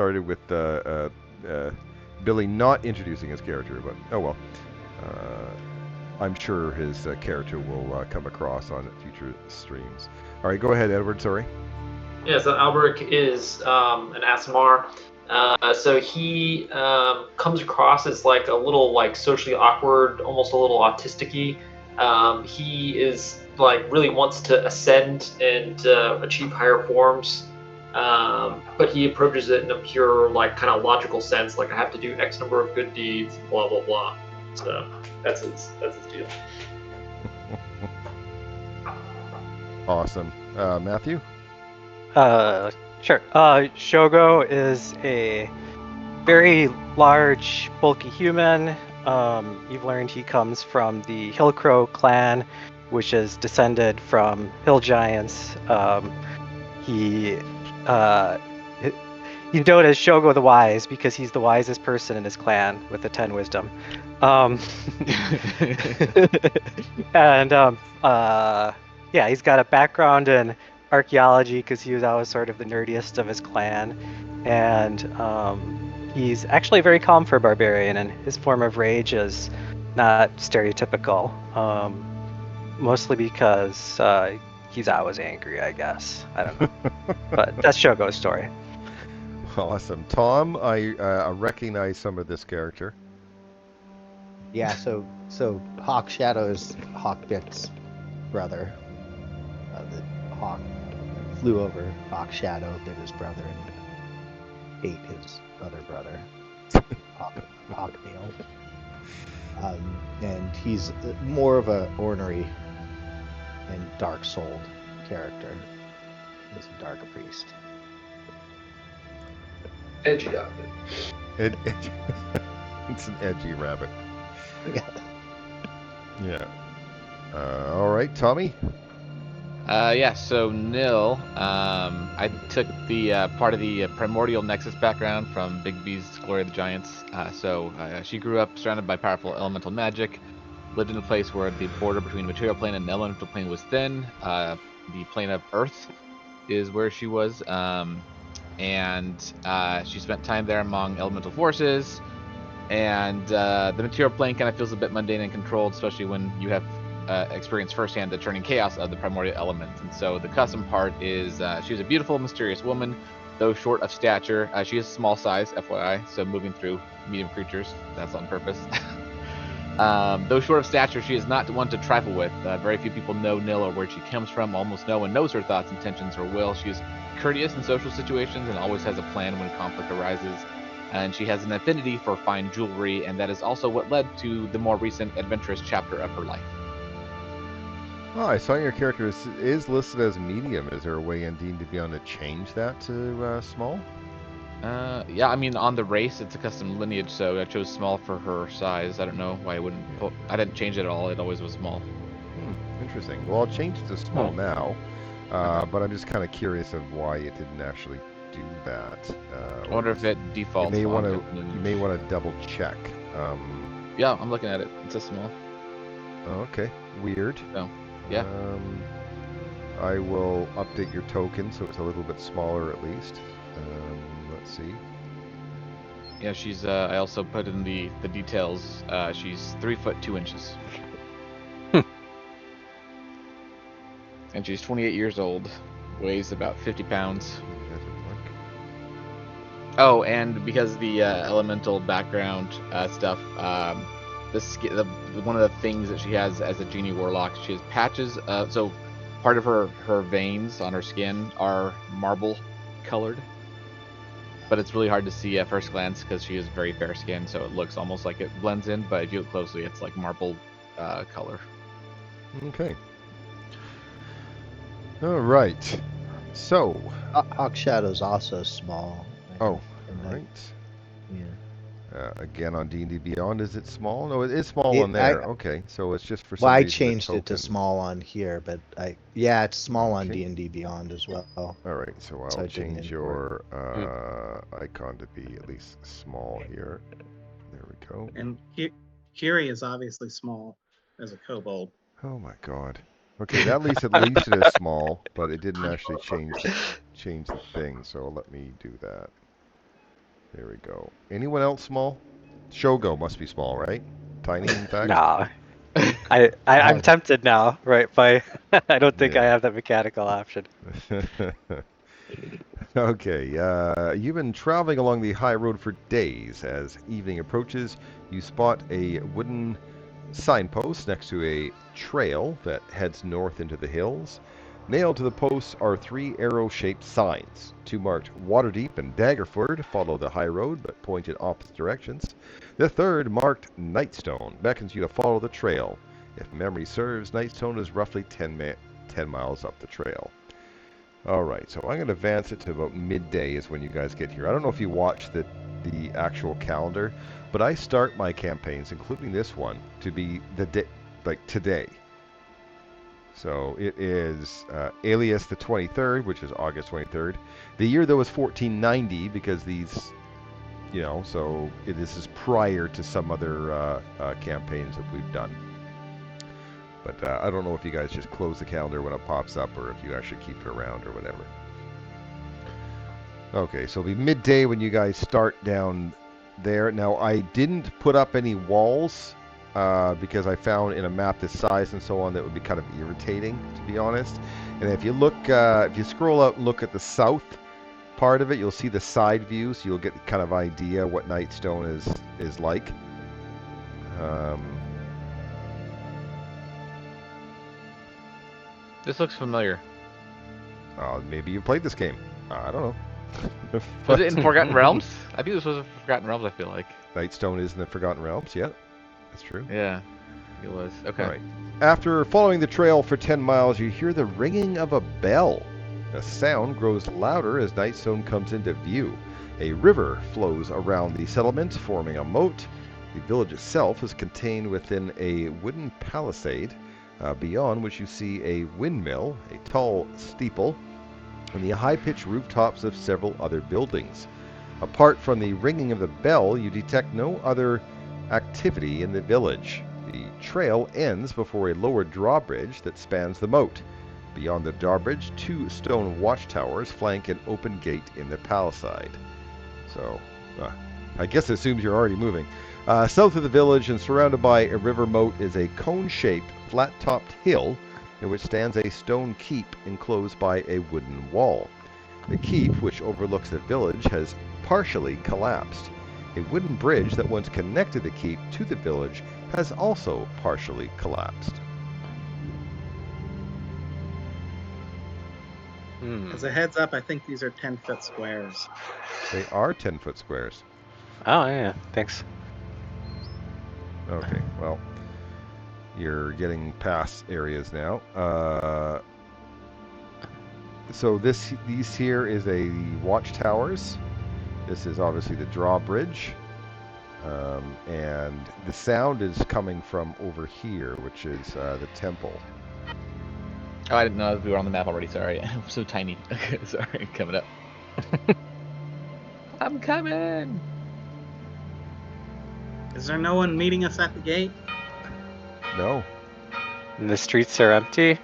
started with Billy not introducing his character, but oh well. I'm sure his character will come across on future streams. All right, go ahead, Edward. Sorry. Yeah, so Alberic is an Asimar. So he comes across as like a little like socially awkward, almost a little autistic-y. He is like really wants to ascend and achieve higher forms, but he approaches it in a pure like kind of logical sense. Like I have to do X number of good deeds, blah blah blah. So that's his deal. Awesome, Matthew. Sure. Shogo is a very large, bulky human. You've learned he comes from the Hillcrow clan, which is descended from hill giants. He he's known as Shogo the Wise because he's the wisest person in his clan with the 10 wisdom. And yeah, he's got a background in archaeology because he was always sort of the nerdiest of his clan, and he's actually very calm for a barbarian, and his form of rage is not stereotypical, mostly because he's always angry, I guess. I don't know. But that's Shogo's story. Awesome. Tom, I recognize some of this character. Yeah, so Hawk Shadow is Hawkbit's brother. The hawk flew over Hawk Shadow, bit his brother, and ate his other brother, Hawkmeal. And he's more of a ornery and dark-souled character. He's a dark priest. Edgy rabbit. It's an edgy rabbit. Yeah. Yeah. All right, Tommy. Yeah, so Nil, I took the part of the primordial nexus background from Big B's Glory of the Giants. She grew up surrounded by powerful elemental magic, lived in a place where the border between material plane and elemental plane was thin. The plane of Earth is where she was, and she spent time there among elemental forces. And the material plane kind of feels a bit mundane and controlled, especially when you have experienced firsthand the turning chaos of the primordial elements. And so the custom part is she's a beautiful, mysterious woman, though short of stature. She is small size, FYI, so moving through medium creatures, that's on purpose. Though short of stature, she is not one to trifle with. Very few people know Nil or where she comes from. Almost no one knows her thoughts, intentions, or will. She is courteous in social situations and always has a plan when conflict arises. And she has an affinity for fine jewelry, and that is also what led to the more recent adventurous chapter of her life. Oh, I saw your character is listed as medium. Is there a way in D&D Beyond to change that to small? Yeah, I mean, on the race, it's a custom lineage, so I chose small for her size. I don't know why I wouldn't. I didn't change it at all. It always was small. Interesting. Well, I'll change it to small now, but I'm just kind of curious of why it didn't actually do that. I wonder if it defaults. You may want to double check. Yeah, I'm looking at it. It says small. Oh, okay. Weird. So, yeah. I will update your token so it's a little bit smaller at least. Let's see. Yeah, she's. I also put in the details. She's 3 foot 2 inches. And she's 28 years old. Weighs about 50 pounds. Oh, and because the elemental background stuff, one of the things that she has as a genie warlock, she has patches. So part of her veins on her skin are marble colored, but it's really hard to see at first glance because she is very fair skinned, so it looks almost like it blends in. But if you look closely, it's like marble color. Okay. All right. So Hawk Shadow's also small. Oh, right. Yeah. Again, on D&D Beyond, is it small? No, it is small on there. Okay, so it's just for some Well, I reason changed it to small on here, but it's small on D&D Beyond as well. All right, so I'll change your icon to be at least small here. There we go. And Kiri is obviously small as a kobold. Oh my God. Okay, at least it is small, but it didn't actually change the thing. So let me do that. There we go. Anyone else small? Shogo must be small, right? Tiny, in fact? No. I'm tempted now, right? But I don't think I Yeah. have that mechanical option. Okay, you've been traveling along the high road for days. As evening approaches, you spot a wooden signpost next to a trail that heads north into the hills. Nailed to the posts are 3 arrow-shaped signs. 2 marked Waterdeep and Daggerford follow the high road but point in opposite directions. The third, marked Nightstone, beckons you to follow the trail. If memory serves, Nightstone is roughly 10 miles up the trail. Alright, so I'm going to advance it to about midday is when you guys get here. I don't know if you watch the actual calendar, but I start my campaigns, including this one, to be the day, like today. So it is Alias the 23rd, which is August 23rd. The year though is 1490 because these, you know, so this is prior to some other campaigns that we've done. But I don't know if you guys just close the calendar when it pops up or if you actually keep it around or whatever. Okay, so it'll be midday when you guys start down there. Now, I didn't put up any walls because I found in a map this size and so on that would be kind of irritating, to be honest. And if you look, if you scroll out and look at the south part of it, you'll see the side view, so you'll get the kind of idea what Nightstone is like. This looks familiar. Maybe you played this game. I don't know. Was it in Forgotten Realms? I think this was in Forgotten Realms, I feel like. Nightstone is in the Forgotten Realms, yeah. That's true. Yeah, it was. Okay. All right. After following the trail for 10 miles, you hear the ringing of a bell. The sound grows louder as Nightstone comes into view. A river flows around the settlement, forming a moat. The village itself is contained within a wooden palisade, beyond which you see a windmill, a tall steeple, and the high-pitched rooftops of several other buildings. Apart from the ringing of the bell, you detect no other activity in the village. The trail ends before a lower drawbridge that spans the moat. Beyond the drawbridge, 2 stone watchtowers flank an open gate in the palisade. So, I guess it assumes you're already moving. South of the village and surrounded by a river moat is a cone-shaped, flat-topped hill in which stands a stone keep enclosed by a wooden wall. The keep, which overlooks the village, has partially collapsed. A wooden bridge that once connected the keep to the village has also partially collapsed. As a heads up, I think these are 10-foot squares. They are 10-foot squares. Oh, yeah. Thanks. Okay, well, you're getting past areas now. So these here is a watchtowers. This is obviously the drawbridge. And the sound is coming from over here, which is the temple. Oh, I didn't know we were on the map already. Sorry, I'm so tiny. Sorry, coming up. I'm coming. Is there no one meeting us at the gate? No. And the streets are empty.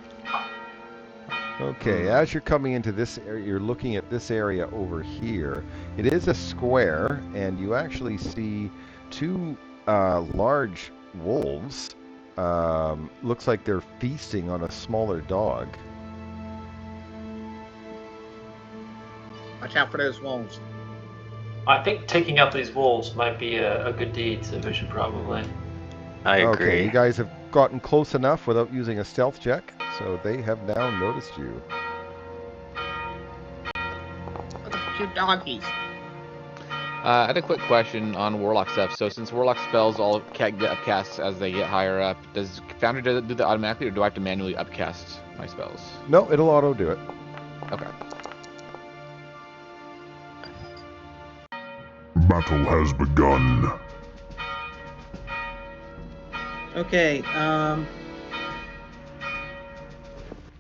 Okay, as you're coming into this area, you're looking at this area over here. It is a square, and you actually see 2 large wolves. Looks like they're feasting on a smaller dog. Watch out for those wolves. I think taking out these wolves might be a good deed, so we should probably. I agree. Okay, you guys have gotten close enough without using a stealth check, so they have now noticed you. Look at the 2 doggies. I had a quick question on Warlock stuff. So since Warlock spells all get upcasts as they get higher up, does Founder do that automatically, or do I have to manually upcast my spells? No, it'll auto do it. Okay. Battle has begun. Okay,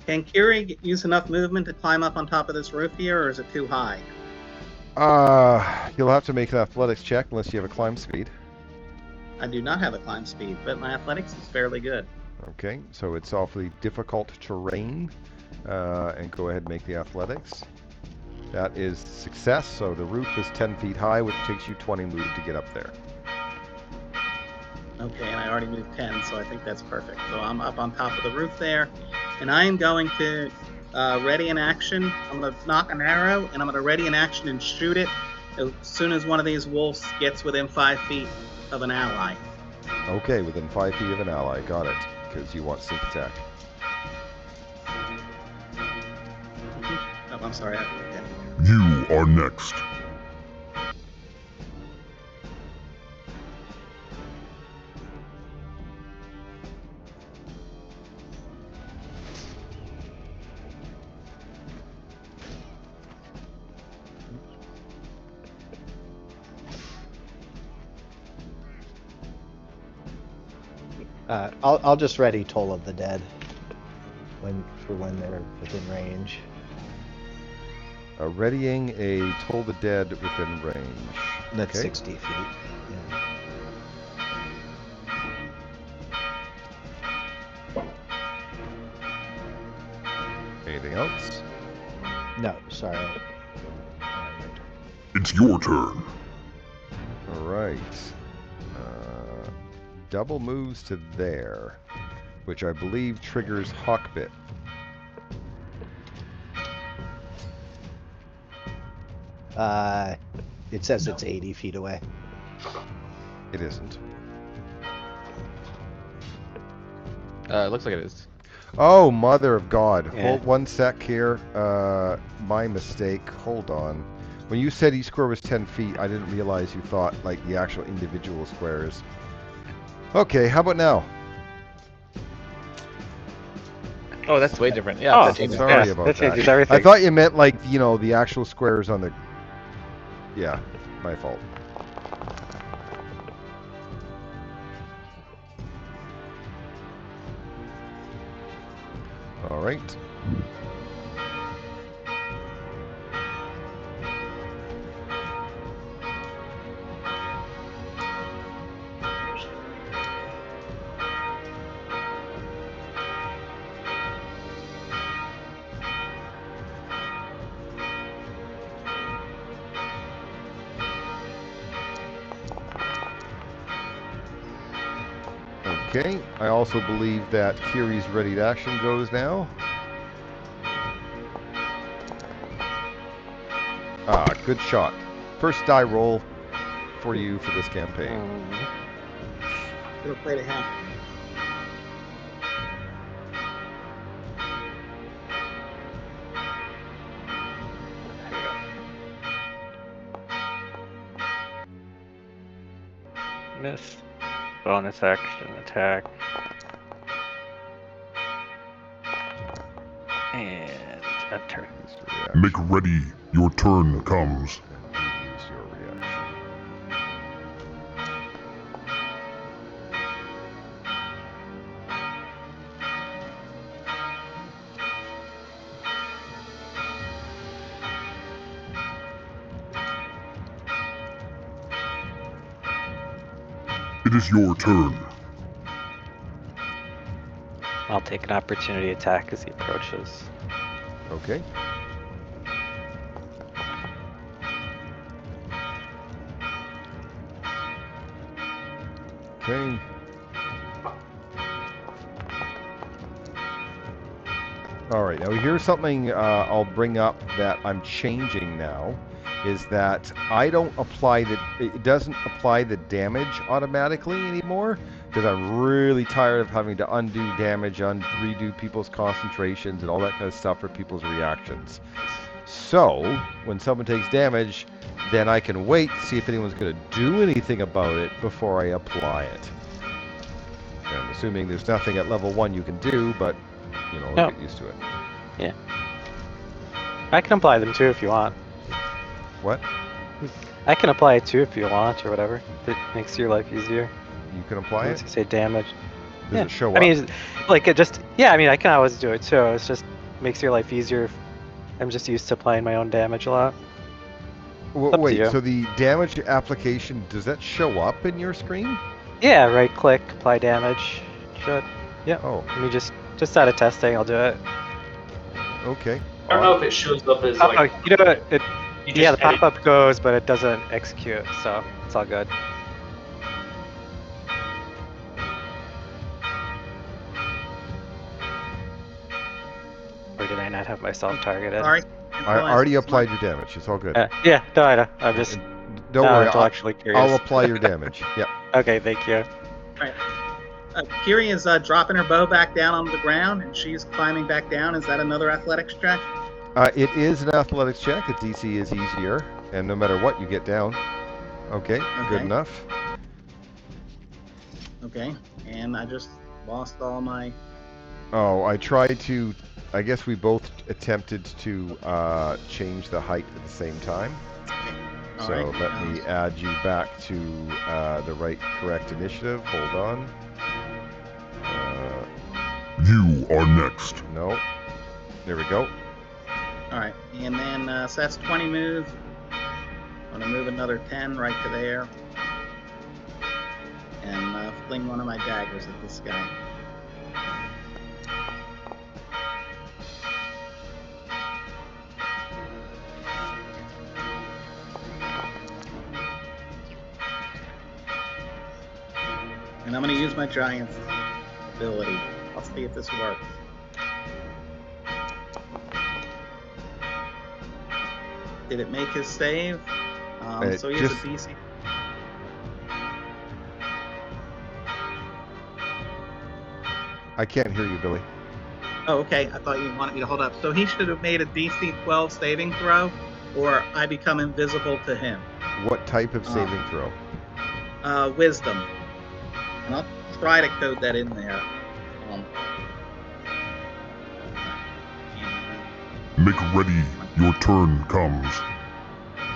can Kiri use enough movement to climb up on top of this roof here, or is it too high? You'll have to make an athletics check unless you have a climb speed. I do not have a climb speed, but my athletics is fairly good. Okay, so it's awfully difficult terrain. And go ahead and make the athletics. That is success, so the roof is 10 feet high, which takes you 20 move to get up there. Okay, and I already moved 10, so I think that's perfect. So I'm up on top of the roof there, and I am going to ready an action. I'm going to knock an arrow, and I'm going to ready an action and shoot it as soon as one of these wolves gets within 5 feet of an ally. Okay, within 5 feet of an ally. Got it. Because you want sneak attack. Oh, I'm sorry, I have to look at it. You are next. I'll just ready Toll of the Dead for when they're within range. Readying a Toll the Dead within range. That's Okay. 60 feet. Yeah. Anything else? No, sorry. It's your turn. All right. Double moves to there, which I believe triggers Hawkbit. It says it's 80 feet away. It isn't. It looks like it is. Oh, mother of God. Yeah. Hold 1 sec here. My mistake. Hold on. When you said each square was 10 feet, I didn't realize you thought like the actual individual squares. Okay, how about now? Oh, that's way different. Yeah, Oh, that changes. Sorry yeah, about that changes that. everything. I thought you meant like, you know, the actual squares on the... Yeah, my fault. All right. Okay, I also believe that Kiri's ready to action goes now. Ah, good shot. First die roll for you for this campaign. Should have played a half. Miss. Bonus action attack. And a turn. Make ready. Your turn comes. And you use your reaction. It is your turn. I'll take an opportunity attack as he approaches. Okay. Okay. All right. Now here's something I'll bring up that I'm changing now, is that I don't apply the. It doesn't apply the damage automatically anymore because I'm really tired of having to undo damage, redo people's concentrations, and all that kind of stuff for people's reactions. So when someone takes damage, then I can wait to see if anyone's going to do anything about it before I apply it. And I'm assuming there's nothing at level 1 you can do, but, you know, No. get used to it. Yeah. I can apply them too if you want. What? I can apply it too if you want or whatever. If it makes your life easier. You can apply Once it? you say damage. Does it show up? I mean, like it just, yeah, I mean, I can always do it too. It's just makes your life easier. I'm just used to applying my own damage a lot. up to Wait, you. so the damage application, does that show up in your screen? Yeah, right click, apply damage. Should. Yep. Oh, Let me just out of testing, I'll do it. okay. I don't know if it shows up as Oh, like. you know what? You Yeah, just the edit. pop-up goes, but it doesn't execute, so it's all good. Or did I not have myself targeted? Sorry. I already applied your damage. It's all good. Yeah, no, I know. I'm just Don't worry. intellectually curious. I'll apply your damage. Yep. Okay, thank you. Kiri is dropping her bow back down onto the ground, and she's climbing back down. Is that another athletics check? It is an athletics check. The DC is easier, and no matter what, you get down. Okay, good enough. Okay, and I just lost all my... Oh, I tried to... I guess we both attempted to change the height at the same time. All So right, let me add you back to the correct initiative. Hold on. You are next. No. There we go. All right, and then so that's 20 moves. I'm gonna move another 10 right to there, and fling one of my daggers at this guy. And I'm gonna use my giant's ability. I'll see if this works. Did it make his save? So he has a DC. I can't hear you, Billy. Oh, okay. I thought you wanted me to hold up. So he should have made a DC 12 saving throw, or I become invisible to him. What type of saving throw? Wisdom. And I'll try to code that in there. Make ready. Your turn comes.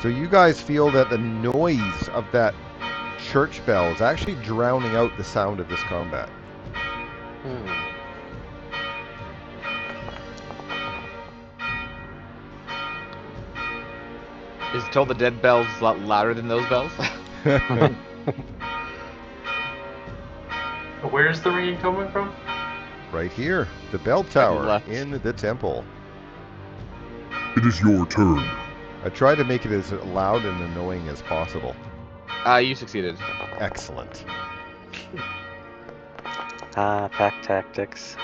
So you guys feel that the noise of that church bell is actually drowning out the sound of this combat. Is Toll the Dead bells a lot louder than those bells? Where's the ringing coming from? Right here, the bell tower in the temple. It is your turn. I tried to make it as loud and annoying as possible. You succeeded. Excellent. Pack tactics.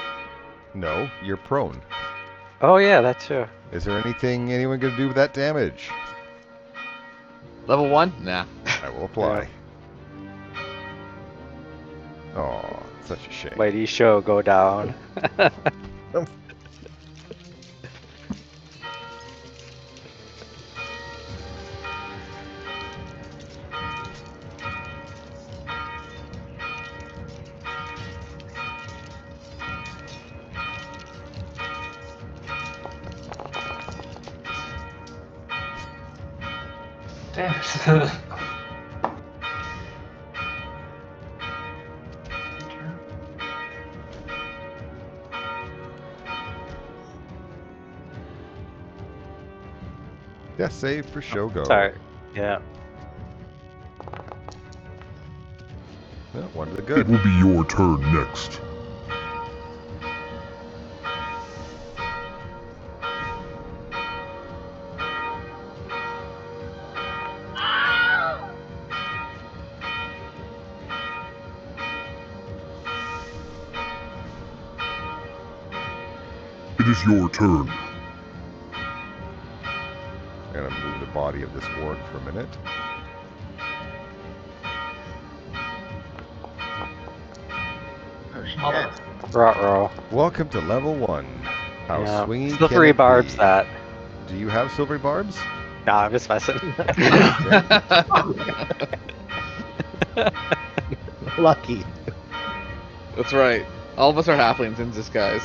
No, you're prone. Oh yeah, that's true. Is there anything anyone gonna do with that damage? Level 1? Nah. I will apply. Oh, such a shame. Mighty show go down. Damn it. Death save for Shogo. Sorry. Yeah. Well, one of the It good. will be your turn next. It is your turn. I'm gonna move the body of this orc for a minute. Oh, shit. Ruh-roh. Welcome to level 1. How swingy Silvery can it barbs be? that. Do you have silvery barbs? No, I'm just messing. Lucky. That's right. All of us are halflings in disguise.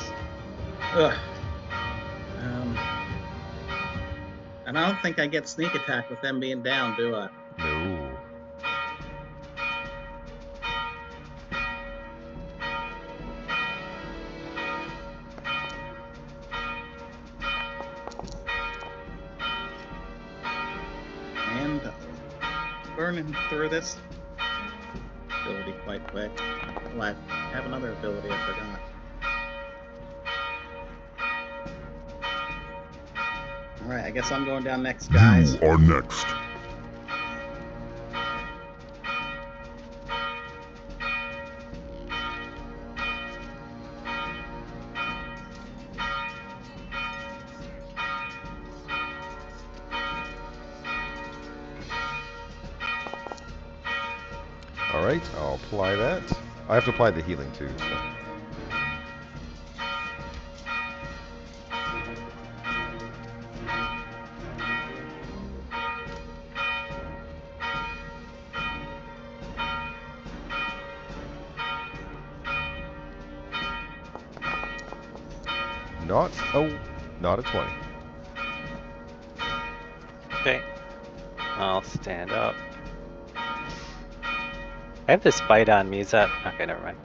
Ugh. And I don't think I get sneak attack with them being down, do I? No. And burning through this ability quite quick. Oh, I have another ability I forgot. right, I guess I'm going down next, guys. You are next. All right, I'll apply that. I have to apply the healing too. So. Not a 20. Okay. I'll stand up. I have this bite on me. Is that okay? Never mind.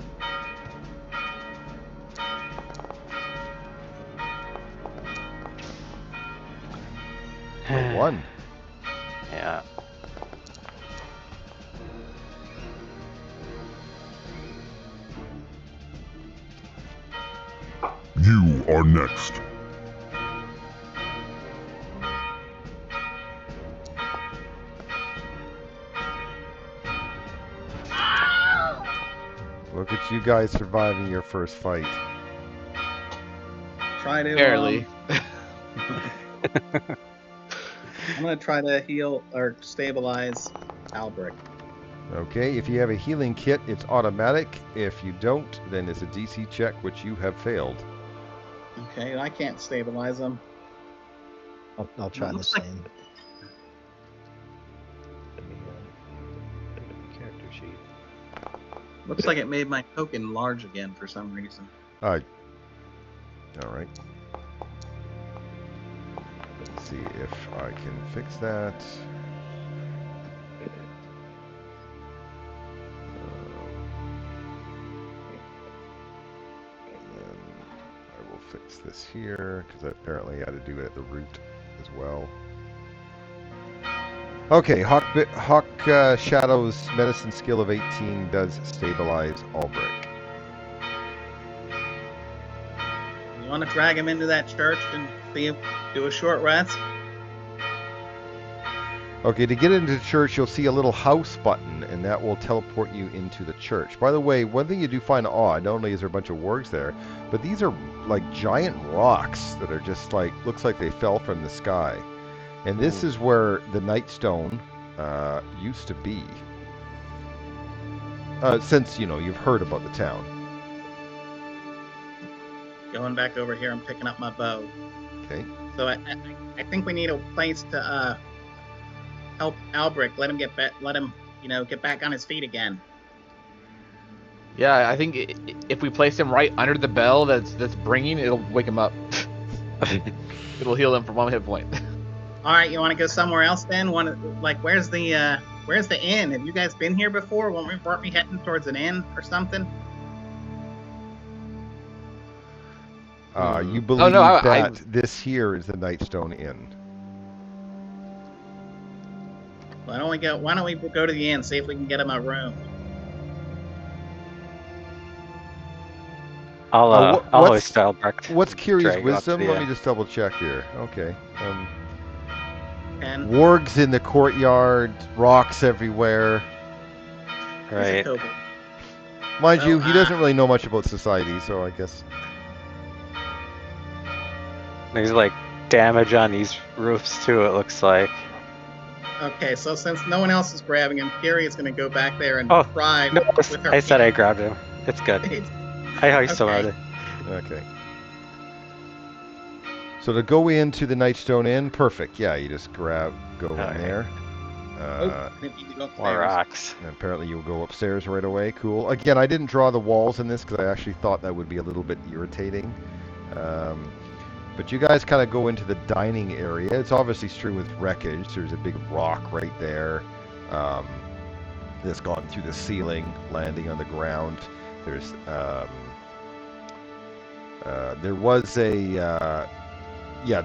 A 1. Yeah. You are next. Look at you guys surviving your first fight. Try to Barely. I'm gonna try to heal or stabilize Albrecht. Okay, if you have a healing kit, it's automatic. If you don't, then it's a DC check, which you have failed. Okay, I can't stabilize him. I'll try the Looks like- same. Let me open the character sheet. Looks like it made my token large again for some reason. All right. Let's see if I can fix that. And then I will fix this here, because apparently I had to do it at the root as well. Okay, Hawk Shadow's medicine skill of 18 does stabilize Albrecht. You want to drag him into that church and see him do a short rest? Okay, to get into the church, you'll see a little house button, and that will teleport you into the church. By the way, one thing you do find odd, not only is there a bunch of wargs there, but these are like giant rocks that are just like, looks like they fell from the sky. And this is where the Nightstone used to be. Since, you know, you've heard about the town. Going back over here, I'm picking up my bow. Okay. So I think we need a place to help Albrecht. Let him get back. Let him, get back on his feet again. Yeah, I think if we place him right under the bell that's bringing, it'll wake him up. It'll heal him for 1 hit point. All right, you want to go somewhere else then? Where's the inn? Have you guys been here before? Weren't we heading towards an inn or something? You believe that this here is the Nightstone Inn. Why don't we go to the inn, see if we can get him a room? I'll hoist Albrecht. What's Kiri's drag him up to wisdom? the, Let me just double check here. Okay. And Wargs in the courtyard, rocks everywhere. he's a Right. kobold. Mind Well, you, he doesn't really know much about society, so I guess. There's like damage on these roofs too, it looks like. Okay, so since no one else is grabbing him, Kiri is going to go back there and Oh, try No, with her I said I grabbed him. It's good. I hoist him Okay. out. Okay. So to go into the Nightstone Inn, perfect. Yeah, you just go in Alright. there. I didn't need to go upstairs. More rocks. And apparently you'll go upstairs right away. Cool. Again, I didn't draw the walls in this because I actually thought that would be a little bit irritating. But you guys kind of go into the dining area. It's obviously strewn with wreckage. There's a big rock right there that's gone through the ceiling, landing on the ground. There's there was the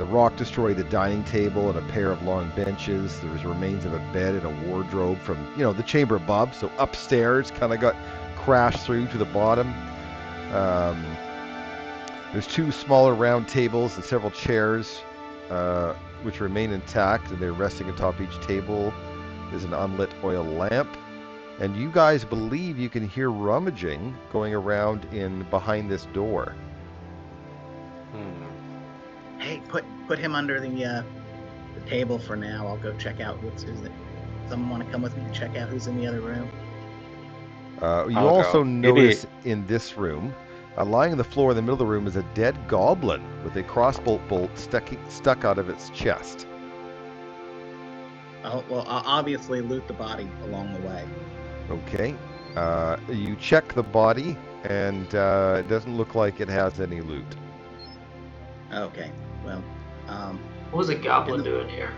rock destroyed the dining table and a pair of long benches. There was remains of a bed and a wardrobe from, the chamber above. So upstairs kind of got crashed through to the bottom. There's two smaller round tables and several chairs which remain intact, and they're resting atop each table is an unlit oil lamp. And you guys believe you can hear rummaging going around in behind this door. Hey, put him under the table for now. I'll go check out who's it. Someone want to come with me to check out who's in the other room? You I'll also go. notice in this room, lying on the floor in the middle of the room is a dead goblin with a crossbow bolt stuck out of its chest. Oh, well, I'll obviously loot the body along the way. Okay. You check the body, and it doesn't look like it has any loot. Okay, well, What was a goblin doing here?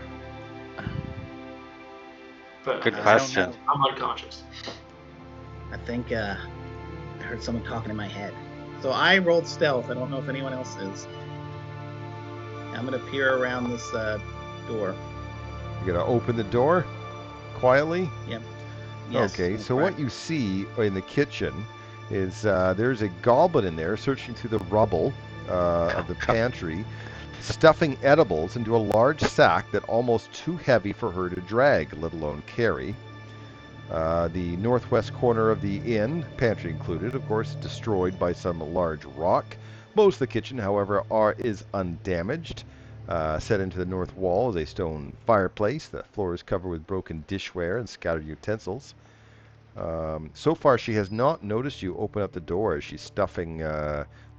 But Good I don't question. know. I'm unconscious. I think I heard someone talking in my head. So I rolled stealth. I don't know if anyone else is. I'm gonna peer around this door. You're gonna open the door quietly. Yes, Okay. So what you see in the kitchen is there's a goblin in there searching through the rubble of the pantry, stuffing edibles into a large sack that almost too heavy for her to drag, let alone carry. The northwest corner of the inn, pantry included, of course, destroyed by some large rock. Most of the kitchen, however, is undamaged. Set into the north wall is a stone fireplace. The floor is covered with broken dishware and scattered utensils. So far, she has not noticed you open up the door as she's stuffing,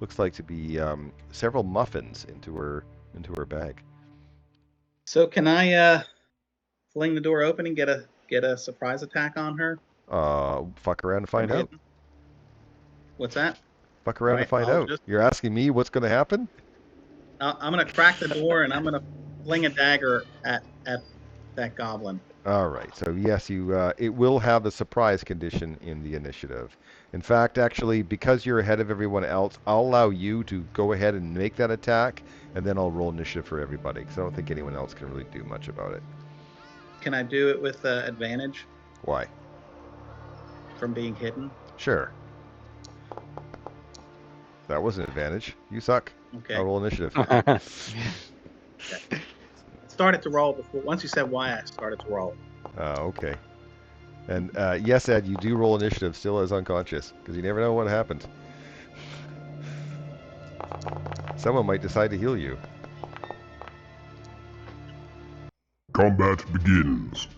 looks like to be several muffins into her bag. So can I fling the door open and get a surprise attack on her? Fuck around and find out. What's that? Fuck around and find out. You're asking me what's going to happen? I'm gonna crack the door and I'm gonna fling a dagger at that goblin. All right. So yes, it will have the surprise condition in the initiative. In fact, actually, because you're ahead of everyone else, I'll allow you to go ahead and make that attack, and then I'll roll initiative for everybody, because I don't think anyone else can really do much about it. Can I do it with advantage? Why? From being hidden? Sure. That was an advantage. You suck. Okay. I'll roll initiative. Okay. Started to roll before. Once you said why, I started to roll. Okay. And yes, Ed, you do roll initiative still as unconscious, because you never know what happened. Someone might decide to heal you. Combat begins.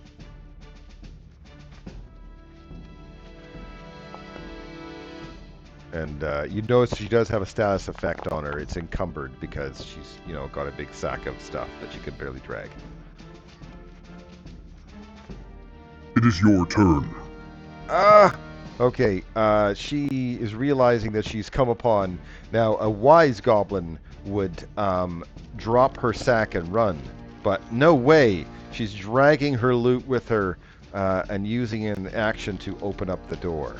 And you notice she does have a status effect on her. It's encumbered because she's, got a big sack of stuff that she can barely drag. It is your turn. Okay, she is realizing that she's come upon... Now, a wise goblin would drop her sack and run, but no way. She's dragging her loot with her and using an action to open up the door.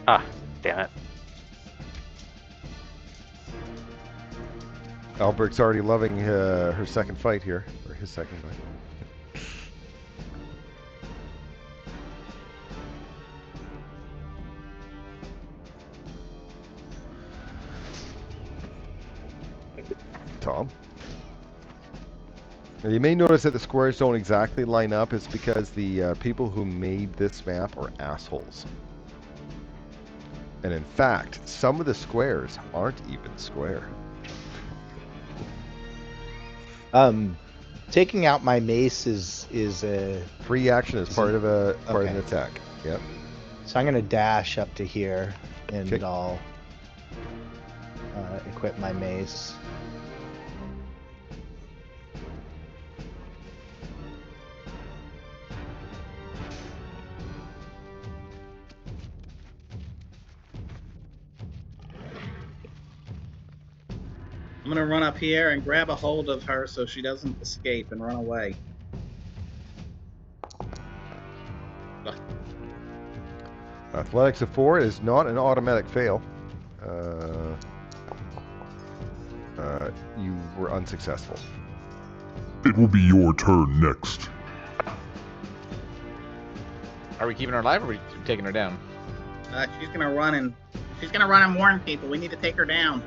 Ah, damn it. Albert's already loving her second fight here, or his second fight. Tom? Now you may notice that the squares don't exactly line up. It's because the people who made this map are assholes. And in fact, some of the squares aren't even square. Taking out my mace is a free action as part of an attack. Yep. So I'm gonna dash up to here and Okay. I'll equip my mace. I'm gonna run up here and grab a hold of her so she doesn't escape and run away. Ugh. Athletics of 4 is not an automatic fail. You were unsuccessful. It will be your turn next. Are we keeping her alive or are we taking her down? She's gonna run and warn people. We need to take her down.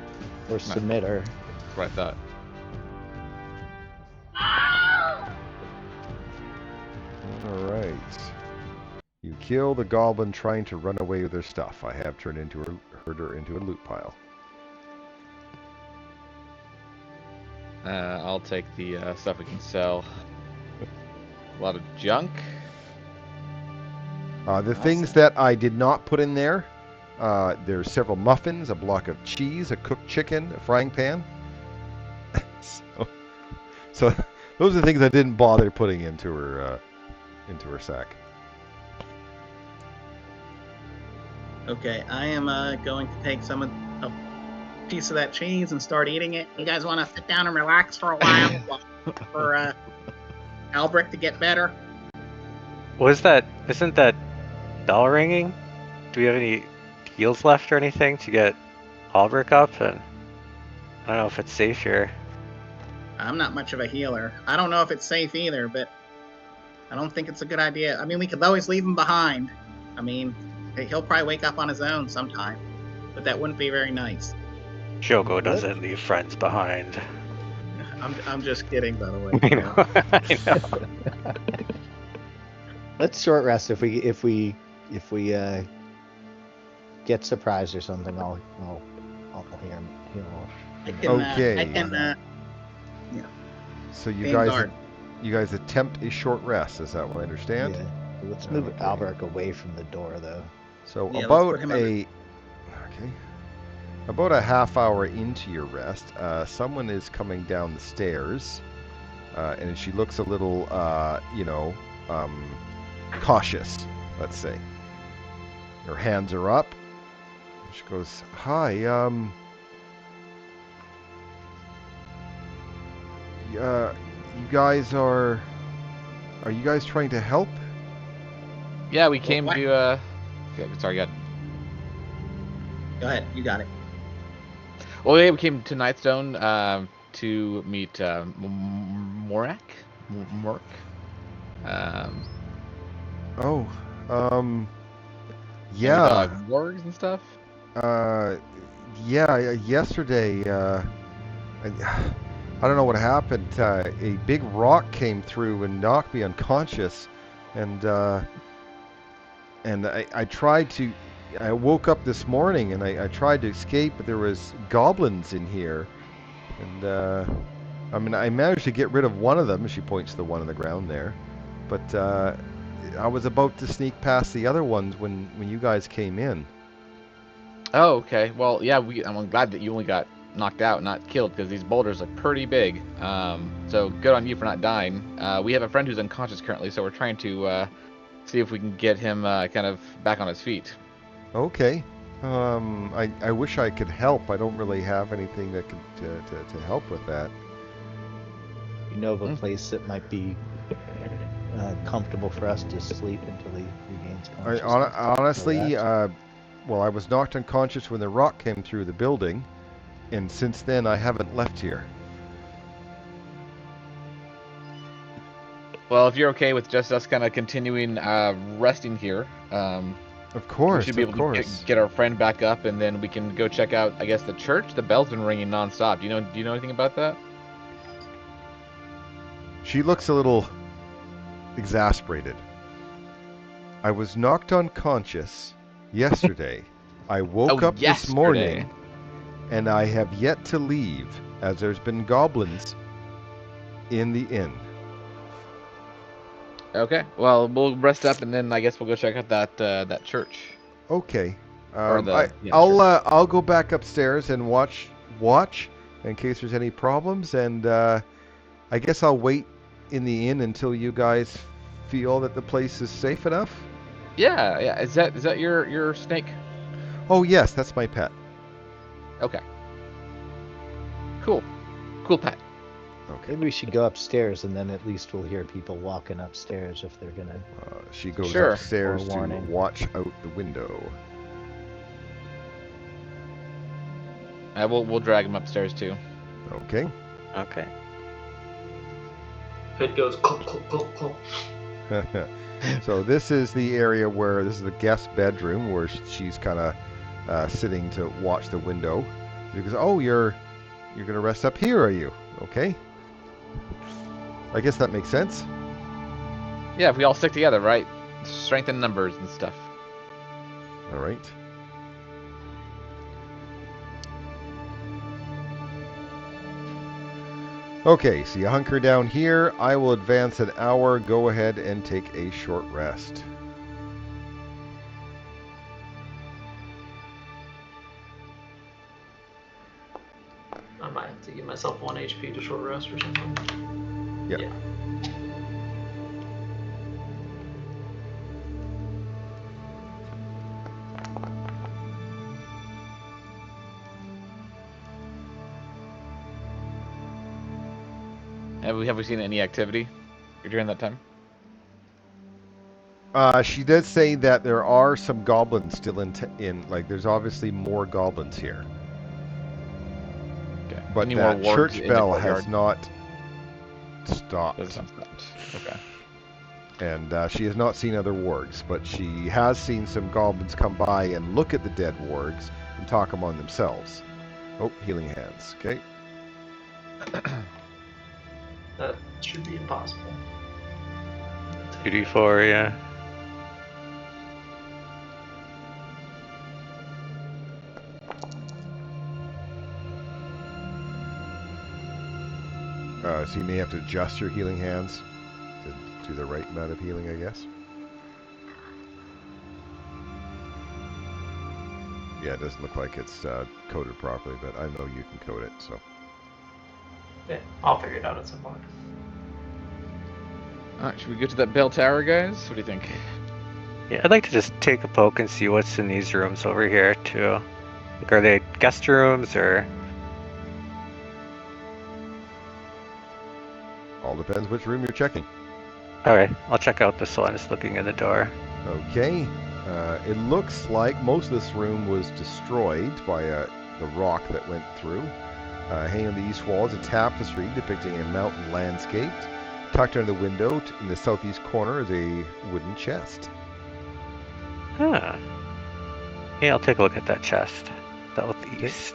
Or submit her. That's what I thought. All right. You kill the goblin trying to run away with her stuff. I have turned her into a loot pile. I'll take the stuff we can sell. A lot of junk. The things that I did not put in there, there's several muffins, a block of cheese, a cooked chicken, a frying pan. so those are the things I didn't bother putting into her sack. Okay, I am going to take a piece of that cheese and start eating it. You guys want to sit down and relax for a while for Albrecht to get better? Isn't that bell ringing? Do we have any heals left or anything to get Albrecht up? And I don't know if it's safe here. I'm not much of a healer. I don't know if it's safe either, but I don't think it's a good idea. I mean, we could always leave him behind. I mean, he'll probably wake up on his own sometime, but that wouldn't be very nice. Shogo doesn't leave friends behind. I'm just kidding, by the way. I know. Let's short rest. If we get surprised or something, I'll hear him. Okay. So you guys attempt a short rest. Is that what I understand? Yeah. Let's move Albrecht away from the door, though. So Yeah, about a half hour into your rest, someone is coming down the stairs, and she looks a little, cautious, let's say. Her hands are up. She goes, "Hi, you guys are you guys trying to help?" Yeah, we came to. Sorry, go ahead. Go ahead, you got it. Well, yeah, we came to Nightstone to meet Morak. Yeah. Wargs and stuff. Yeah. Yesterday, I don't know what happened. A big rock came through and knocked me unconscious, and I tried to. I woke up this morning and I tried to escape, but there was goblins in here, and I managed to get rid of one of them. She points to the one on the ground there, but I was about to sneak past the other ones when you guys came in. Oh, okay. Well, yeah, I'm glad that you only got knocked out, not killed, because these boulders look pretty big. So good on you for not dying. We have a friend who's unconscious currently, so we're trying to see if we can get him kind of back on his feet. Okay. I wish I could help. I don't really have anything that could to help with that. You know of a place that might be comfortable for us to sleep until he regains consciousness? Honestly, well, I was knocked unconscious when the rock came through the building, and since then I haven't left here. Well, if you're okay with just us kind of continuing resting here, Of course, we should be able to get our friend back up, and then we can go check out, I guess, the church. The bell's been ringing nonstop. Do you know anything about that? She looks a little exasperated. I was knocked unconscious yesterday. I woke up this morning, and I have yet to leave, as there's been goblins in the inn. Okay, well, we'll rest up, and then I guess we'll go check out that church. Okay. Sure. I'll go back upstairs and watch in case there's any problems, and I guess I'll wait in the inn until you guys feel that the place is safe enough. Yeah. Is that your snake? Oh yes, that's my pet. Okay. Cool pet. Okay. Maybe we should go upstairs, and then at least we'll hear people walking upstairs if they're gonna. She goes Sure. upstairs to Forewarning. watch out the window. We'll drag him upstairs too. Okay. Okay. It goes clunk, clunk, clunk, clunk. So this is the area where this is the guest bedroom where she's kind of sitting to watch the window. She goes, "Oh, you're gonna rest up here, are you? Okay. I guess that makes sense." Yeah, if we all stick together, right? Strength in numbers and stuff. All right. Okay, so you hunker down here. I will advance an hour. Go ahead and take a short rest. I might have to give myself 1 HP to short rest or something. Yep. Yeah. Have we seen any activity during that time? She does say that there are some goblins still in like there's obviously more goblins here. Okay. But Any that more wargs church in bell the courtyard? has not stopped. Does not stop. Okay. And she has not seen other wargs, but she has seen some goblins come by and look at the dead wargs and talk among themselves. Oh, healing hands. Okay. That should be impossible. 2d4, yeah. So you may have to adjust your healing hands to do the right amount of healing, I guess. Yeah, it doesn't look like it's coded properly, but I know you can code it, so. Yeah, I'll figure it out at some point. Alright, should we go to that bell tower, guys? What do you think? Yeah, I'd like to just take a poke and see what's in these rooms over here, too. Like, are they guest rooms, or...? All depends which room you're checking. Alright, I'll check out this one, just looking in the door. Okay. It looks like most of this room was destroyed by the rock that went through. Hanging on the east wall is a tapestry depicting a mountain landscape. Tucked under the window in the southeast corner is a wooden chest. Huh. Yeah, I'll take a look at that chest. Southeast.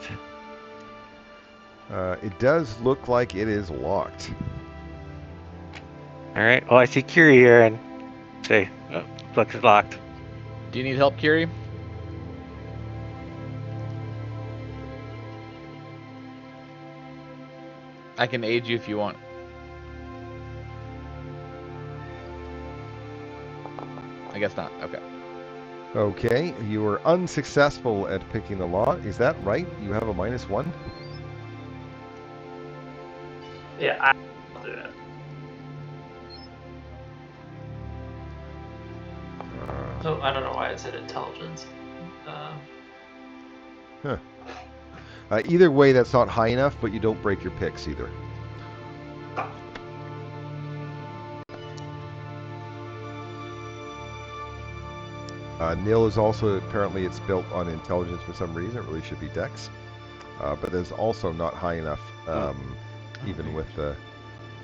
It does look like it is locked. Alright, well, I see Kiri here, and say, oh, looks is locked. Do you need help, Kiri? I can aid you if you want. I guess not. Okay. Okay, you were unsuccessful at picking the lock. Is that right? You have a -1? Yeah, I'll do that. So I don't know why it said intelligence. Either way, that's not high enough, but you don't break your picks either. Nil is also, apparently it's built on intelligence for some reason. It really should be dex. But it's also not high enough, even with the...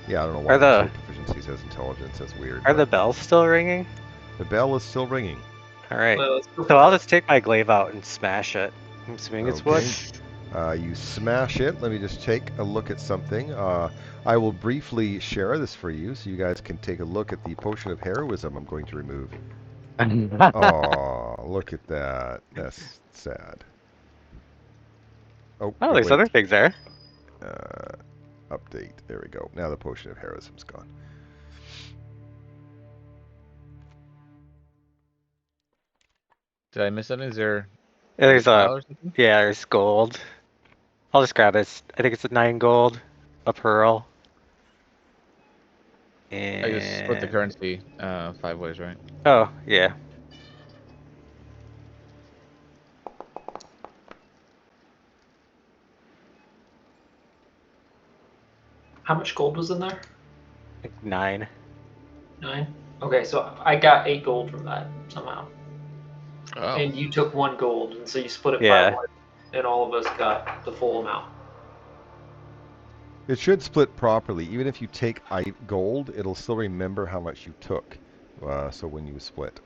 Yeah, I don't know why the proficiency says intelligence. That's weird. Are the bells still ringing? The bell is still ringing. Alright, Well, let's go so I'll just take my glaive out and smash it. I'm assuming it's wood. You smash it. Let me just take a look at something. I will briefly share this for you so you guys can take a look at the potion of heroism I'm going to remove. Oh, look at that. That's sad. Oh, Oh, there's wait. other things there. Update. There we go. Now the potion of heroism's gone. Did I miss anything? Is there... There's tile a... or something? Yeah, there's gold. I'll just grab it. I think it's a 9 gold, a pearl. And... I just split the currency 5 ways, right? Oh, yeah. How much gold was in there? I think 9. 9? Okay, so I got 8 gold from that somehow. Oh. And you took 1 gold, and so you split it Yeah. 5 ways, and all of us got the full amount. It should split properly. Even if you take gold, it'll still remember how much you took. So when you split.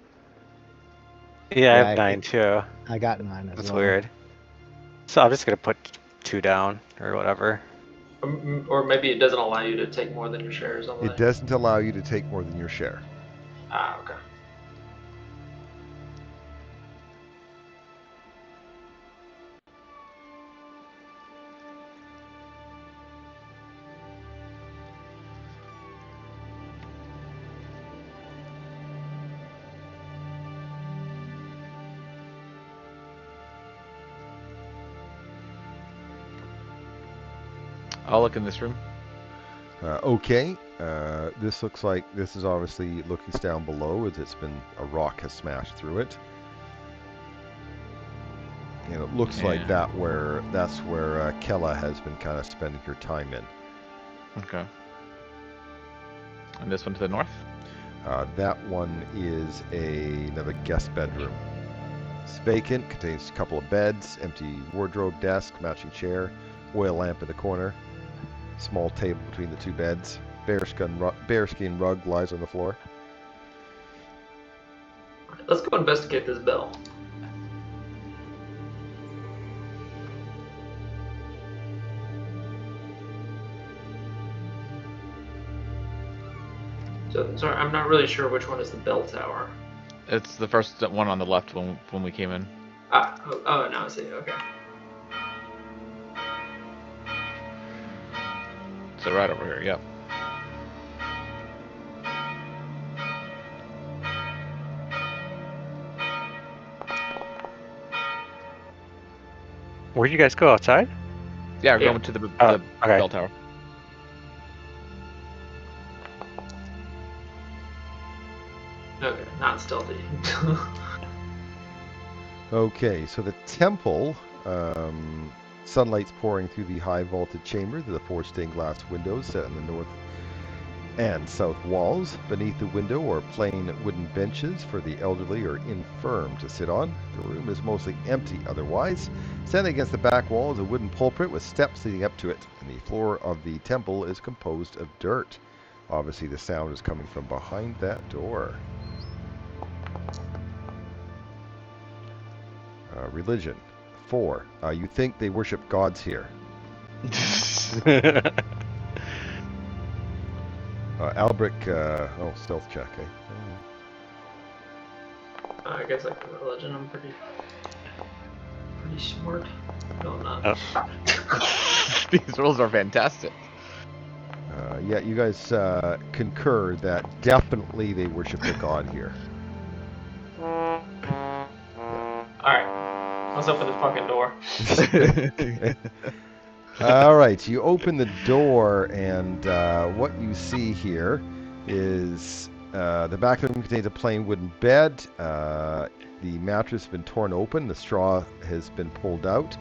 Yeah, I Yeah, have 9 too. I got 9 as That's well. weird. So I'm just gonna put 2 down or whatever. Or maybe it doesn't allow you to take more than your share or something. It doesn't allow you to take more than your share. Ah, okay. I'll look in this room. Okay. This looks like this is obviously looking down below as a rock has smashed through it. And it looks like that's where Kella has been kind of spending her time in. Okay. And this one to the north? That one is another guest bedroom. It's vacant, contains a couple of beds, empty wardrobe, desk, matching chair, oil lamp in the corner, small table between the two beds. Bearskin rug lies on the floor. Let's go investigate this bell. So, sorry, I'm not really sure which one is the bell tower. It's the first one on the left when we came in. Oh, now I see. Okay. So right over here, yep. Where'd you guys go, outside? Yeah, we're Yeah. going to the Okay. bell tower. Okay, not stealthy. Okay, so the temple, sunlight's pouring through the high vaulted chamber to the four stained glass windows set in the north and south walls. Beneath the window are plain wooden benches for the elderly or infirm to sit on. The room is mostly empty otherwise. Standing against the back wall is a wooden pulpit with steps leading up to it, and the floor of the temple is composed of dirt. Obviously the sound is coming from behind that door. Religion. 4. You think they worship gods here. Albric, stealth check, eh? I guess I can religion. I'm pretty smart. No, I'm not. Oh. These rolls are fantastic. Yeah, you guys concur that definitely they worship the god here. Alright, let's open this fucking door. All right, you open the door, and what you see here is the back of the room contains a plain wooden bed. The mattress has been torn open. The straw has been pulled out.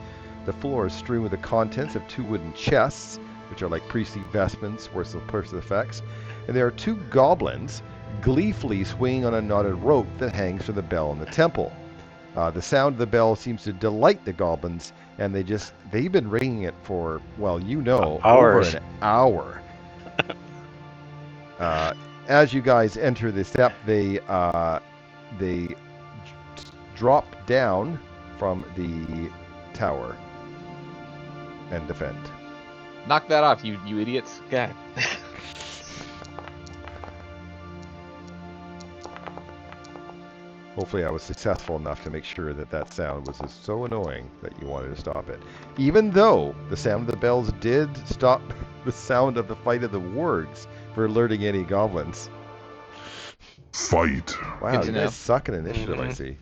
The floor is strewn with the contents of 2 wooden chests, which are like priestly vestments, worth of personal effects. And there are 2 goblins gleefully swinging on a knotted rope that hangs from the bell in the temple. The sound of the bell seems to delight the goblins, and they've been ringing it for, well, hours. over an hour. As you guys enter the step, they drop down from the tower and defend. Knock that off, you idiots. God. Hopefully I was successful enough to make sure that sound was so annoying that you wanted to stop it. Even though the sound of the bells did stop the sound of the fight of the wargs for alerting any goblins. Fight. Wow, to you know. guys suck at initiative, I see.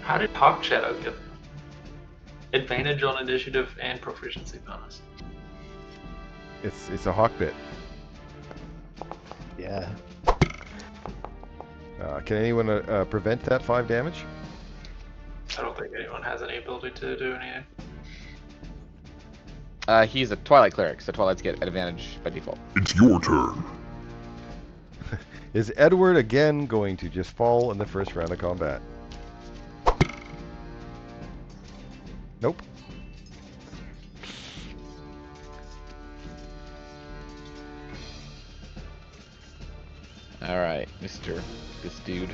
How did Hawk Shadow get advantage on initiative and proficiency bonus? It's a hawk bit. Yeah. Can anyone prevent that 5 damage? I don't think anyone has any ability to do anything. He's a Twilight cleric, so Twilights get advantage by default. It's your turn. Is Edward again going to just fall in the first round of combat? Nope. All right, this dude.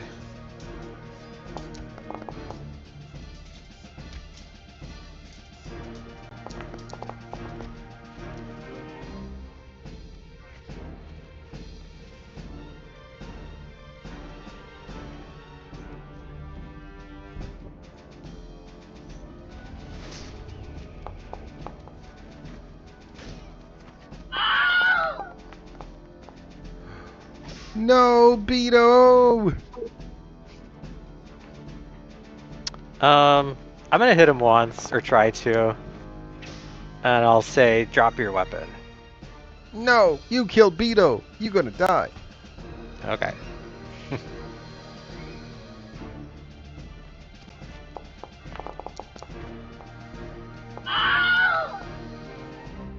No, Beto! I'm gonna hit him once, or try to. And I'll say, drop your weapon. No, you killed Beto. You gonna die. Okay.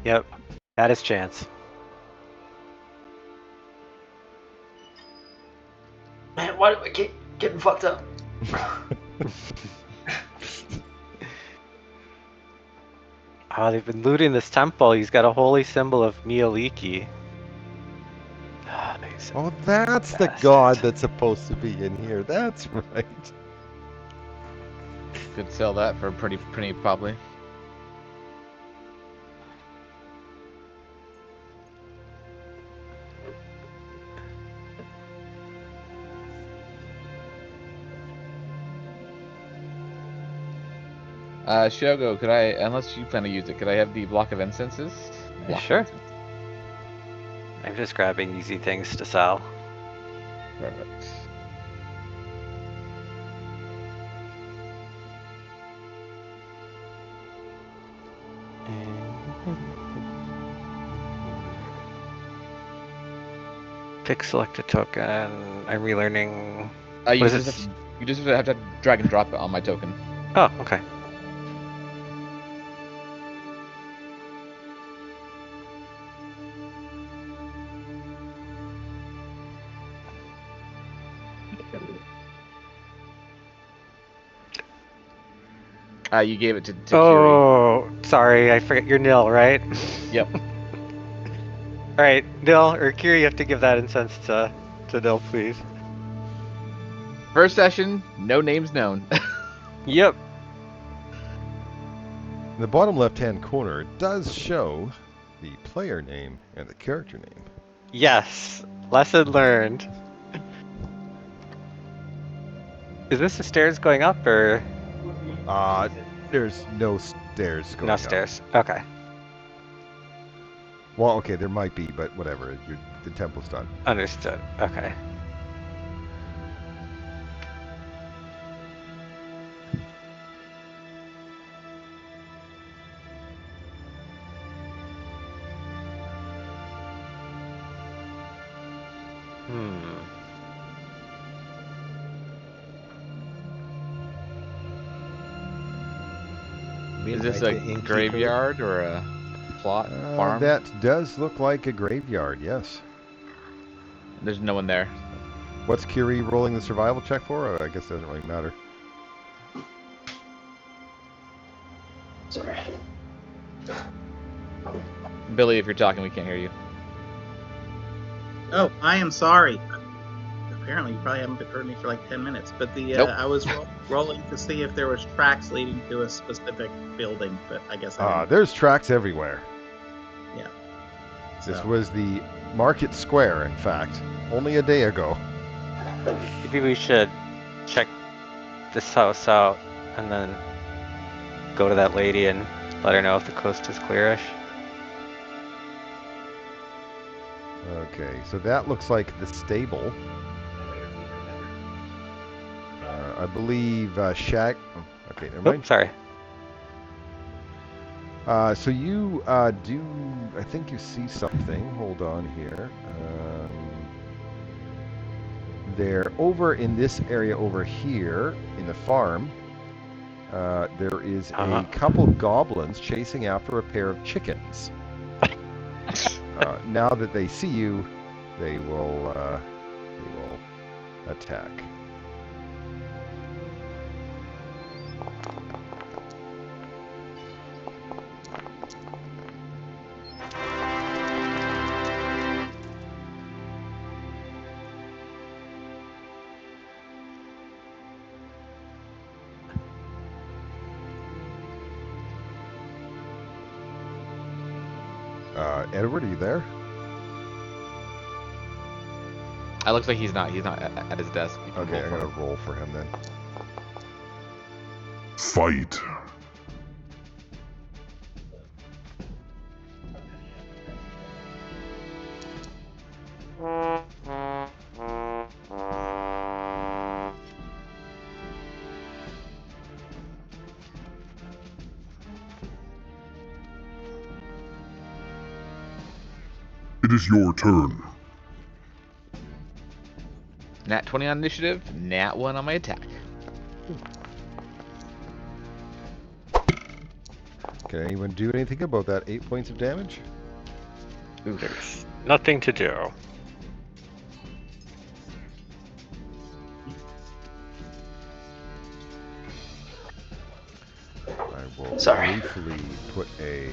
Yep. Had his chance. Man, why do I keep getting fucked up? Oh, they've been looting this temple. He's got a holy symbol of Mialiki. Oh, that's the Bastard. god that's supposed to be in here. That's right. Could sell that for a pretty penny, probably. Shogo, could I, unless you plan to use it, could I have the block of incenses? Block of Sure. incense. I'm just grabbing easy things to sell. Perfect. Pick select a token. I'm relearning. You What is just it? you just have to drag and drop it on my token. Oh, okay. You gave it to Kiri. Oh, sorry. I forget. You're Nil, right? Yep. All right, Nil or Kiri, you have to give that incense to Nil, please. First session, no names known. Yep. In the bottom left-hand corner, it does show the player name and the character name. Yes. Lesson learned. Is this the stairs going up or There's no stairs going no up. stairs? Okay. Well, okay, there might be, but whatever. The temple's done. Understood. Okay. Is this Like a the innkeeper. graveyard or a plot farm? That does look like a graveyard, yes. There's no one there. What's Kiri rolling the survival check for? I guess it doesn't really matter. Sorry. Billy, if you're talking, we can't hear you. Oh, I am sorry. Apparently, you probably haven't heard me for like 10 minutes. But Nope. I was rolling to see if there was tracks leading to a specific building, but I guess I didn't. There's tracks everywhere. Yeah. This So, was the market square, in fact, only a day ago. Maybe we should check this house out and then go to that lady and let her know if the coast is clearish. Okay, so that looks like the stable. I believe Shaq. Oh, okay, never mind. Oops, sorry. So you do. I think you see something. Hold on here. They're over in this area over here in the farm. There is a couple goblins chasing after a pair of chickens. Now that they see you, they will attack. Edward, are you there? It looks like he's not at his desk. You can Okay, I'm roll gonna for roll for him then. Fight. It is your turn. Nat 20 on initiative, nat 1 on my attack. Can anyone do anything about that 8 points of damage? There's nothing to do. I will Sorry. briefly put a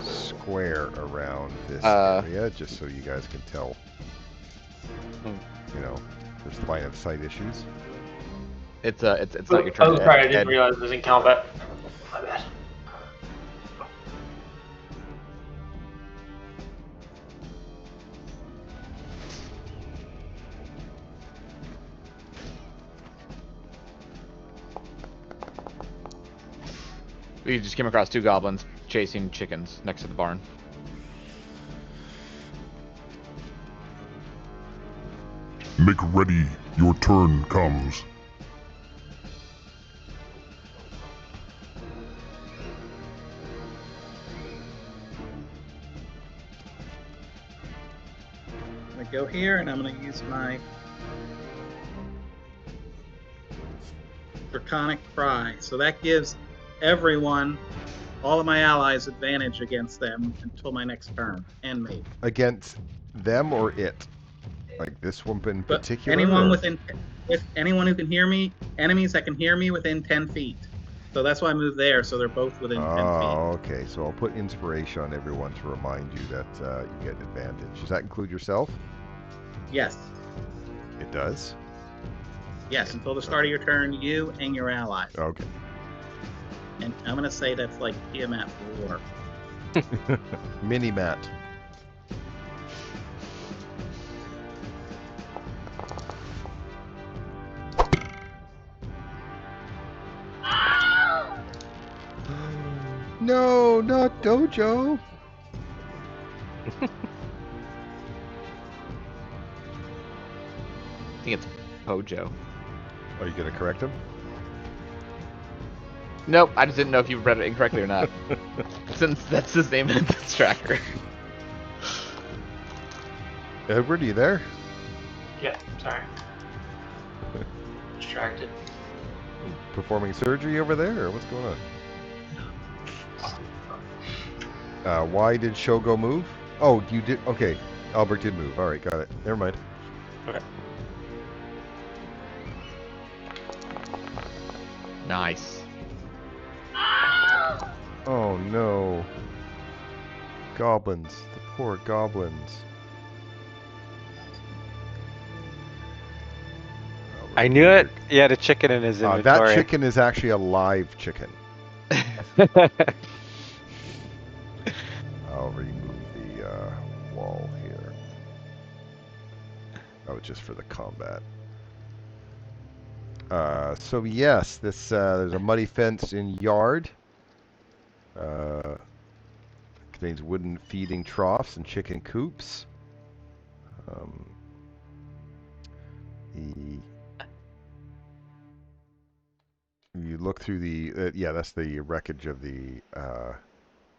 square around this Uh, area just so you guys can tell. You know, there's line of sight issues. It's not your turn. Oh, sorry, I Ed. didn't realize it was in combat. My bad. We just came across 2 goblins chasing chickens next to the barn. Make ready. Your turn comes. I'm gonna go here, and I'm gonna use my draconic cry. So that gives everyone, all of my allies, advantage against them until my next turn, and me. Against them or it? Like this one in But particular? anyone or- if anyone who can hear me, enemies that can hear me within 10 feet. So that's why I moved there, so they're both within 10 feet. Oh, okay. So I'll put inspiration on everyone to remind you that you get advantage. Does that include yourself? Yes. It does? Yes, until the start of your turn, you and your allies. Okay. And I'm gonna say that's like Tiamat War. Mini-mat. No, not Dojo. I think it's Pojo. Are you gonna correct him? Nope, I just didn't know if you read it incorrectly or not. Since that's his name in this tracker. Edward, are you there? Yeah, sorry. Distracted. Performing surgery over there, or what's going on? Why did Shogo move? Oh, you did. Okay, Albert did move. All right, got it. Never mind. Okay. Nice. Oh no. Goblins. The poor goblins. I knew it. He had a chicken in his inventory. That chicken is actually a live chicken. I'll remove the wall here. Oh, just for the combat. So yes, this there's a muddy fence in yard. Contains wooden feeding troughs and chicken coops. You look through the yeah, that's the wreckage of the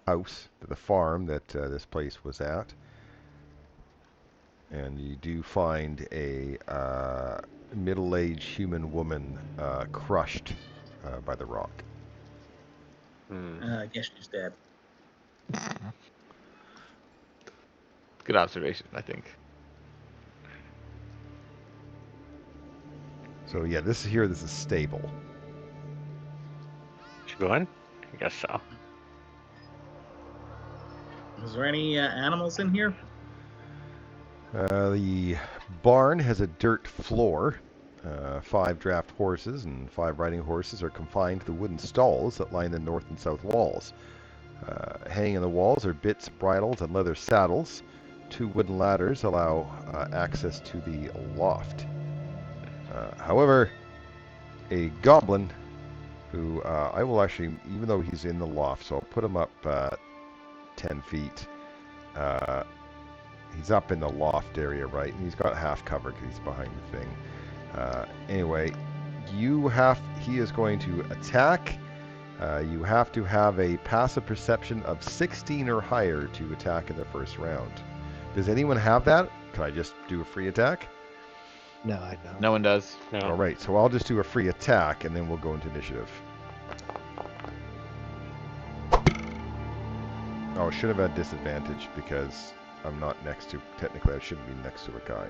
house, the farm that this place was at, and you do find a middle-aged human woman crushed by the rock. I guess she's dead. Good observation, I think. So yeah, this is stable. Should we go in? I guess so. Is there any animals in here? The barn has a dirt floor. 5 draft horses and 5 riding horses are confined to the wooden stalls that line the north and south walls. Hanging on the walls are bits, bridles, and leather saddles. 2 wooden ladders allow access to the loft. However, a goblin who I will actually, even though he's in the loft, so I'll put him up 10 feet. He's up in the loft area, right? And he's got half covered because he's behind the thing. Anyway, he is going to attack. You have to have a passive perception of 16 or higher to attack in the first round. Does anyone have that? Can I just do a free attack? No, I don't. No one does. No. All right, so I'll just do a free attack, and then we'll go into initiative. Oh, I should have had disadvantage because I'm not next to... Technically, I shouldn't be next to a guy.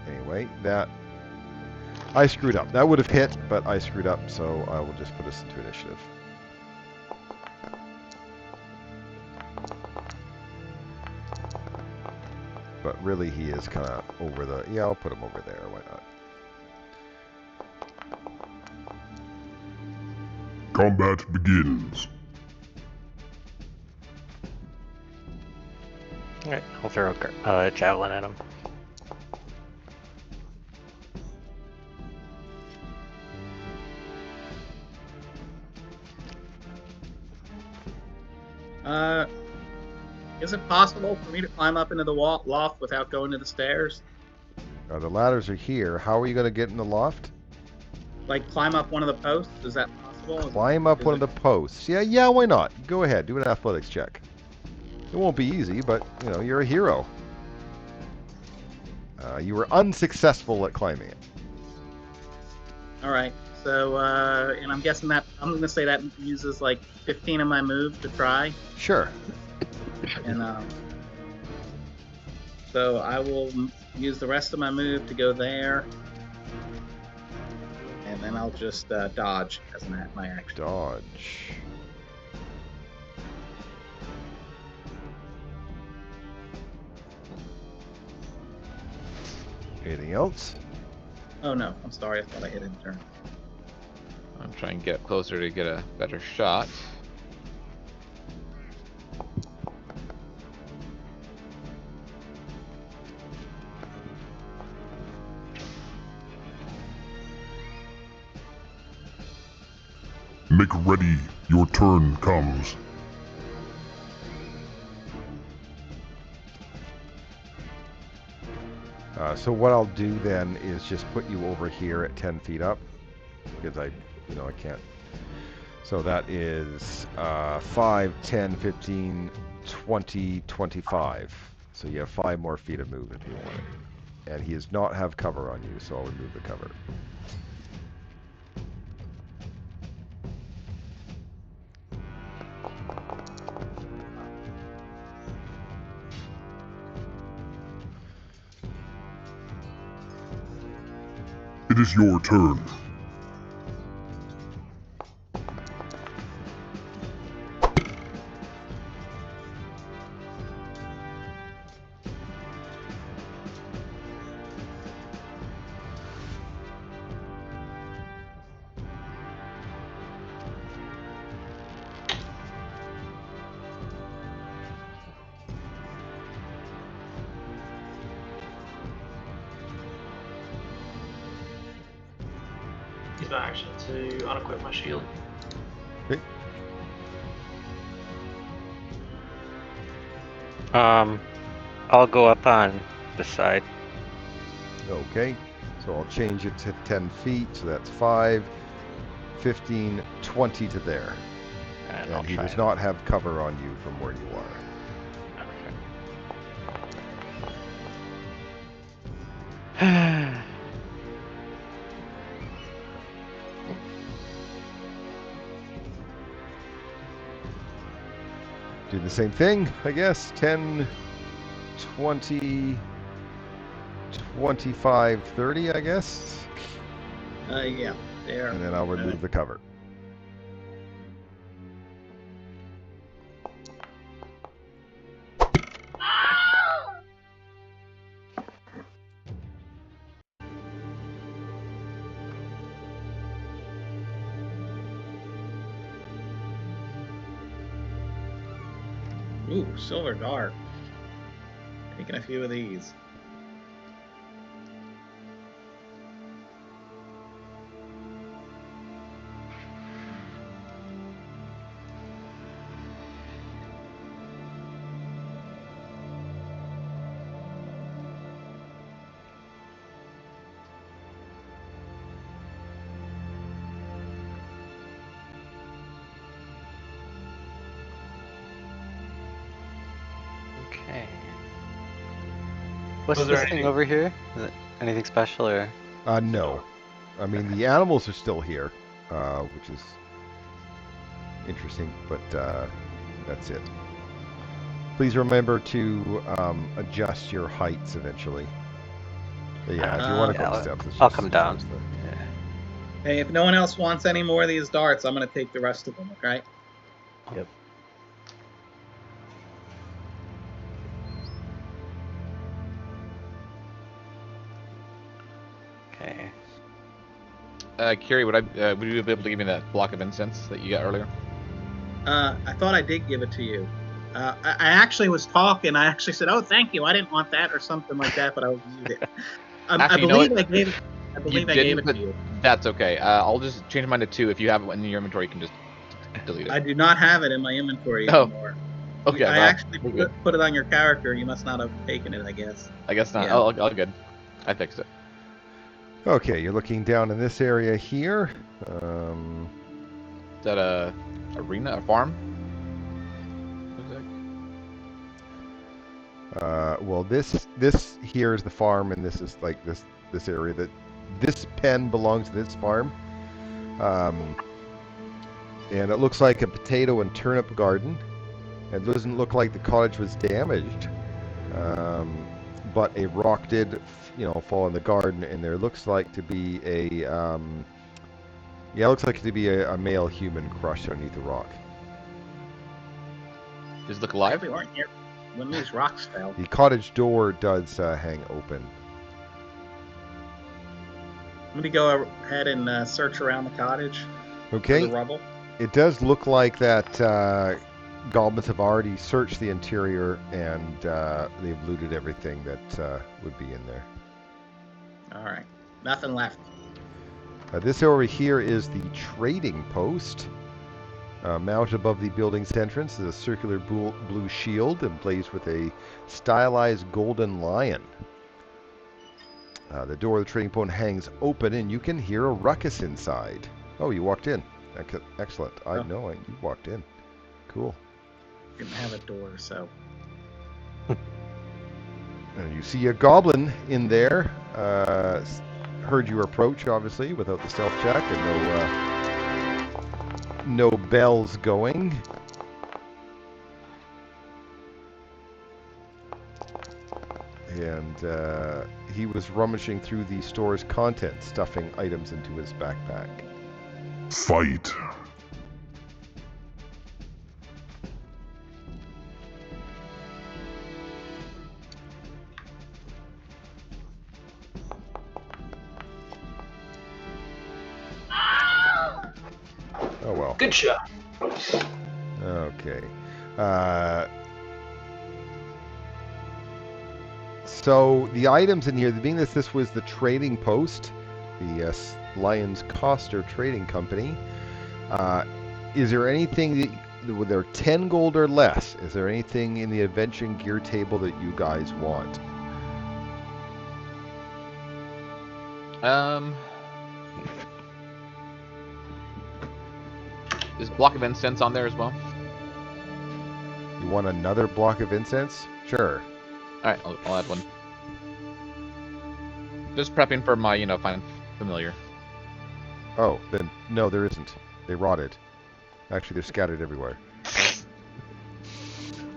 Anyway, that... I screwed up. That would have hit, but I screwed up, so I will just put us into initiative. But really, he is kind of over the... Yeah, I'll put him over there. Why not? Combat begins. Alright, I'll throw a javelin at him. Is it possible for me to climb up into the loft without going to the stairs? The ladders are here. How are you going to get in the loft? Like climb up one of the posts? Is that possible? Climb up one of the posts. Yeah, why not? Go ahead. Do an athletics check. It won't be easy, but, you know, you're a hero. You were unsuccessful at climbing it. All right. So, and I'm guessing that I'm going to say that uses like 15 of my moves to try. Sure. And so I will use the rest of my move to go there, and then I'll just dodge as my action. Dodge. Anything else? Oh no, I'm sorry. I thought I hit in turn. I'm trying to get closer to get a better shot. Make ready, your turn comes. So what I'll do then is just put you over here at 10 feet up, because I can't. So that is 5, 10, 15, 20, 25. So you have 5 more feet of movement if you want it. And he does not have cover on you, so I'll remove the cover. It is your turn. Use my action to unequip my shield. Okay. I'll go up on the side. Okay. So I'll change it to 10 feet, so that's 5, 15, 20 to there. And I'll And he try does and- not have cover on you from where you are. Okay. Do the same thing, I guess. 10, 20, 25, 30, I guess. Yeah, there. And then I'll remove the cover. Ooh, silver dart. Taking a few of these. Okay. What's Was there this thing anything- over here? Is it anything special or? No. I mean, the animals are still here, which is interesting, but that's it. Please remember to adjust your heights eventually. But yeah, if you want to go Yeah, up steps, it's I'll just come down. use the- Yeah. Hey, if no one else wants any more of these darts, I'm gonna take the rest of them, okay? Yep. Okay. Kiri, would you be able to give me that block of incense that you got earlier? I thought I did give it to you. I actually was talking. I actually said, "Oh, thank you. I didn't want that," or something like that, but I would use it. I Actually, you know believe what? I gave it. I believe I didn't, gave it but to you. That's okay. I'll just change mine to 2. If you have it in your inventory, you can just delete it. I do not have it in my inventory Oh, anymore. okay, I well, actually we're good. put it on your character. You must not have taken it, I guess. I guess not. Yeah. Oh, all good. I fixed it. Okay, you're looking down in this area here. Is that a arena, a farm? Well, this here is the farm, and this is like this area. This pen belongs to this farm, and it looks like a potato and turnip garden. It doesn't look like the cottage was damaged, but a rock did, fall in the garden, and there looks like to be a male human crushed underneath the rock. Does it look alive? We weren't here when these rocks fell. The cottage door does hang open. Let me go ahead and search around the cottage for Okay, the rubble. it does look like that goblins have already searched the interior, and they've looted everything that would be in there. All right, nothing left. This over here is the trading post. Mounted above the building's entrance is a circular blue shield emblazoned with a stylized golden lion. The door of the trading post hangs open, and you can hear a ruckus inside. Oh, you walked in. Excellent. I Oh. know you walked in. Cool. Didn't have a door, so. And you see a goblin in there. Heard you approach, obviously, without the stealth check, and no bells going. And he was rummaging through the store's contents, stuffing items into his backpack. Fight. Oh well. Good shot. Okay. So the items in here, being that this was the trading post, the Lions Coster Trading Company, is there anything that, there 10 gold or less? Is there anything in the invention gear table that you guys want? Is block of incense on there as well? You want another block of incense? Sure. All right, I'll add one. Just prepping for my, find familiar. Oh, then no, there isn't. They rotted. Actually, they're scattered everywhere.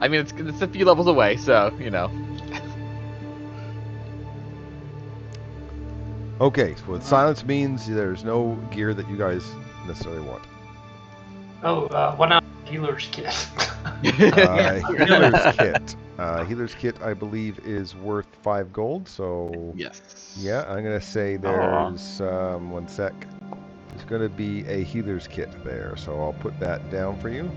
I mean, it's a few levels away, so Okay, so what silence means there's no gear that you guys necessarily want. Oh, what now? Healer's kit. Healer's kit. Healer's kit, I believe, is worth 5 gold. So Yes. yeah, I'm gonna say there's one sec. There's gonna be a healer's kit there, so I'll put that down for you.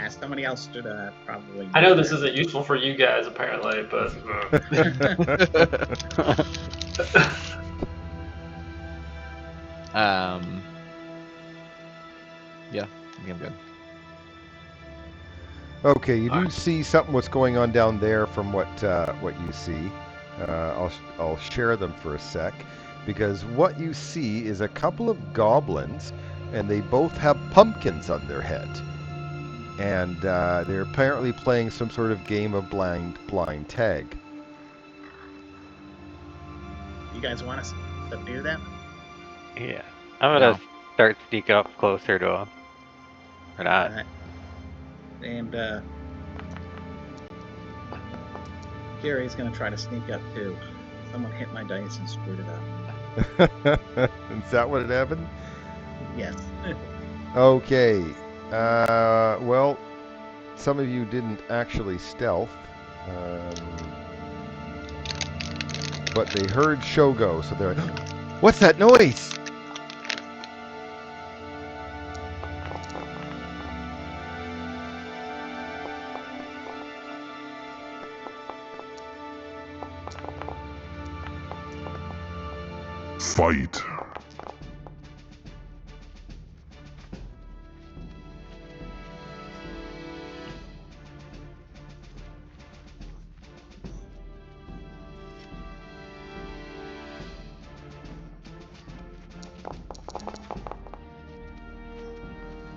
Somebody else should probably. I know this isn't useful for you guys apparently, but Yeah, I think I'm good. Okay, you do see something what's going on down there from what you see. I'll share them for a sec, because what you see is a couple of goblins, and they both have pumpkins on their head, and they're apparently playing some sort of game of blind tag. You guys want us to do that? Yeah. I'm gonna start sneaking up closer to him. Or not. Alright. And Gary's gonna try to sneak up too. Someone hit my dice and screwed it up. Is that what it happened? Yes. Okay. Well, some of you didn't actually stealth, but they heard Shogo, so they're like, "What's that noise?" Fight.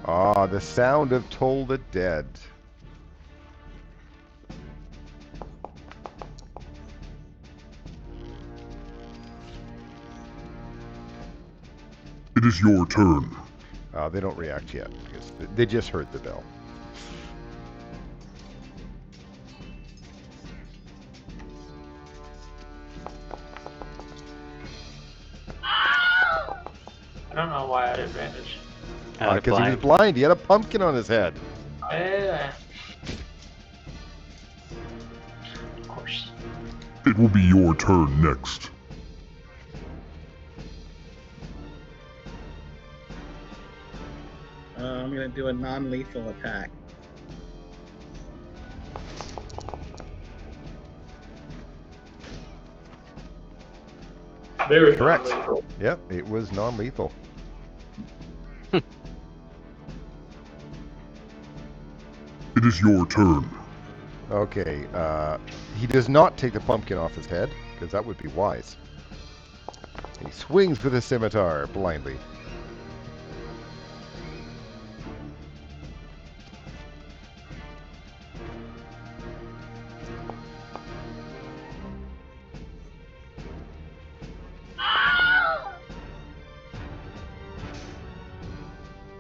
Ah, the sound of Toll the Dead. It is your turn. They don't react yet, because they just heard the bell. I don't know why I had advantage. Because he was blind. He had a pumpkin on his head. Yeah. Of course. It will be your turn next. I'm gonna do a non-lethal attack. Very Correct. non-lethal. Yep, it was non-lethal. It is your turn. Okay, he does not take the pumpkin off his head, because that would be wise. He swings with a scimitar blindly.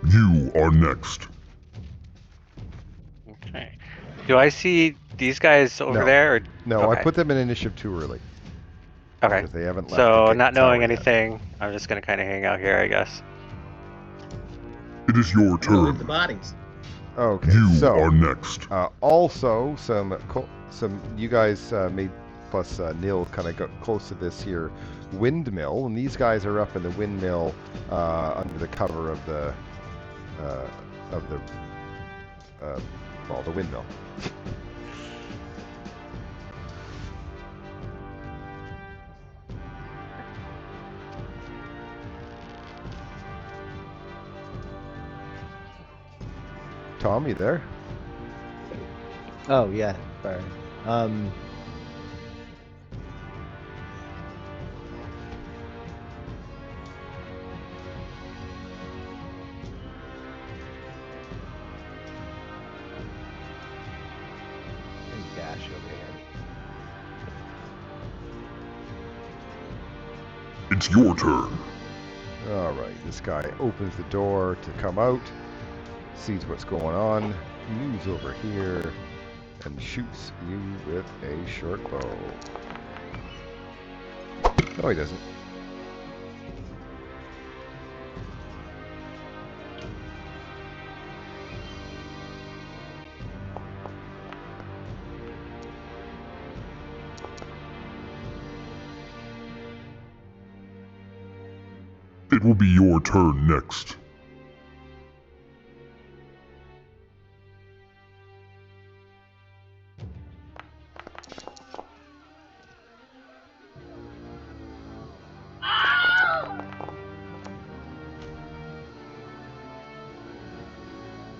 You are next. Okay. Do I see these guys over No. there? Or... No, okay. I put them in initiative too early. Okay. Because they haven't left So, the not knowing tower yet. anything, I'm just gonna kind of hang out here, I guess. It is your I'm gonna loot turn. the bodies. Okay, You so are next. also some you guys made plus Nil kind of got close to this here windmill, and these guys are up in the windmill under the cover of the windmill. Tom, you there? Oh yeah, sorry. Dash over here. It's your turn. All right, this guy opens the door to come out, sees what's going on, moves over here, and shoots you with a short bow. No, he doesn't. It will be your turn next.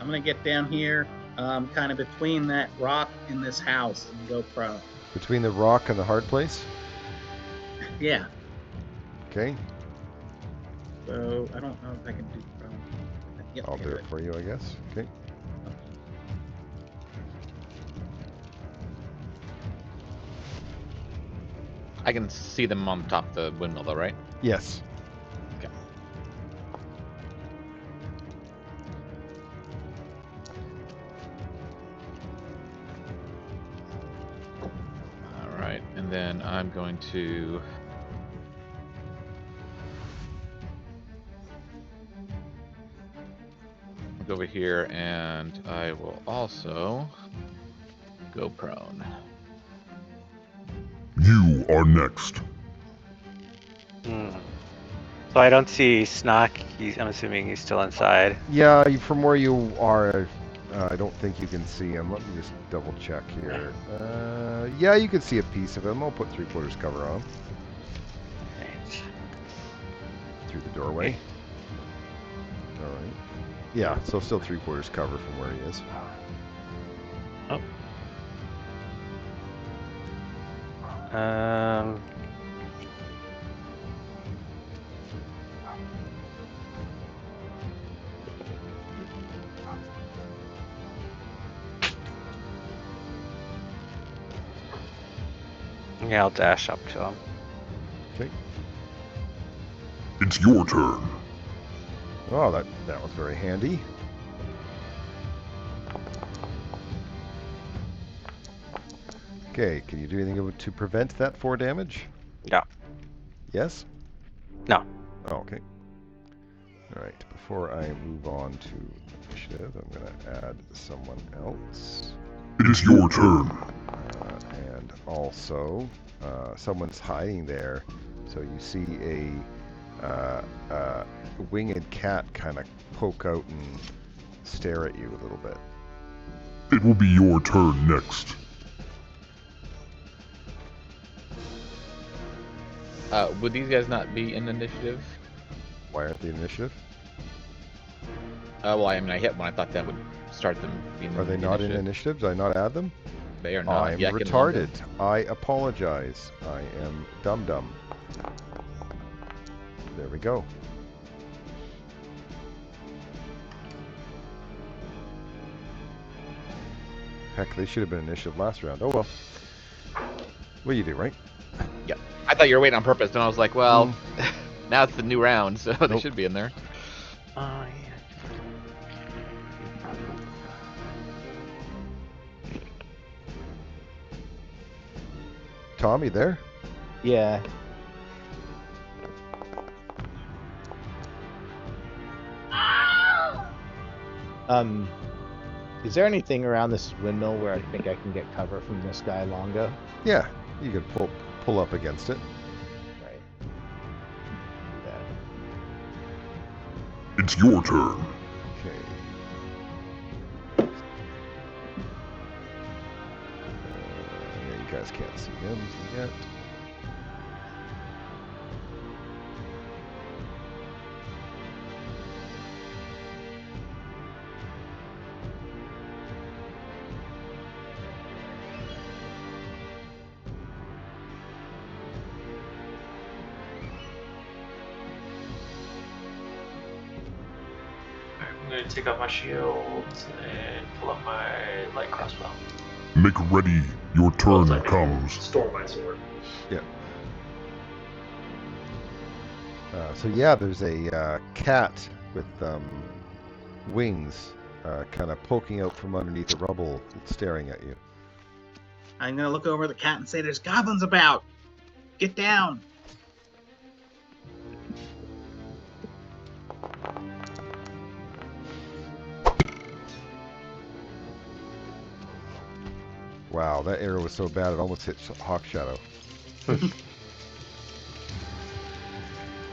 I'm gonna get down here, kind of between that rock and this house, and go prone. Between the rock and the hard place? Yeah. Okay. So I don't know if I can do prone. Yep, I I'll can do it for you, I guess. Okay. I can see them on top of the windmill, though, right? Yes. Okay. All right, and then I'm going to go over here, and I will also go prone. You are next. So I don't see Snock. I'm assuming he's still inside. Yeah, from where you are, I don't think you can see him. Let me just double check here. Yeah, you can see a piece of him. I'll put 3/4 cover on Right. through the doorway. Okay. All right. Yeah, so still 3/4 cover from where he is. Oh. Yeah, I'll dash up to him. Okay. It's your turn. Oh, that was very handy. Okay, can you do anything to prevent that 4 damage? No. Yes? No. Oh, okay. Alright, before I move on to initiative, I'm going to add someone else. It is your turn. And also, someone's hiding there, so you see a winged cat kind of poke out and stare at you a little bit. It will be your turn next. Would these guys not be in initiative? Why aren't they in initiative? Well, I mean, I hit one. I thought that would start them being Are they not in initiative? Did I not add them? They are not. I'm Yek and retarded. London. I apologize. I am dum-dum. There we go. Heck, they should have been initiative last round. Oh well. What do you do, right? Yep. I thought you were waiting on purpose, and I was like, well, now it's the new round, so they Nope. should be in there. Oh, yeah. Tom, you there? Yeah. Is there anything around this windmill where I think I can get cover from this guy Longo? Yeah, you can pull up against it. Right. Do that. It's your turn. Okay. Yeah, you guys can't see him yet. I'm gonna take out my shield and pull up my light crossbow. Make ready. Your turn I comes. Store my sword. Yeah. So yeah, there's a cat with wings kind of poking out from underneath the rubble, staring at you. I'm gonna look over at the cat and say, "There's goblins about. Get down." Wow, that arrow was so bad it almost hit Hawk Shadow.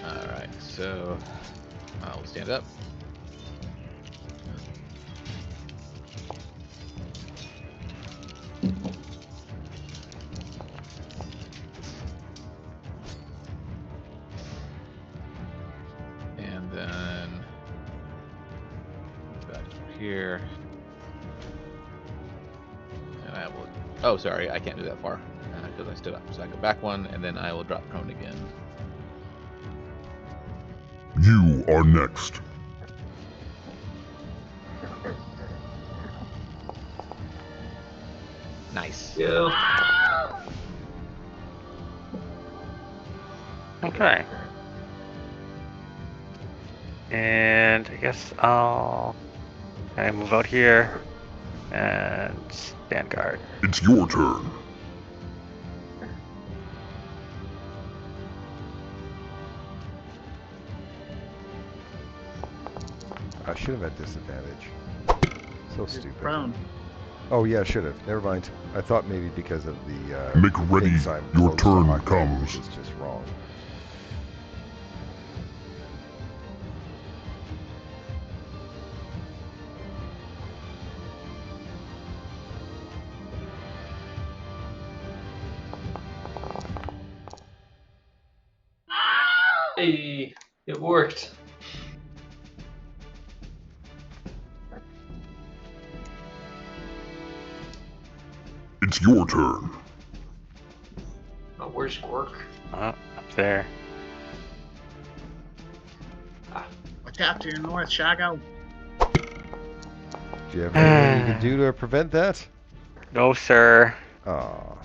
Alright, so I'll stand up. And then back over here. And I will. Oh, sorry, I can't do that far because I stood up. So I go back one, and then I will drop prone again. You are next. Nice. Yeah. Okay. And I guess I'll move out here and stand guard. It's your turn. I should have had disadvantage. So You're stupid. prone. Oh yeah, should have. Never mind. I thought maybe because of the Make ready. thinks I'm Your close to turn Hawk, comes. which is just wrong. Hey, it worked. It's your turn. Oh, where's Gork? Up there. Watch out to your north, Shago. Do you have anything you can do to prevent that? No, sir. Ah.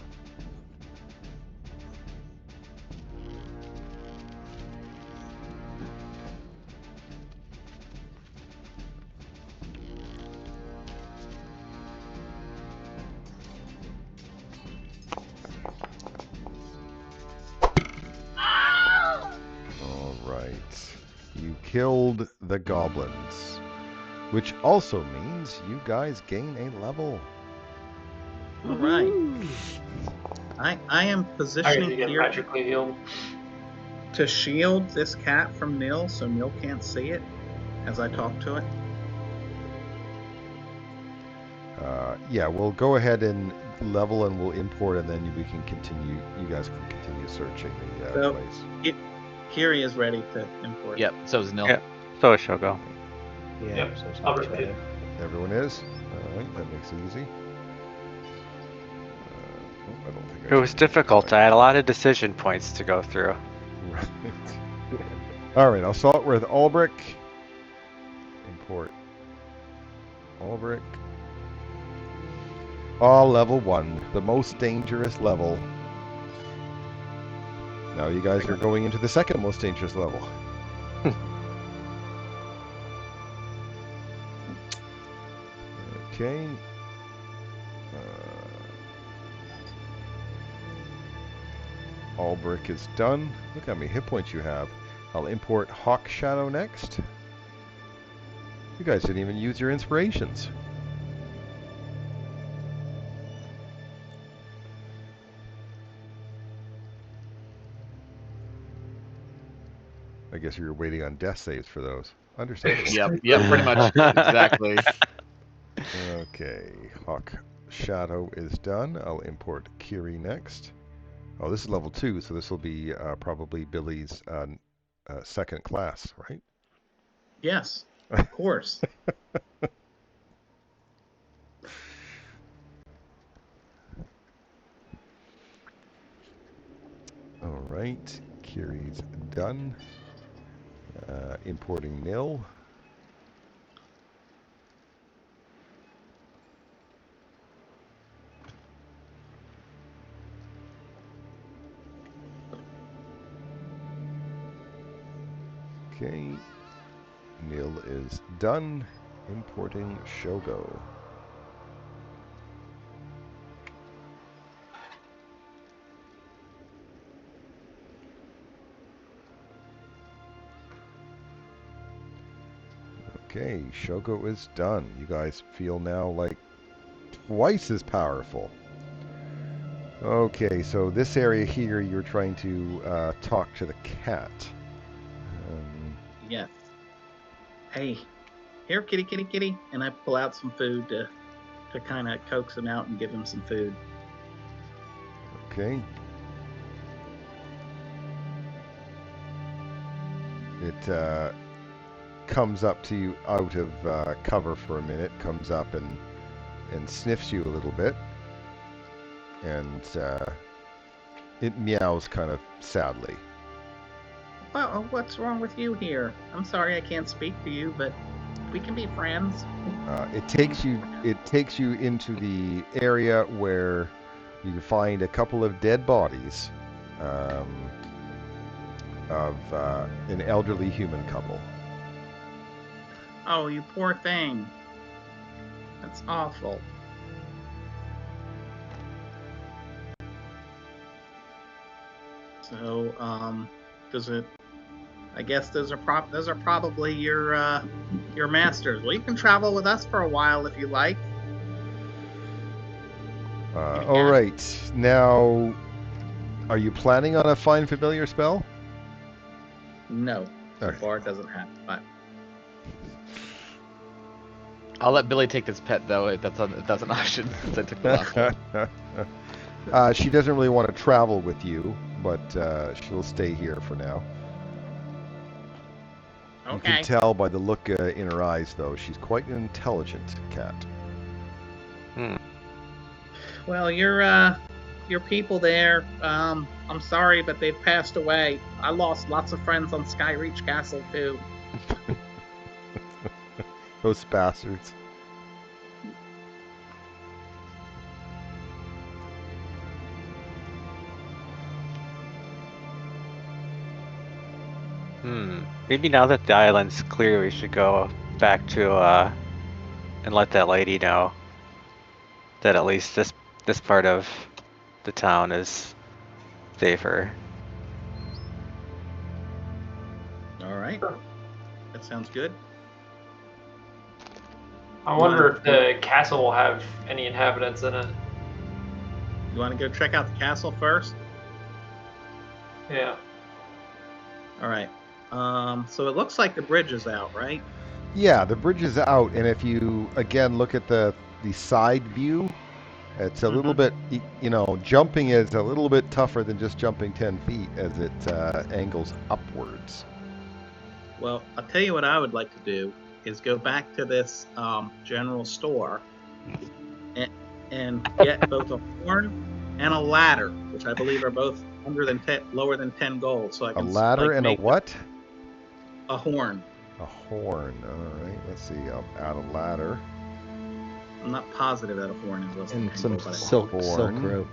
All right. You killed the goblins, which also means you guys gain a level. All right. I am I get positioning to get here magically healed. to shield this cat from Nil so Nil can't see it as I talk to it. Yeah, we'll go ahead and level and we'll import and then we can continue. You guys can continue searching the So- place. Kiri is ready to import. Yep. So is Nil. Yep. So is Shogo. Yeah, Yep, so it's I'll not repeat it. Shadow. Everyone is? Alright, that makes it easy. I don't think It was difficult. I had a lot of decision points to go through. Right. Alright, I'll start with Ulbrich. Import. Ulbrich. Level 1. The most dangerous level. Now you guys are going into the second most dangerous level. Okay. Ulbrich is done. Look how many hit points you have. I'll import Hawk Shadow next. You guys didn't even use your inspirations. I guess you were waiting on death saves for those. Understandable. Yep. Yep. Pretty much. Exactly. Okay, Hawk Shadow is done. I'll import Kiri next. Oh, this is level 2, so this will be probably Billy's second class, right? Yes, of course. All right, Kiri's done. Importing Nil. Okay, Nil is done. Importing Shogo. Okay, Shogo is done. You guys feel now like twice as powerful. Okay, so this area here, you're trying to talk to the cat. Yes. Hey, here, kitty, kitty, kitty. And I pull out some food to kind of coax him out and give him some food. Okay. comes up to you out of cover for a minute, comes up and sniffs you a little bit, and it meows kind of sadly. Well, what's wrong with you here? I'm sorry I can't speak to you, but we can be friends. It takes you into the area where you can find a couple of dead bodies of an elderly human couple. Oh, you poor thing. That's awful. So, does it? I guess those are probably your masters. Well, you can travel with us for a while if you like. All right. Now, are you planning on a find familiar spell? No, so Okay. far it doesn't have. But I'll let Billy take this pet though. If that's an option, since I took the last one. She doesn't really want to travel with you, but she'll stay here for now. You okay. can tell by the look in her eyes, though, she's quite an intelligent cat. Well, your people there. I'm sorry, but they've passed away. I lost lots of friends on Skyreach Castle too. Those bastards. Maybe now that the island's clear, we should go back to and let that lady know that at least this part of the town is safer. All right. That sounds good. I wonder if the castle will have any inhabitants in it. You want to go check out the castle first? Yeah. All right. So it looks like the bridge is out, right? Yeah, the bridge is out, and if you again look at the side view, it's a little bit, jumping is a little bit tougher than just jumping 10 feet as it angles upwards. Well, I'll tell you what I would like to do is go back to this general store and get both a horn and a ladder, which I believe are both lower than 10 gold. So I can A ladder and a what? A horn. A horn. All right. Let's see. I'll add a ladder. I'm not positive that a horn is less than And 10 some gold, but silk Horn. rope.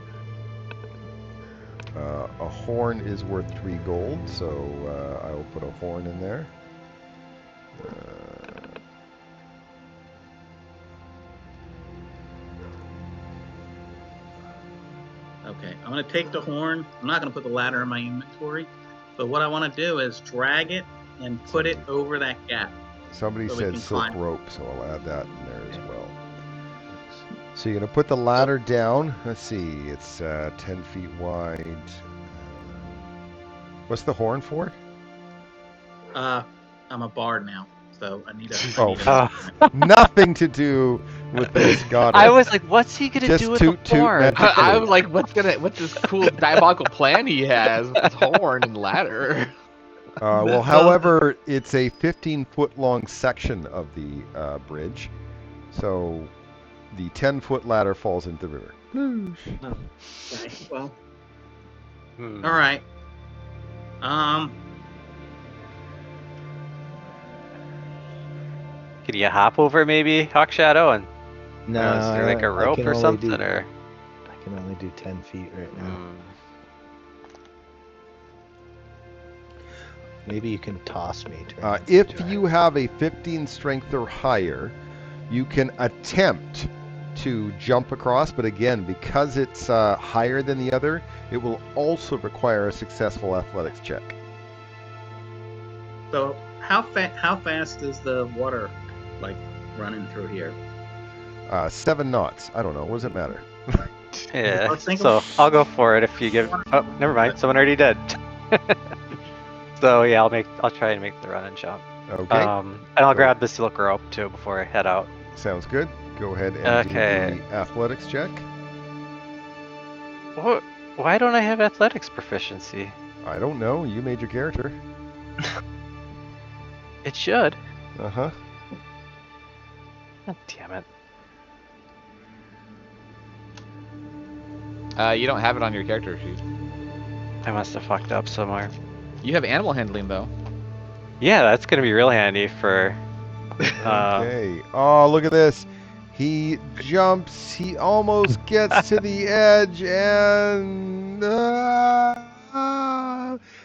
A horn is worth 3 gold, so I will put a horn in there. Okay, I'm going to take the horn. I'm not going to put the ladder in my inventory, but what I want to do is drag it and put it over that gap. Somebody So we said can silk climb. rope, so I'll add that in there as well. So you're going to put the ladder down. Let's see. It's 10 feet wide. What's the horn for? I'm a bard now, so I need a. Oh. Nothing to do with this. Got it. I was like, what's he gonna Just do with toot, the toot, horn? magic. I'm like, what's this cool diabolical plan he has with his horn and ladder? Well, however, it's a 15-foot long section of the bridge, so the 10-foot ladder falls into the river. Okay, well, Hmm. all right. Can you hop over maybe, Hawk Shadow, and No, is there like a I rope can or only something, do, or? I can only do 10 feet right now. Maybe you can toss me. If you have a 15 strength or higher, you can attempt to jump across, but again, because it's higher than the other, it will also require a successful athletics check. So how fast is the water, like, running through here? 7 knots. I don't know. What does it matter? Yeah. Let's think So of- I'll go for it if you give. Oh, never mind. Someone already did. So yeah, I'll try and make the run and jump. Okay. And I'll grab the silk rope too before I head out. Sounds good. Go ahead and do Okay. the athletics check. What? Why don't I have athletics proficiency? I don't know. You made your character. It should. Uh-huh. God damn it. You don't have it on your character sheet. I must have fucked up somewhere. You have animal handling though. Yeah, that's gonna be real handy for. Okay. Oh, look at this. He jumps. He almost gets to the edge, and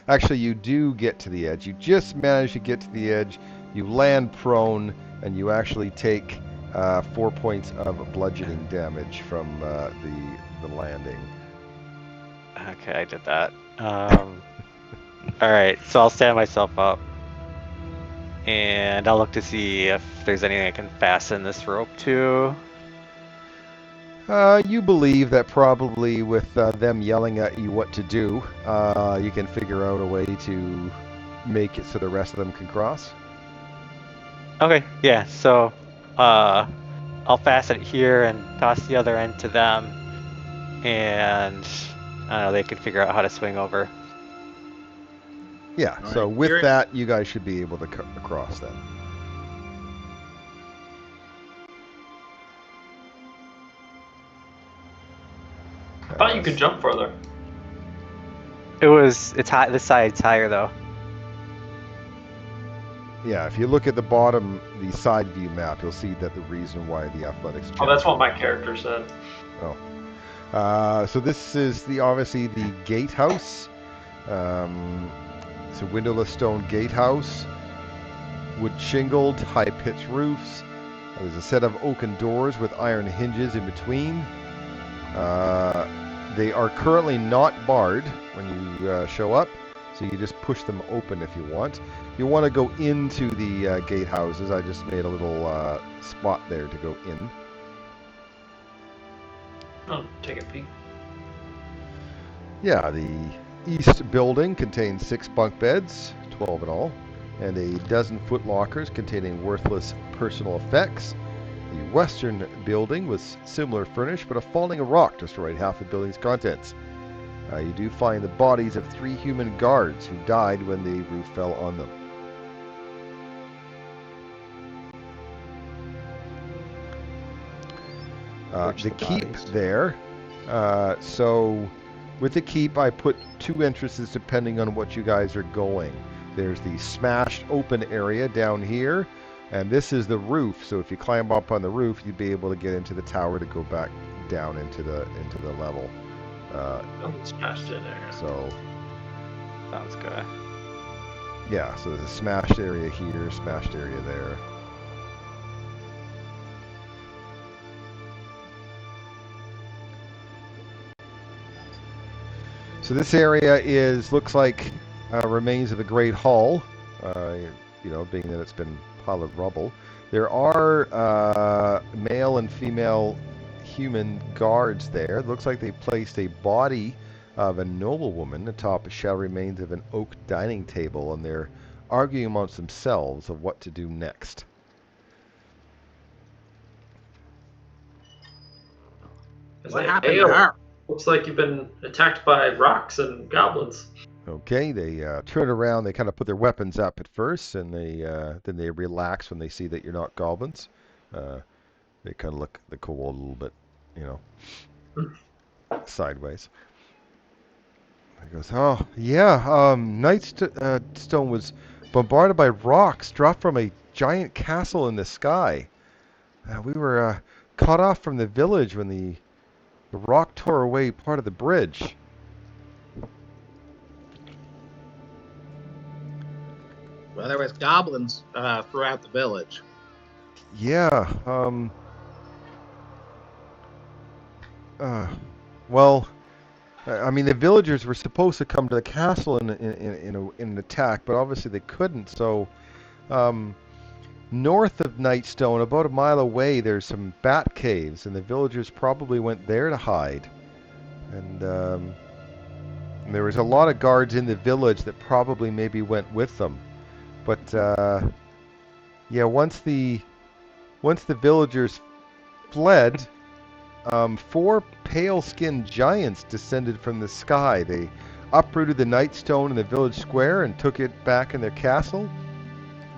actually, you do get to the edge. You just manage to get to the edge. You land prone, and you actually take 4 points of bludgeoning damage from the landing. Okay, I did that. All right, so I'll stand myself up, and I'll look to see if there's anything I can fasten this rope to. You believe that probably with them yelling at you what to do, you can figure out a way to make it so the rest of them can cross. Okay, yeah. So, I'll fasten it here and toss the other end to them, and I don't know, they can figure out how to swing over. Yeah, All so right, with here- that, you guys should be able to cross then. I thought you could jump further. It's high. This side's higher though. Yeah, if you look at the bottom, the side view map, you'll see that the reason why the athletics. Oh, that's what my character said. So this is obviously the gatehouse. It's a windowless stone gatehouse, wood shingled, high pitched roofs. There's a set of oaken doors with iron hinges in between. They are currently not barred when you show up, so you just push them open if you want. If you want to go into the gatehouses, I just made a little spot there to go in. Oh, take a peek. Yeah, the east building contains 6 bunk beds, 12 in all, and a dozen foot lockers containing worthless personal effects. The western building was similar furnished, but a falling rock destroyed half the building's contents. You do find the bodies of 3 human guards who died when the roof fell on them. The keep there. So with the keep, I put 2 entrances depending on what you guys are going. There's the smashed open area down here, and this is the roof. So if you climb up on the roof, you'd be able to get into the tower to go back down into the level. Smashed in there. So Sounds good. yeah, so there's a smashed area here, smashed area there. So this area looks like remains of the Great Hall, being that it's been a pile of rubble. There are male and female human guards there. It looks like they placed a body of a noblewoman atop a shattered remains of an oak dining table, and they're arguing amongst themselves of what to do next. What happened to her? Looks like you've been attacked by rocks and goblins. Okay, they turn around. They kind of put their weapons up at first, and then they relax when they see that you're not goblins. They kind of look at the kobold a little bit, sideways. He goes, "Oh yeah, Nightstone was bombarded by rocks dropped from a giant castle in the sky. We were cut off from the village when the rock tore away part of the bridge." Well, there was goblins throughout the village. Yeah. Well, I mean, the villagers were supposed to come to the castle in an attack, but obviously they couldn't. So, north of Nightstone, about a mile away, there's some bat caves, and the villagers probably went there to hide. And there was a lot of guards in the village that probably maybe went with them. But yeah, once the villagers fled, 4 pale-skinned giants descended from the sky. They uprooted the Nightstone in the village square and took it back in their castle.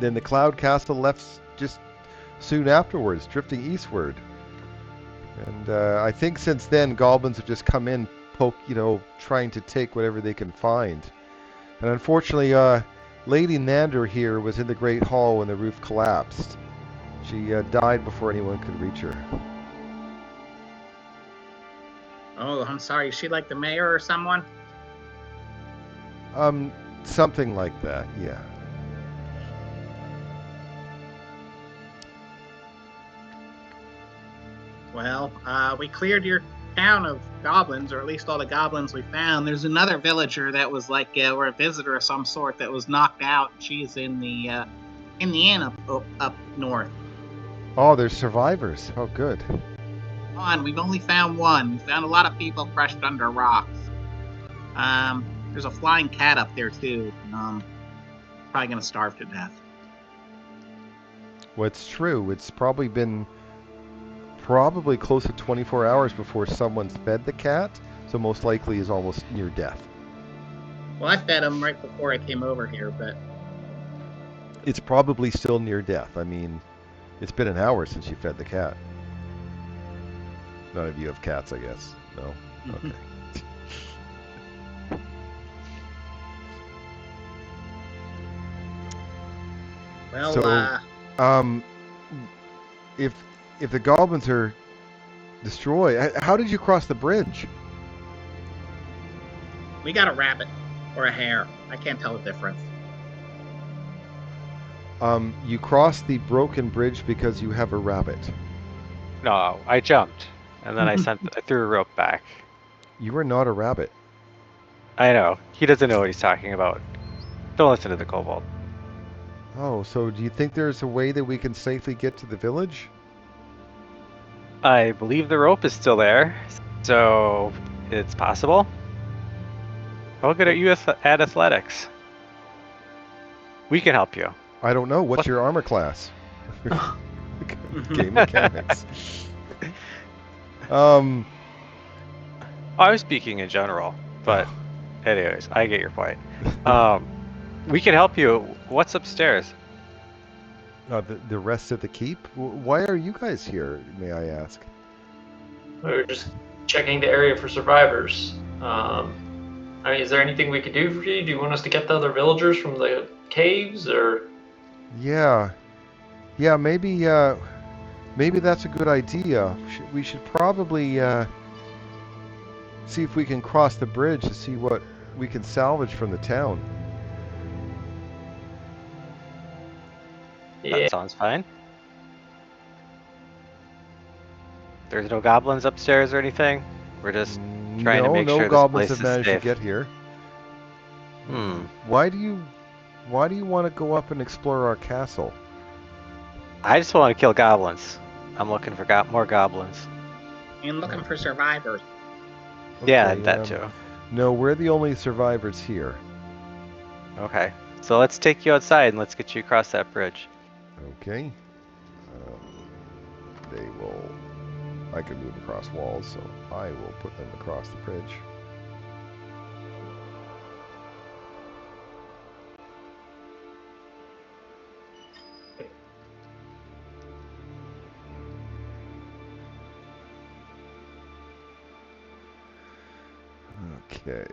then the Cloud Castle left just soon afterwards, drifting eastward. And I think since then, goblins have just come in, trying to take whatever they can find. And unfortunately, Lady Nander here was in the Great Hall when the roof collapsed. She died before anyone could reach her. Oh, I'm sorry. Is she like the mayor or someone? Something like that, yeah. Well, we cleared your town of goblins, or at least all the goblins we found. There's another villager that was like, or a visitor of some sort that was knocked out. She's in the inn up north. Oh, there's survivors. Oh, good. And we've only found one. We found a lot of people crushed under rocks. There's a flying cat up there too. Probably gonna starve to death. Well, it's true. It's probably been close to 24 hours before someone's fed the cat, so most likely is almost near death. Well, I fed him right before I came over here, but it's probably still near death. I mean, it's been an hour since you fed the cat. None of you have cats, I guess. No? Okay. Well, so, if the goblins are destroyed, how did you cross the bridge? We got a rabbit or a hare. I can't tell the difference. You crossed the broken bridge because you have a rabbit. No, I jumped, and then I threw a rope back. You are not a rabbit. I know. He doesn't know what he's talking about. Don't listen to the kobold. Oh, so do you think there's a way that we can safely get to the village? I believe the rope is still there, so it's possible. How good are you at athletics? We can help you. I don't know. What's your armor class? Game mechanics. I was speaking in general, but anyways, I get your point. We can help you. What's upstairs? The rest of the keep? Why are you guys here, may I ask? We were just checking the area for survivors. I mean, is there anything we could do for you? Do you want us to get the other villagers from the caves, or? Yeah, maybe that's a good idea. We should probably see if we can cross the bridge to see what we can salvage from the town. Yeah. That sounds fine. There's no goblins upstairs or anything? We're just trying to make sure no this place goblins have is managed safe. to get here. Hmm. Why do you want to go up and explore our castle? I just want to kill goblins. I'm looking for more goblins. And looking for survivors. Yeah, Okay, that too. No, we're the only survivors here. Okay. So let's take you outside and let's get you across that bridge. Okay. I can move across walls, so I will put them across the bridge. Okay.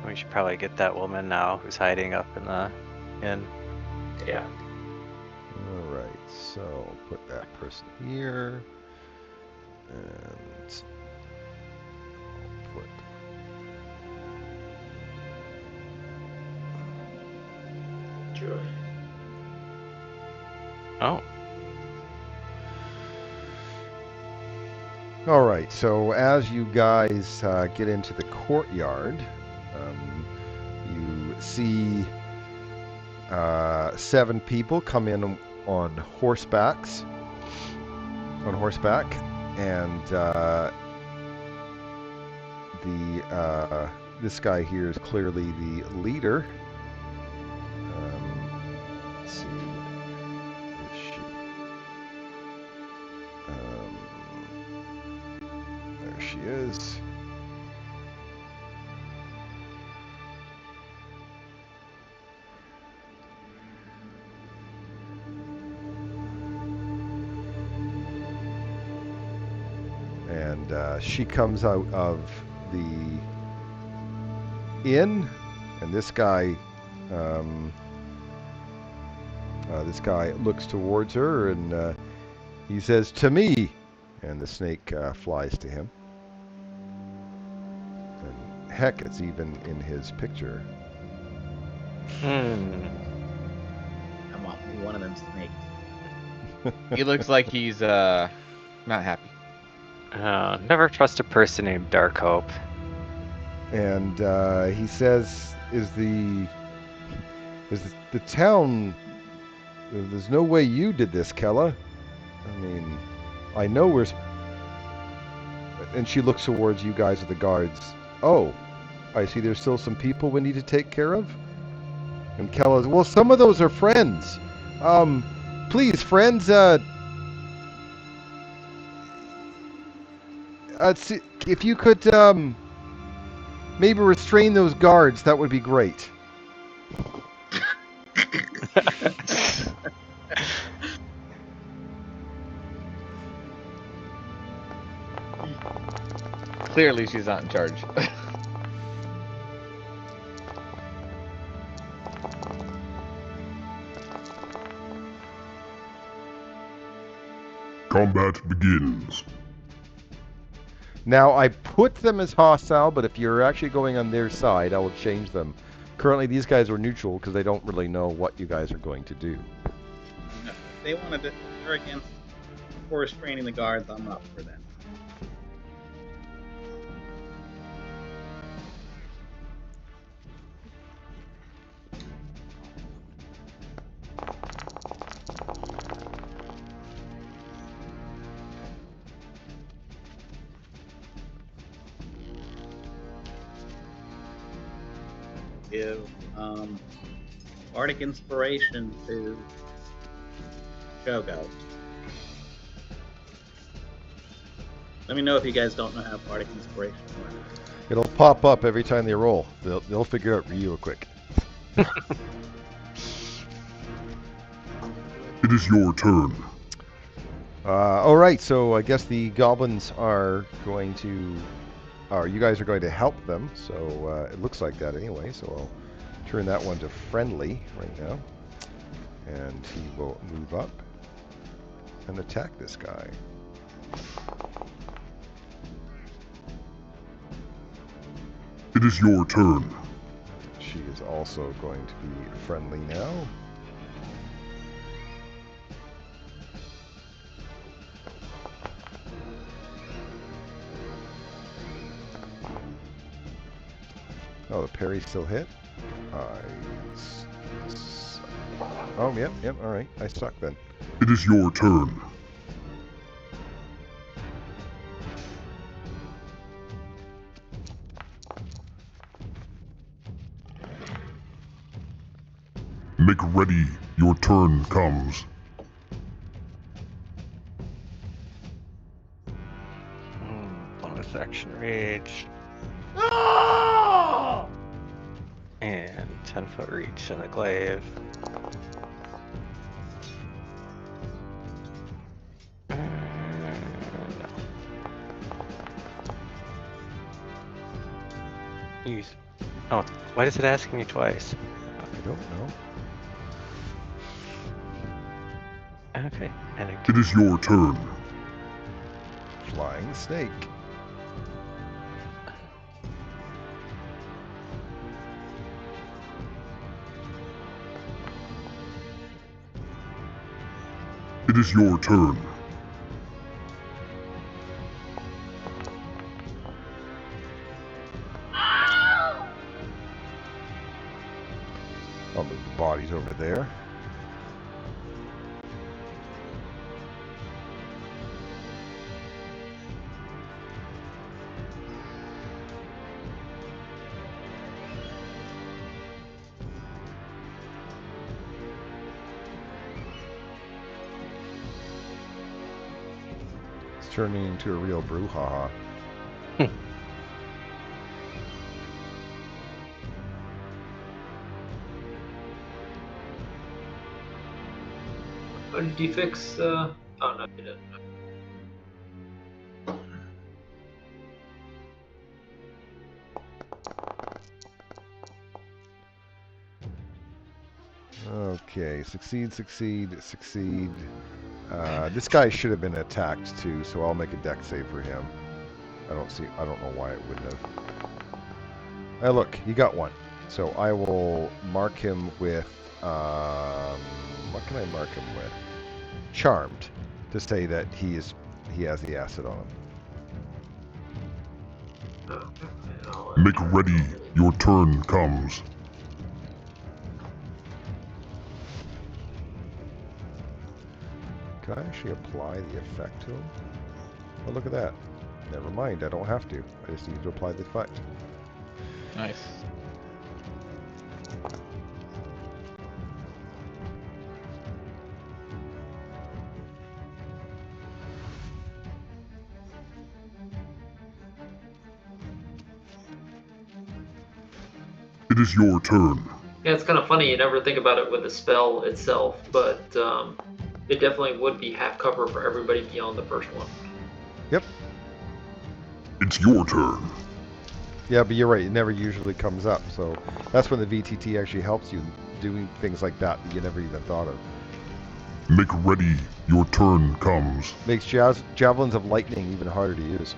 We should probably get that woman now who's hiding up in the inn. Yeah. Alright, so put that person here. And put Joy. Oh. Alright, so as you guys get into the courtyard, you see 7 people come in on horseback, and this guy here is clearly the leader. Let's see, where is she? There she is. she comes out of the inn, and this guy looks towards her, and he says, "To me," and the snake flies to him. And heck, it's even in his picture. I want me one of them snakes. He looks like he's not happy. Never trust a person named Darkhope. And he says, "Is the town? There's no way you did this, Kella. I mean, I know we're." And she looks towards you guys at the guards. "Oh, I see. There's still some people we need to take care of." And Kella's, "Well, some of those are friends. Please, friends. If you could maybe restrain those guards, that would be great." Clearly, she's not in charge. Combat begins. Now, I put them as hostile, but if you're actually going on their side, I will change them. Currently, these guys are neutral because they don't really know what you guys are going to do. No, if they wanted to, they're against for restraining the guards. I'm up for that. Give Bardic Inspiration to Shogo. Let me know if you guys don't know how Bardic Inspiration works. It'll pop up every time they roll. They'll figure it out real quick. It is your turn. All right, so I guess the goblins are going to, or you guys are going to help them. So it looks like that anyway. So I'll turn that one to friendly right now, and he will move up and attack this guy. It is your turn. She is also going to be friendly now. Oh, the parry still hit. Oh, yep, all right. I suck then. It is your turn. Make ready. Your turn comes. Bonus action rage. And 10-foot reach in the glaive. No. Use. Oh, why is it asking me twice? I don't know. Okay. And It is your turn. Flying snake. It is your turn. I'll move the bodies over there. It's turning into a real brouhaha. Oh, did you fix? Oh no, you didn't. Okay, succeed, succeed, succeed. This guy should have been attacked too, so I'll make a dex save for him. I don't know why it wouldn't have. Look, he got one. So I will mark him with, what can I mark him with? Charmed, to say that he has the acid on him. Make ready. Your turn comes. Can I actually apply the effect to him? Oh, look at that. Never mind, I don't have to. I just need to apply the effect. Nice. It is your turn. Yeah, it's kind of funny. You never think about it with the spell itself, but it definitely would be half cover for everybody beyond the first one. Yep. It's your turn. Yeah, but you're right. It never usually comes up. So that's when the VTT actually helps you doing things like that you never even thought of. Make ready. Your turn comes. Makes javelins of lightning even harder to use.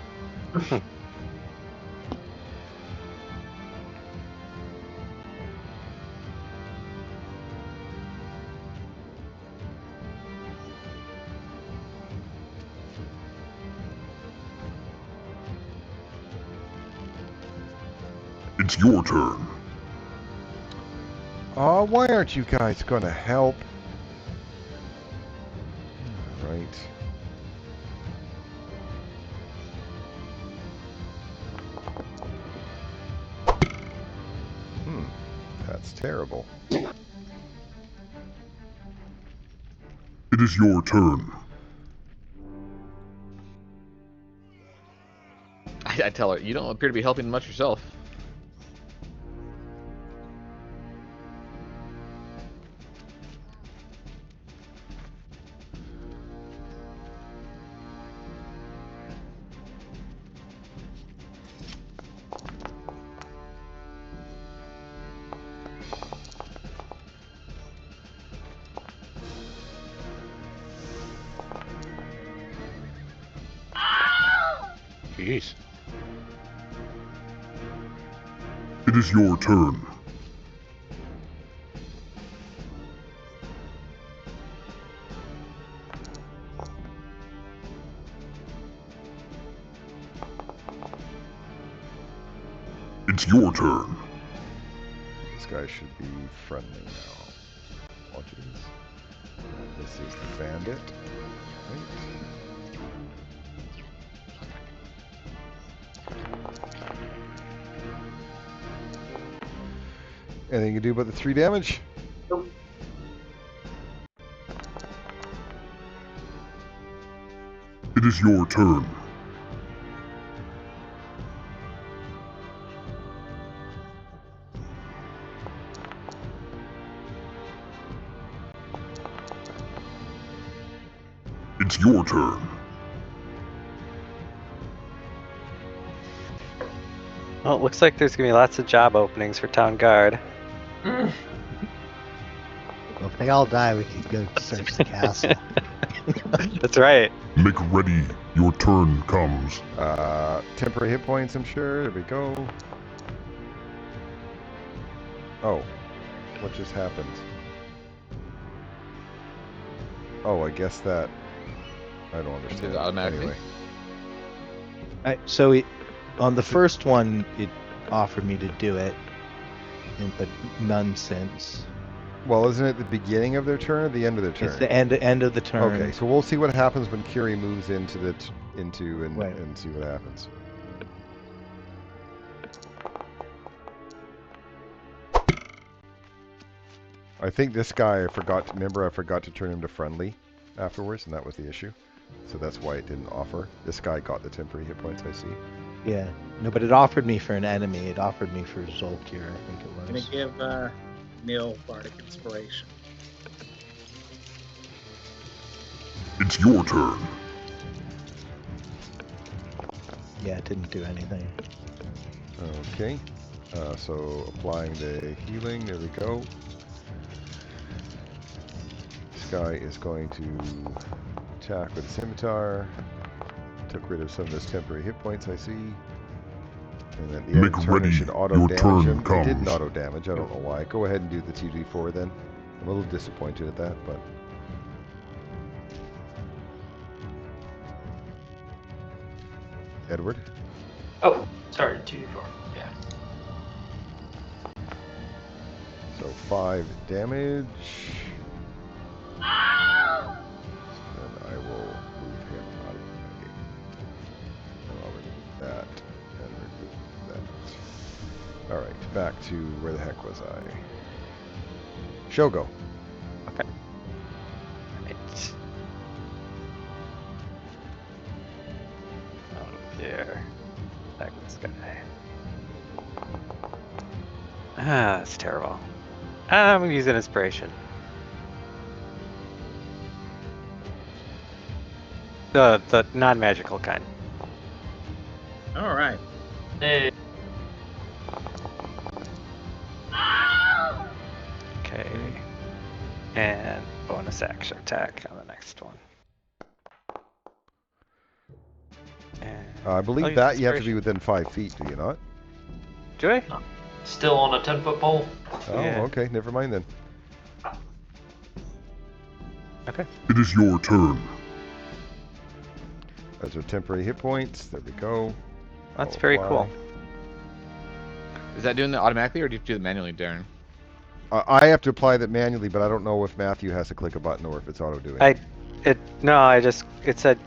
It's your turn. Oh, why aren't you guys going to help? Right. That's terrible. It is your turn. I tell her, you don't appear to be helping much yourself. Jeez. It is your turn. It's your turn. This guy should be friendly now. Apologies. This is the bandit. Right. Anything you can do about the 3 damage? Nope. It is your turn. It's your turn. Well, it looks like there's gonna be lots of job openings for town guard. Well, if they all die, we can go search the castle. That's right. Make ready. Your turn comes. Temporary hit points, I'm sure. There we go. Oh, what just happened? Oh, I guess that... I don't understand. Did it automatically? Anyway. So on the first one, it offered me to do it, but none since. Well, isn't it the beginning of their turn or the end of their turn? It's the end of the turn. Okay, so we'll see what happens when Kiri moves into Right. and see what happens. I think this guy, I forgot to turn him to friendly afterwards, and that was the issue. So that's why it didn't offer. This guy got the temporary hit points, I see. Yeah. No, but it offered me for an enemy. It offered me for Zolkir, I think it I'm gonna was. give Neil Bardic Inspiration. It's your turn. Yeah, it didn't do anything. Okay. So applying the healing, there we go. guy is going to attack with a scimitar. Took rid of some of his temporary hit points, I see. And then the Make end turn, it ready, should auto your damage turn him. It didn't comes. auto damage, I don't know why. Go ahead and do the 2d4 then. I'm a little disappointed at that, but... Edward? Oh, sorry, 2d4. Yeah. So 5 damage. And I will move him out of the game. And I'll remove that and remove that. Alright, back to where the heck was I? Shogo. Okay. Right. Out of there. Back with this guy. Ah, that's terrible. I'm gonna use an inspiration. The non-magical kind. All right. Hey. Okay. And bonus action attack on the next one. And I I'll believe use that you have to be inspiration. within 5 feet, do you not? Do I? Still on a 10-foot pole. Oh, Yeah. okay, never mind then. Okay. It is your turn. Those are temporary hit points. There we go. That's I'll very apply. cool. Is that doing it automatically, or do you have to do it manually, Darren? I have to apply that manually, but I don't know if Matthew has to click a button or if it's auto doing. It said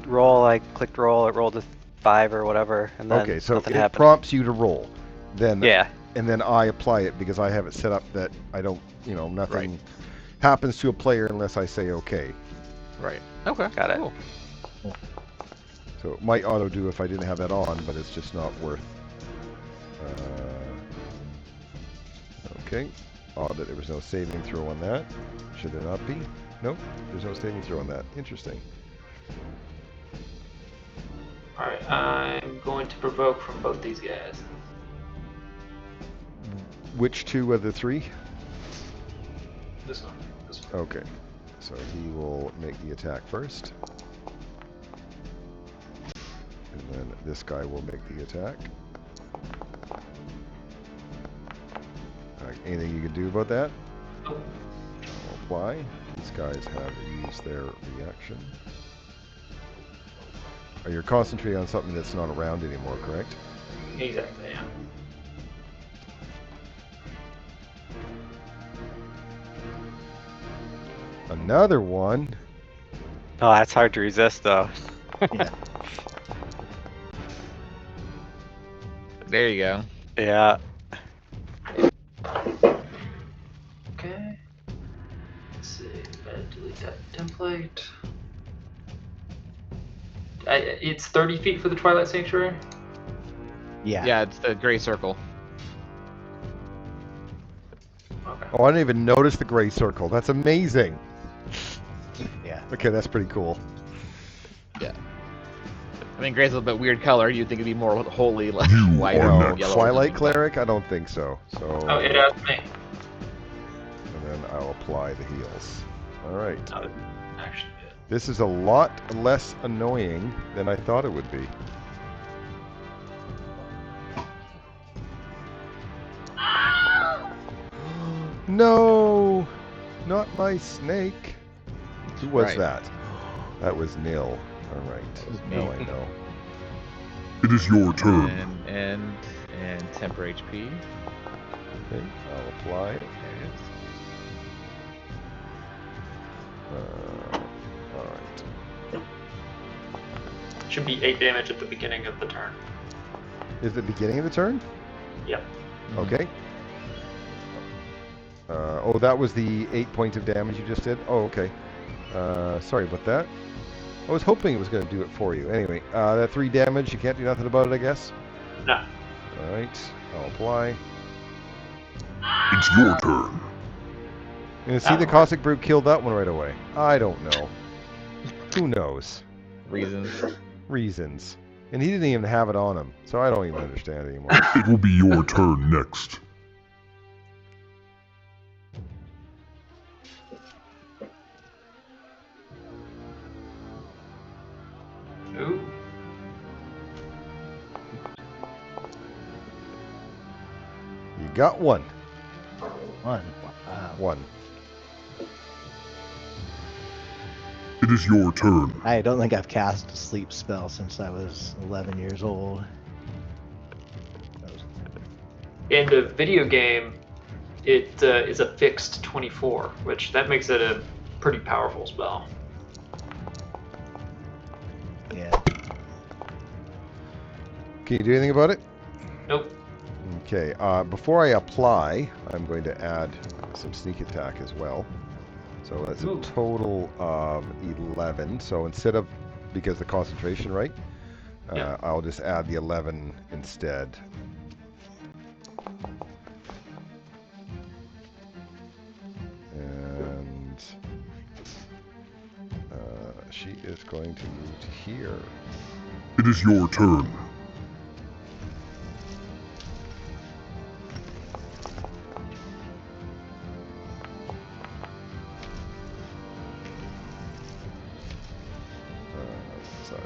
roll. I clicked roll. It rolled a 5 or whatever, and then Okay, so nothing it happened. prompts you to roll. Then Yeah. and then I apply it because I have it set up that I don't, nothing Right. happens to a player unless I say okay. Right. Okay. Got it. Cool. So it might auto do if I didn't have that on, but it's just not worth. Okay. Odd that there was no saving throw on that. Should there not be? Nope. There's no saving throw on that. Interesting. Alright, I'm going to provoke from both these guys. Which 2 of the 3? This one. This one. Okay. So he will make the attack first. And then this guy will make the attack. Alright, anything you can do about that? Oh, I'll apply. These guys have used their reaction. Oh, you're concentrating on something that's not around anymore, correct? exactly, yeah. Another one. Oh, that's hard to resist, though. Yeah. There you go. Yeah. Okay. Let's see. Gotta delete that template. It's 30 feet for the Twilight Sanctuary? Yeah. Yeah, it's the gray circle. Okay. Oh, I didn't even notice the gray circle. That's amazing. Yeah. Okay, that's pretty cool. I mean, gray's a little bit weird color. You'd think it'd be more wholly like You white are or next. yellow. or Twilight something, but- Cleric? I don't think so. So, Oh, it asked me. and then I'll apply the heals. Alright. Oh, action bit. This is a lot less annoying than I thought it would be. No! Not my snake! Who was Right. that? That was Nil. Alright. was me. Now I know. It is your turn. And temper HP. Okay, I'll apply. There it is. Alright. Should be 8 damage at the beginning of the turn. Is it the beginning of the turn? Yep. Okay. Oh, that was the 8 points of damage you just did? Oh, okay. Sorry about that. I was hoping it was going to do it for you. Anyway, that 3 damage, you can't do nothing about it, I guess? No. Alright, I'll apply. It's your turn. And see, the Caustic Brew killed that one right away. I don't know. Who knows? Reasons. Reasons. And he didn't even have it on him, so I don't even understand anymore. It will be your turn next. got one. One. Wow. One. It is your turn. I don't think I've cast a sleep spell since I was 11 years old. In the video game, it is a fixed 24, which that makes it a pretty powerful spell. Yeah. Can you do anything about it? Nope. Okay. Before I apply, I'm going to add some sneak attack as well. So that's Ooh. a total of 11. So instead of, because the concentration, right? Yeah. I'll just add the 11 instead. And she is going to move to here. It is your turn. Sorry.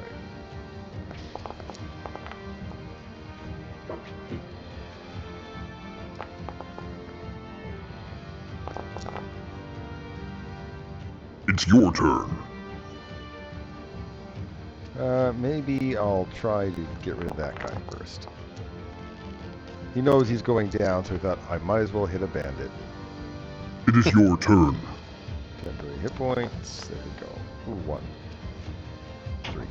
It's your turn. Maybe I'll try to get rid of that guy first. He knows he's going down, so I thought I might as well hit a bandit. It is your turn. Temporary hit points. There we go. Ooh, 1. 3.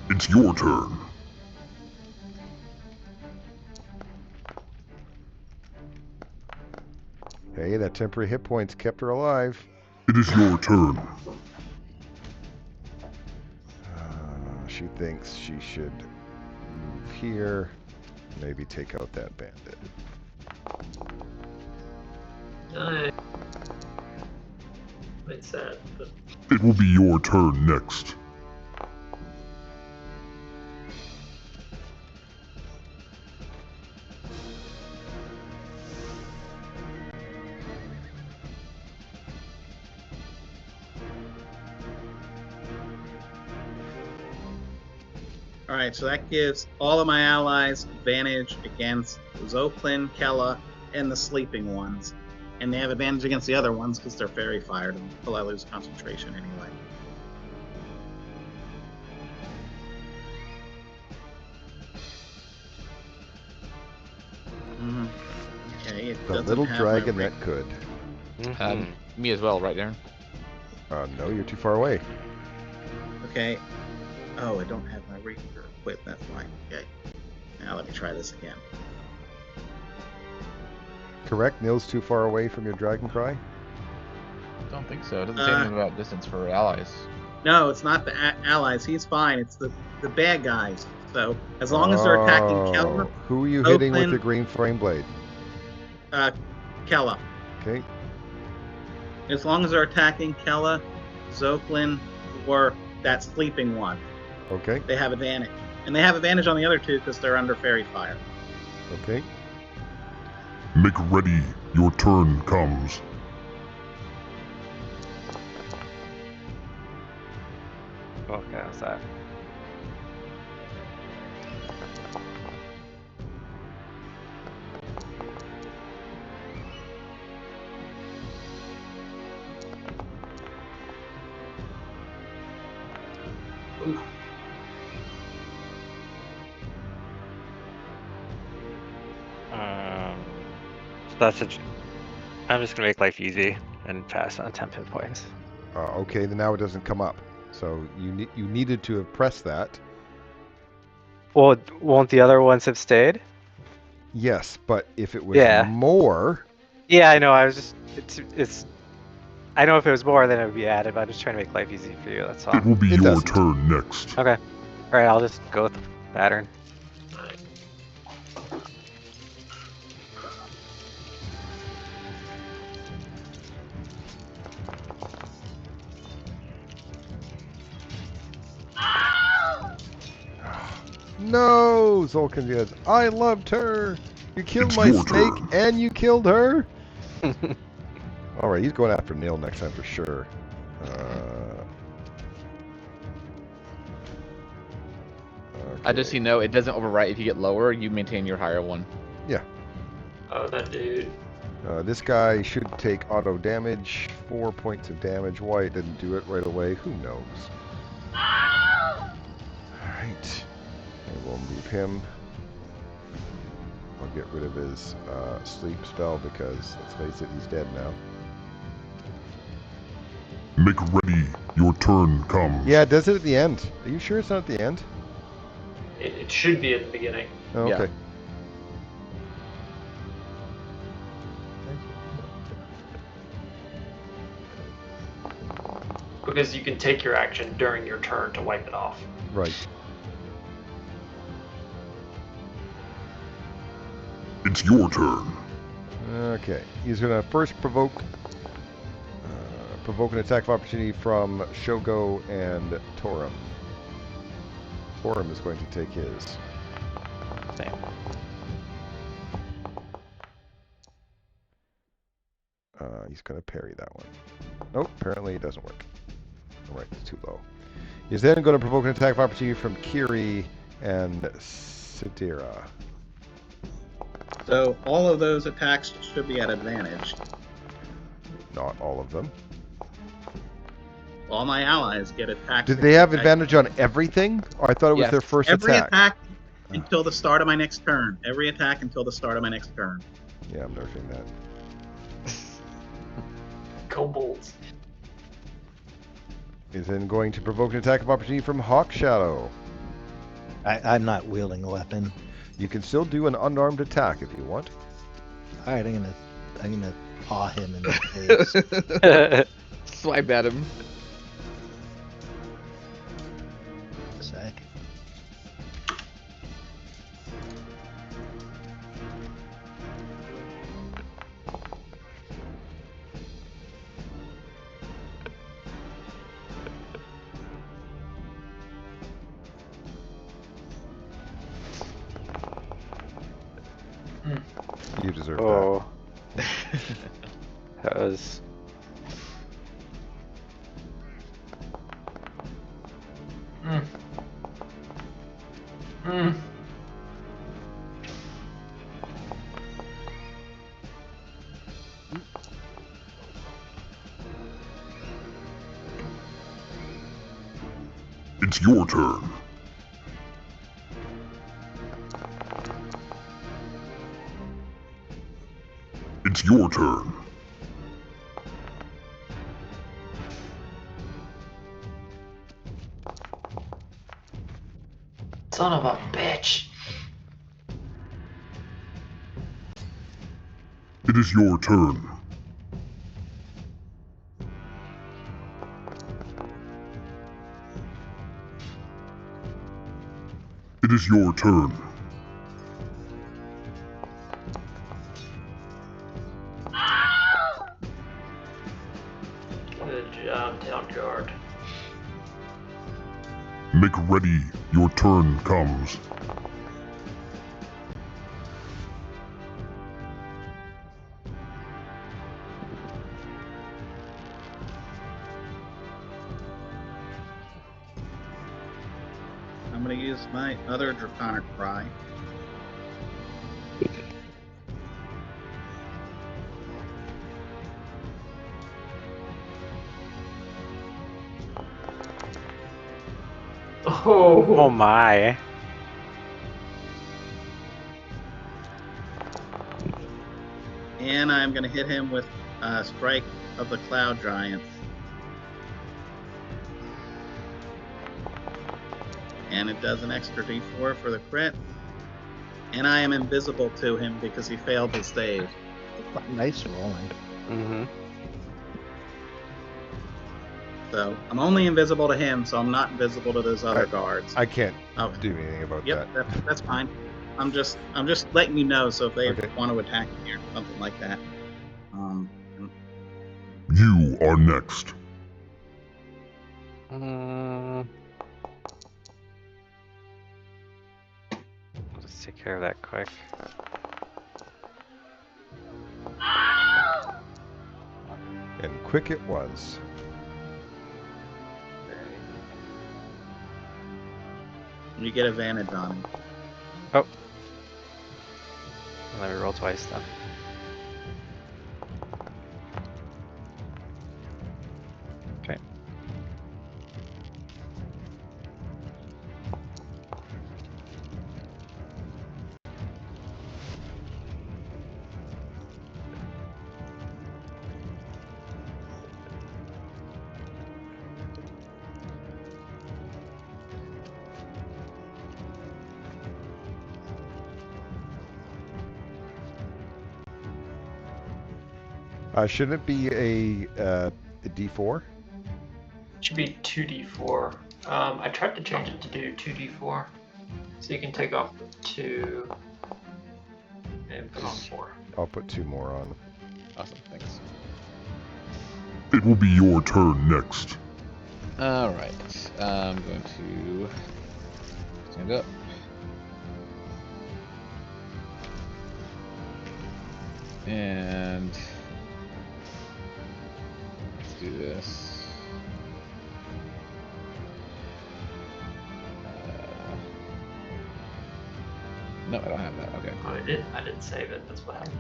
It's your turn. Hey, that temporary hit points kept her alive. It is your turn. She thinks she should move here. Maybe take out that bandit. It's sad, but It will be your turn next. Alright, so that gives all of my allies advantage against Zoplin, Kella, and the sleeping ones. And they have advantage against the other ones because they're fairy fired until I lose concentration anyway. Okay, it The doesn't little have dragon my that could. Me as well, right, Darren? No, you're too far away. Okay. Oh, I don't have my rapier equipped. That's fine. Okay. Now let me try this again. Correct? Nil's too far away from your dragon cry? Don't think so. It doesn't say anything about distance for allies. No, it's not the allies. He's fine. It's the bad guys. So as long as they're attacking Kella, Who are you hitting with Oakland- your green flame blade? Kella. Okay. As long as they're attacking Kella, Zoplin, or that sleeping one, Okay. they have advantage. And they have advantage on the other two because they're under fairy fire. Okay. Make ready. Your turn comes. Okay, what's that? So that's a. I'm just gonna make life easy and pass on 10 hit points. Okay, then now it doesn't come up. So you needed to have pressed that. Well, won't the other ones have stayed? Yes, but if it was Yeah. more, Yeah, I know. I was just. It's. I know if it was more, then it would be added. But I'm just trying to make life easy for you. That's all. It will be It your doesn't. turn next. Okay. All right. I'll just go with the pattern. no, Zolkin says, I loved her. You killed It's my your snake turn. and you killed her. All right, he's going after Nil next time for sure. Just so you know, it doesn't overwrite if you get lower. You maintain your higher one. Yeah. Oh, that dude. This guy should take auto damage, 4 points of damage. Why it didn't do it right away, who knows? Alright. And we'll move him. I'll get rid of his sleep spell because, let's face it, he's dead now. Make ready. Your turn comes. Yeah, it does it at the end. Are you sure it's not at the end? It should be at the beginning. Oh, Yeah. okay. Because you can take your action during your turn to wipe it off. Right. It's your turn. Okay. He's going to first provoke an attack of opportunity from Shogo and Torum. Torum is going to take his. Same. He's going to parry that one. Nope, apparently it doesn't work. Alright, it's too low. He's then going to provoke an attack of opportunity from Kiri and Sidira. So all of those attacks should be at advantage. Not all of them. All my allies get attacked. Did they have advantage on everything? Or I thought it was Yes. their first Every attack. attack until the start of my next turn. Every attack until the start of my next turn. Yeah, I'm noticing that. Kobolds. He's then going to provoke an attack of opportunity from Hawk Shadow. I'm not wielding a weapon. You can still do an unarmed attack if you want. All right, I'm gonna paw him in the face. Swipe at him. A sec. You deserve Oh. That was. Mm. Mm. It's your turn. It's your turn. Son of a bitch. It is your turn. It is your turn. Good job, Town Guard. Make ready. Your turn comes. I'm gonna use my other Draconic Cry. Oh my. And I'm gonna hit him with Strike of the Cloud Giants. And it does an extra d4 for the crit. And I am invisible to him because he failed his save. Nice rolling. Mm-hmm. So I'm only invisible to him, so I'm not invisible to those other guards. I can't Okay. do anything about Yep, that. that's fine. I'm just letting you know, so if they Okay. want to attack me or something like that. You are next. I'll just take care of that quick. And quick it was. You get advantage on him. Oh. Let me roll twice then. Okay. Shouldn't it be a D4? It should be 2d4. I tried to change it to do 2d4, so you can take off 2 and put on 4. I'll put 2 more on. Awesome, thanks. It will be your turn next. All right, I'm going to stand up. And let's do this. No, I don't have that. Okay. Oh, I did save it. That's what happened.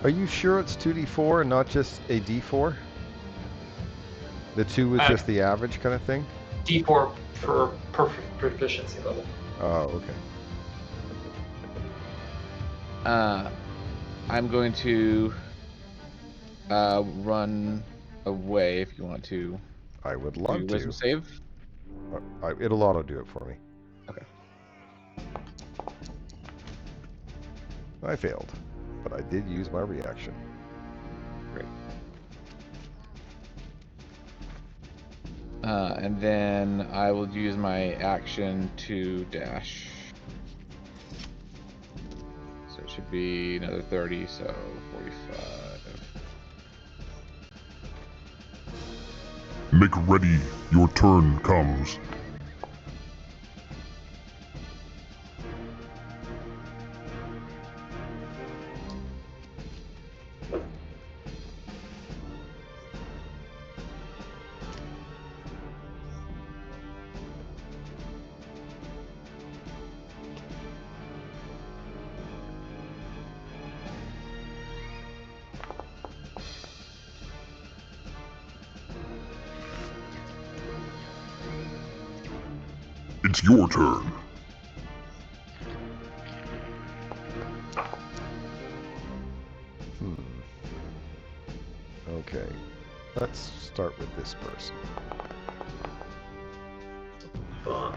Are you sure it's 2d4 and not just a d4? The 2 is just the average kind of thing? D4 for perfect proficiency level. Oh, okay. I'm going to run away if you want to. I would Do love your wisdom to. save. It'll auto do it for me. Okay. I failed, but I did use my reaction. Great. And then I will use my action to dash. So it should be another 30, so 45. Make ready. Your turn comes. It's your turn. Okay. Let's start with this person. Fun.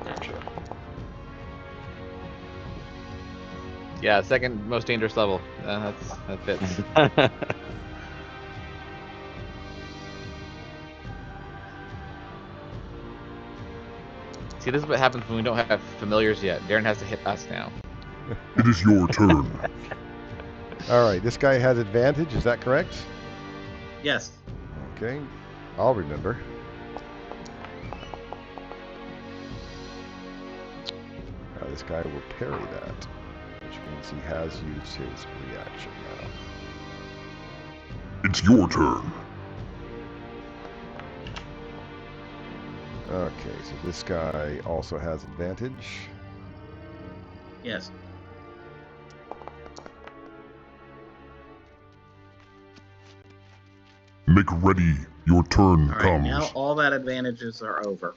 Natural. Yeah, second most dangerous level. That fits. See, this is what happens when we don't have familiars yet. Darren has to hit us now. It is your turn. Alright, this guy has advantage, is that correct? Yes. Okay, I'll remember. Now this guy will parry that, which means he has used his reaction now. It's your turn. Okay, so this guy also has advantage. Yes. Make ready. Your turn All right. comes. Now all that advantages are over.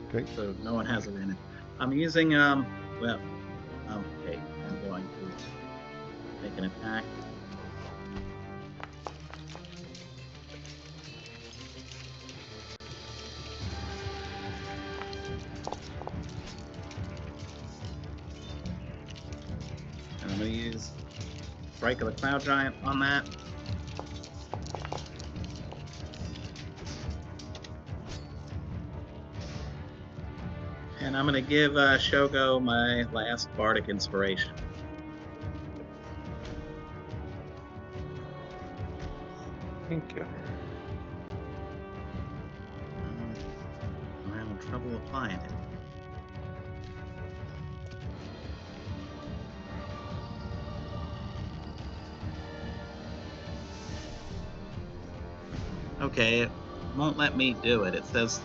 Okay. So no one has advantage. I'm using okay. I'm going to make an attack. And I'm going to use Strike of the Cloud Giant on that. And I'm going to give Shogo my last Bardic Inspiration. Thank you. I'm having trouble applying it. Okay, it won't let me do it. It says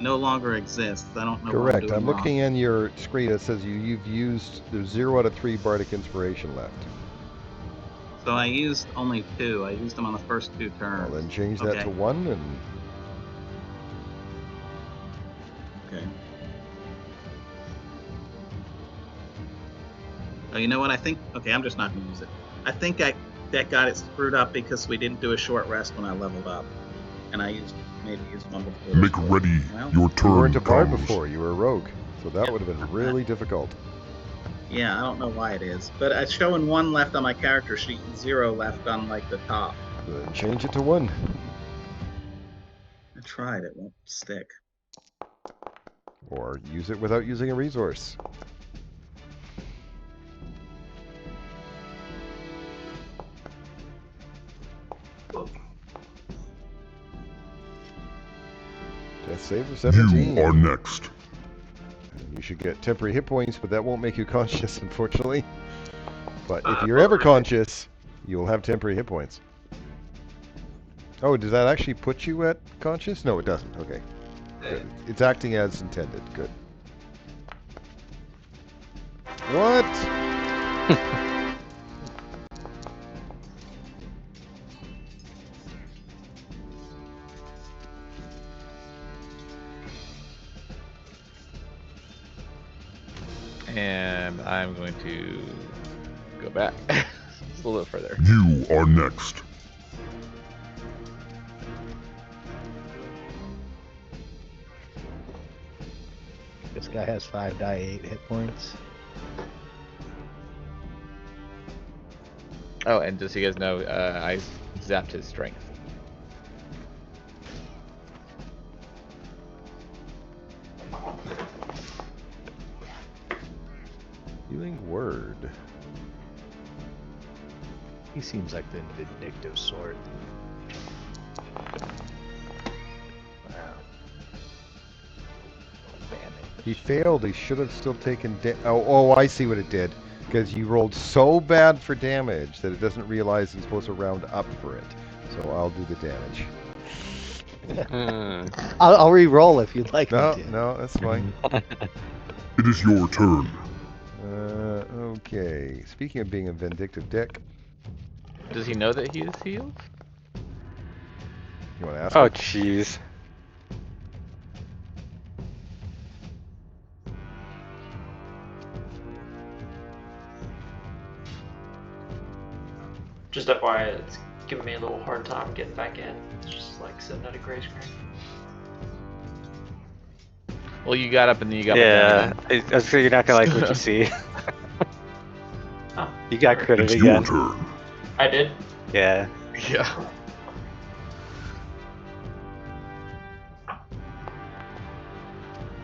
no longer exists. I don't know what I'm Correct. doing I'm wrong. looking on your screen. It says you've used, there's 0 out of 3 bardic inspiration left. So I used only 2. I used them on the first 2 turns. Well, then change that to 1 and Okay. Oh, you know what? I think. Okay, I'm just not going to use it. I think that got it screwed up because we didn't do a short rest when I leveled up, and I maybe used one before. Make ready. Well, Your you turn weren't a bard comes. before. You were a rogue, so that would have been really difficult. yeah, I don't know why it is, but it's showing 1 left on my character sheet and 0 left on like the top. Then change it to 1. I tried. It won't stick. Or use it without using a resource. Death save of 17. You are next. You should get temporary hit points, but that won't make you conscious, unfortunately. But if you're ever conscious, you'll have temporary hit points. Oh, does that actually put you at conscious? No, it doesn't. Okay. Good. It's acting as intended. Good. What? And I'm going to go back just a little bit further. You are next. This guy has 5 die 8 hit points. Oh, and just so you guys know, I zapped his strength. Healing word. He seems like the vindictive sort. Wow. He failed. He should have still taken oh, I see what it did. Because you rolled so bad for damage that it doesn't realize he's supposed to round up for it. So I'll do the damage. I'll re-roll if you'd like me to. No, that's fine. It is your turn. Okay. Speaking of being a vindictive dick, Does he know that he is healed? you want to ask Oh, him? jeez. Just FYI, it's giving me a little hard time getting back in. It's just like sitting at a gray screen. Well, you got up and then you got Yeah, back down I was you're not gonna like what you see. Oh, You got critted It's your again. turn. I did. Yeah. again. Yeah.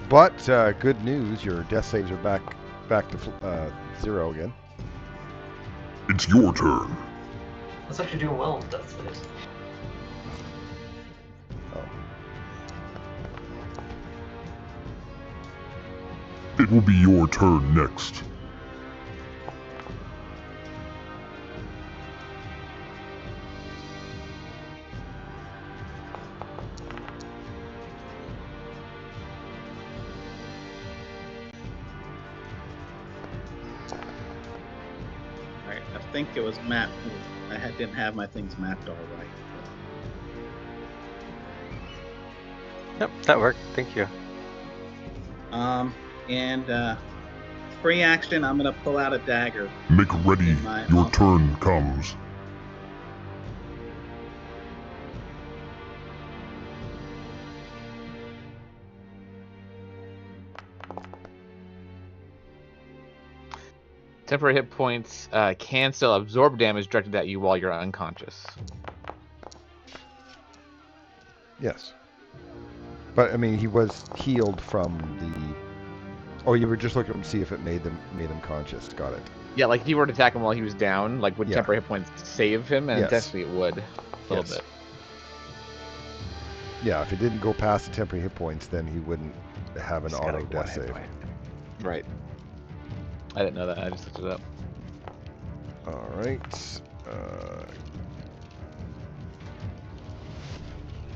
But good news, your death saves are back to 0 again. It's your turn. That's actually doing well in death saves. Oh. It will be your turn next. Alright, I think it was mapped. Didn't have my things mapped all right. Yep, that worked. Thank you. And free action, I'm gonna pull out a dagger. Make ready. In my Your office. turn comes. Temporary hit points can still absorb damage directed at you while you're unconscious. Yes. But I mean, he was healed from the. Oh, you were just looking to see if it made him conscious. Got it. Yeah, like if you were to attack him while he was down, like would Yeah. temporary hit points save him? And Yes. technically it would. a little Yes. bit. Yeah, if it didn't go past the temporary hit points, then he wouldn't have an He's got auto like one death hit save. point. Right. I didn't know that. I just looked it up. All right.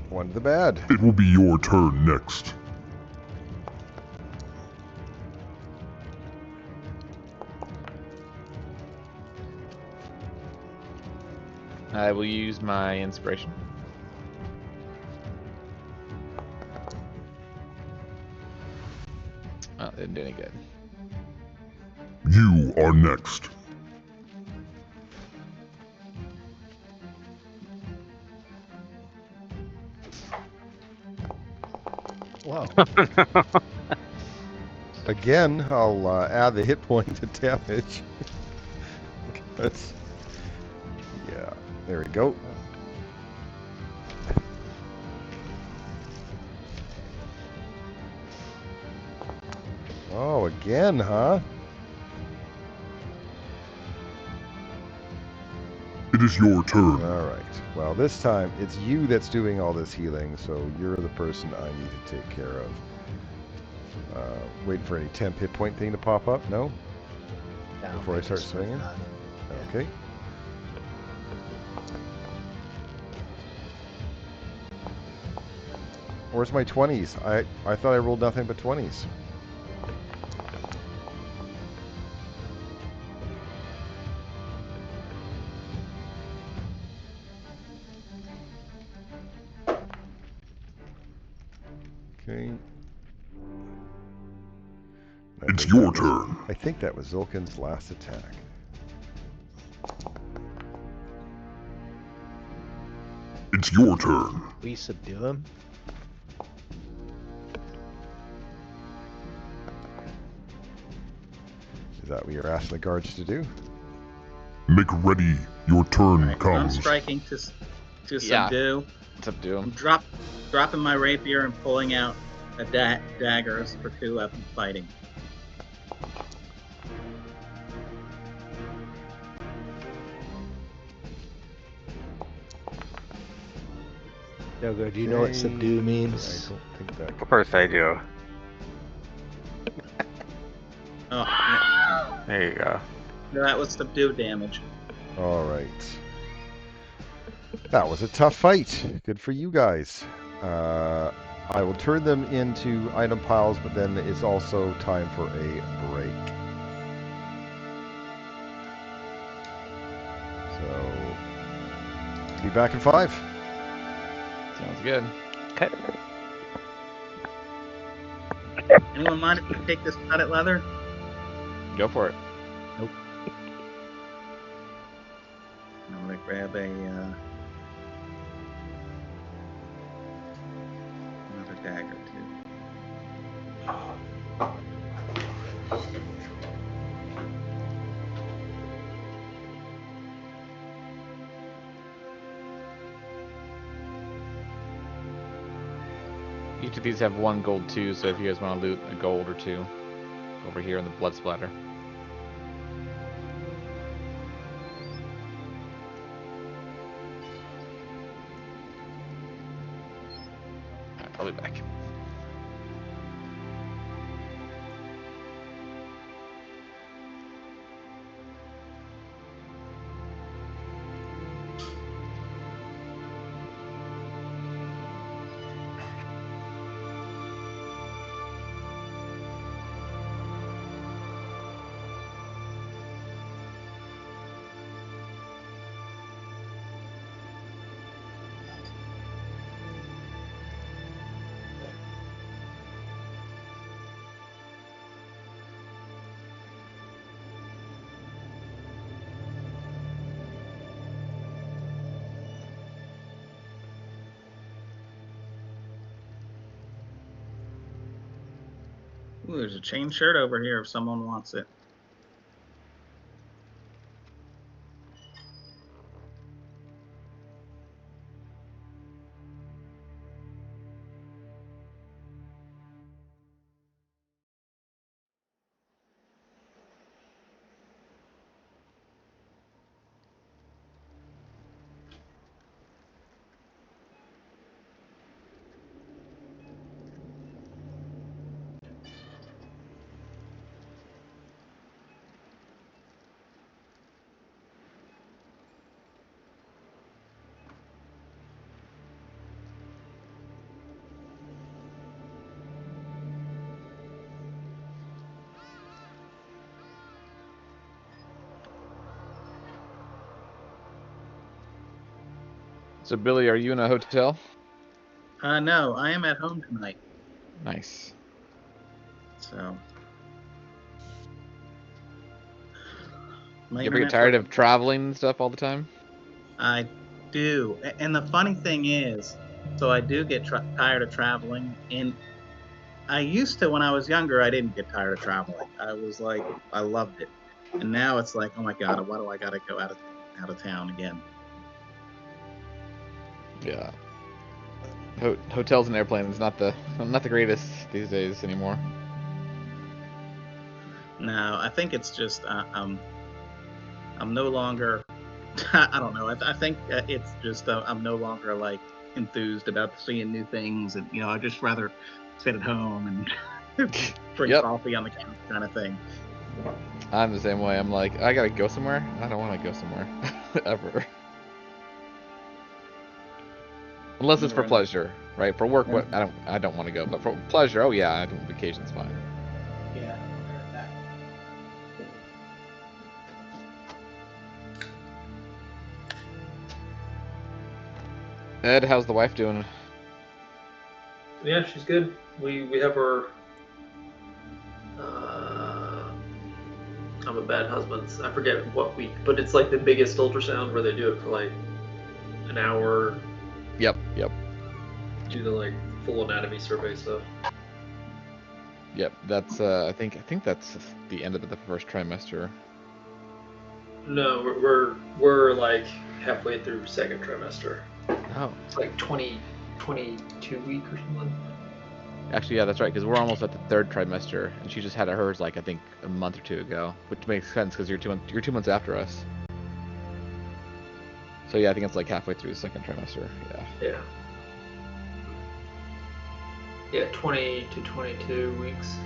One to the bad. It will be your turn next. I will use my inspiration. Oh, didn't do any good. You are next. Whoa. Again, I'll add the hit point to damage. That's, yeah, there we go. Oh, again, huh? It is your turn. All right. Well, this time it's you that's doing all this healing, so you're the person I need to take care of. Waiting for any temp hit point thing to pop up? No? No, Before I start just swinging? not. Okay. Where's my 20s? I thought I rolled nothing but 20s. Okay. I It's think your that was- turn. I think that was Zulkin's last attack. It's your turn. We subdue him. Is that what you're asking the guards to do? Make ready. Your turn Alright, so I'm comes. striking to Yeah. subdue. Subdue I'm him. dropping my rapier and pulling out a daggers for 2 weapon fighting. Dogo, do you know what Okay. subdue I means? don't think that. Of course I do. Oh, yeah. There you go. That was subdue damage. All right. That was a tough fight. Good for you guys. I will turn them into item piles, but then it's also time for a break. So, be back in 5. Sounds good. Okay. Anyone mind if I take this cut at leather? Go for it. I'm gonna grab another dagger too. Each of these have 1 gold too, so if you guys want to loot a gold or 2, over here in the blood splatter. Alright, I'll be back. Ooh, there's a chain shirt over here if someone wants it. So Billy, are you in a hotel? No, I am at home tonight. Nice. So. You ever get tired of traveling and stuff all the time? I do. And the funny thing is, so I do get tired of traveling. And I used to, when I was younger, I didn't get tired of traveling. I was like, I loved it. And now it's like, oh my God, why do I got to go out of town again? Yeah. Hotels and airplanes not the greatest these days anymore. No, I think it's just I'm no longer. I don't know. I think it's just I'm no longer like enthused about seeing new things, and I'd just rather sit at home and drink coffee on the couch kind of thing. I'm the same way. I'm like, I gotta go somewhere. I don't want to go somewhere ever. Unless it's for pleasure, right? For work, what I don't want to go, but for pleasure, oh yeah, I think vacation's fine. Yeah. Ed, how's the wife doing? Yeah, she's good. We have her. I'm a bad husband. I forget what week, but it's like the biggest ultrasound where they do it for like an hour. Yep. Do the like full anatomy survey stuff. Yep, that's I think that's the end of the first trimester. No, we're like halfway through second trimester. Oh. It's like 22 week or something. Actually, yeah, that's right, because we're almost at the third trimester, and she just had hers like I think a month or two ago, which makes sense because you're 2 months after us. So yeah, I think it's like halfway through the second trimester. Yeah. Yeah, 20 to 22 weeks.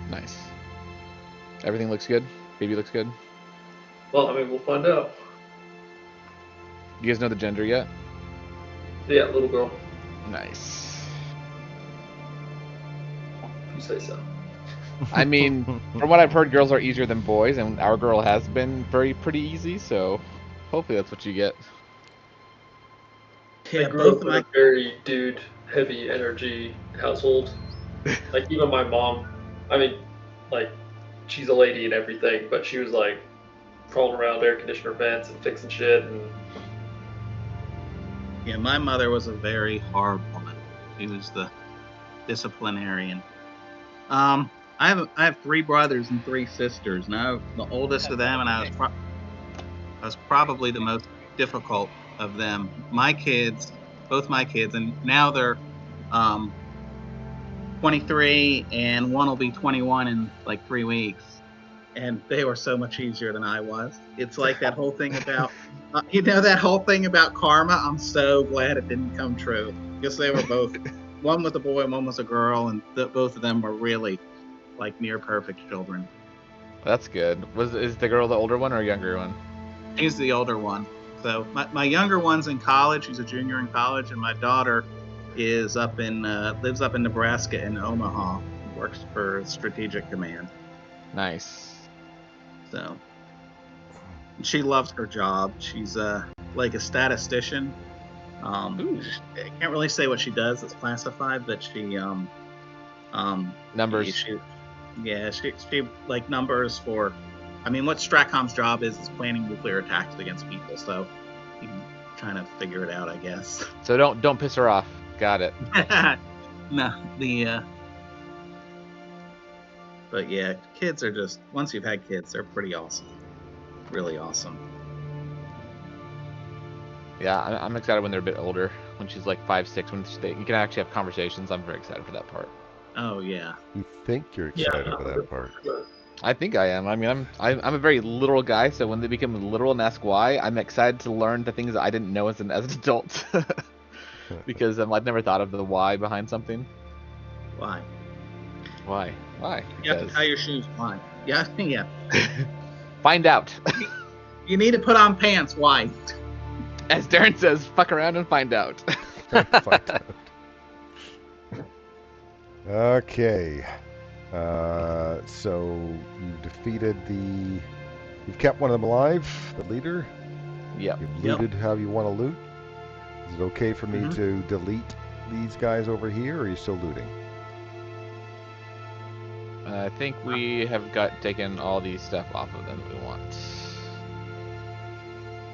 Nice. Everything looks good? Baby looks good? Well, I mean, we'll find out. You guys know the gender yet? Yeah, little girl. Nice. You say so. I mean, from what I've heard, girls are easier than boys, and our girl has been pretty easy, so hopefully that's what you get. I grew up in a very dude-heavy energy household. Like, even my mom, I mean, like, she's a lady and everything, but she was, like, crawling around air conditioner vents and fixing shit. And yeah, my mother was a very hard woman. She was the disciplinarian. I have 3 brothers and 3 sisters. Now, the oldest of them, and I was probably the most difficult of them. Both my kids, and now they're 23, and one will be 21 in like 3 weeks. And they were so much easier than I was. It's like that whole thing about, that whole thing about karma. I'm so glad it didn't come true, because they were both, one was a boy and one was a girl, and both of them were really like near perfect children. That's good. Is the girl the older one or a younger one? She's the older one. So my younger one's in college. She's a junior in college, and my daughter is lives up in Nebraska in Omaha. Works for Strategic Command. Nice. So she loves her job. She's like a statistician. I can't really say what she does. It's classified, but she numbers. She like numbers for. I mean, what Stratcom's job is planning nuclear attacks against people. So you can kind of figure it out, I guess. So don't piss her off. Got it. No, but yeah, kids are just, once you've had kids, they're pretty awesome. Really awesome. Yeah, I'm excited when they're a bit older. When she's like 5, 6, when you can actually have conversations. I'm very excited for that part. Oh yeah. You think you're excited for that part? I think I am. I mean, I'm a very literal guy, so when they become literal and ask why, I'm excited to learn the things that I didn't know as an adult. Because I've never thought of the why behind something. Why? Why? You have to tie your shoes. Why? Yeah. Find out. You need to put on pants. Why? As Darren says, fuck around and find out. Okay. So you've kept one of them alive, the leader. Yep. You've looted how you want to loot. Is it okay for me to delete these guys over here, or are you still looting? I think we have taken all the stuff off of them that we want.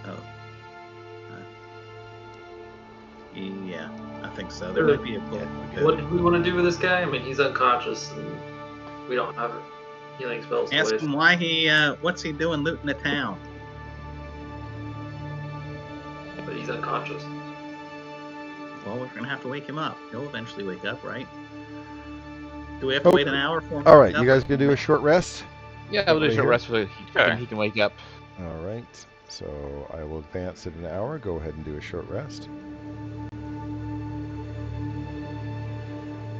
Oh. Yeah, I think so. There might be a book. What did we want to do with this guy? I mean, he's unconscious, and we don't have healing spells to Ask waste. him why what's he doing looting the town? But he's unconscious. Well, we're gonna have to wake him up. He'll eventually wake up, right? Do we have to wait an hour for him? All right, you guys gonna do a short rest? Yeah, we'll do a short rest so he can wake up. All right, so I will advance it an hour. Go ahead and do a short rest.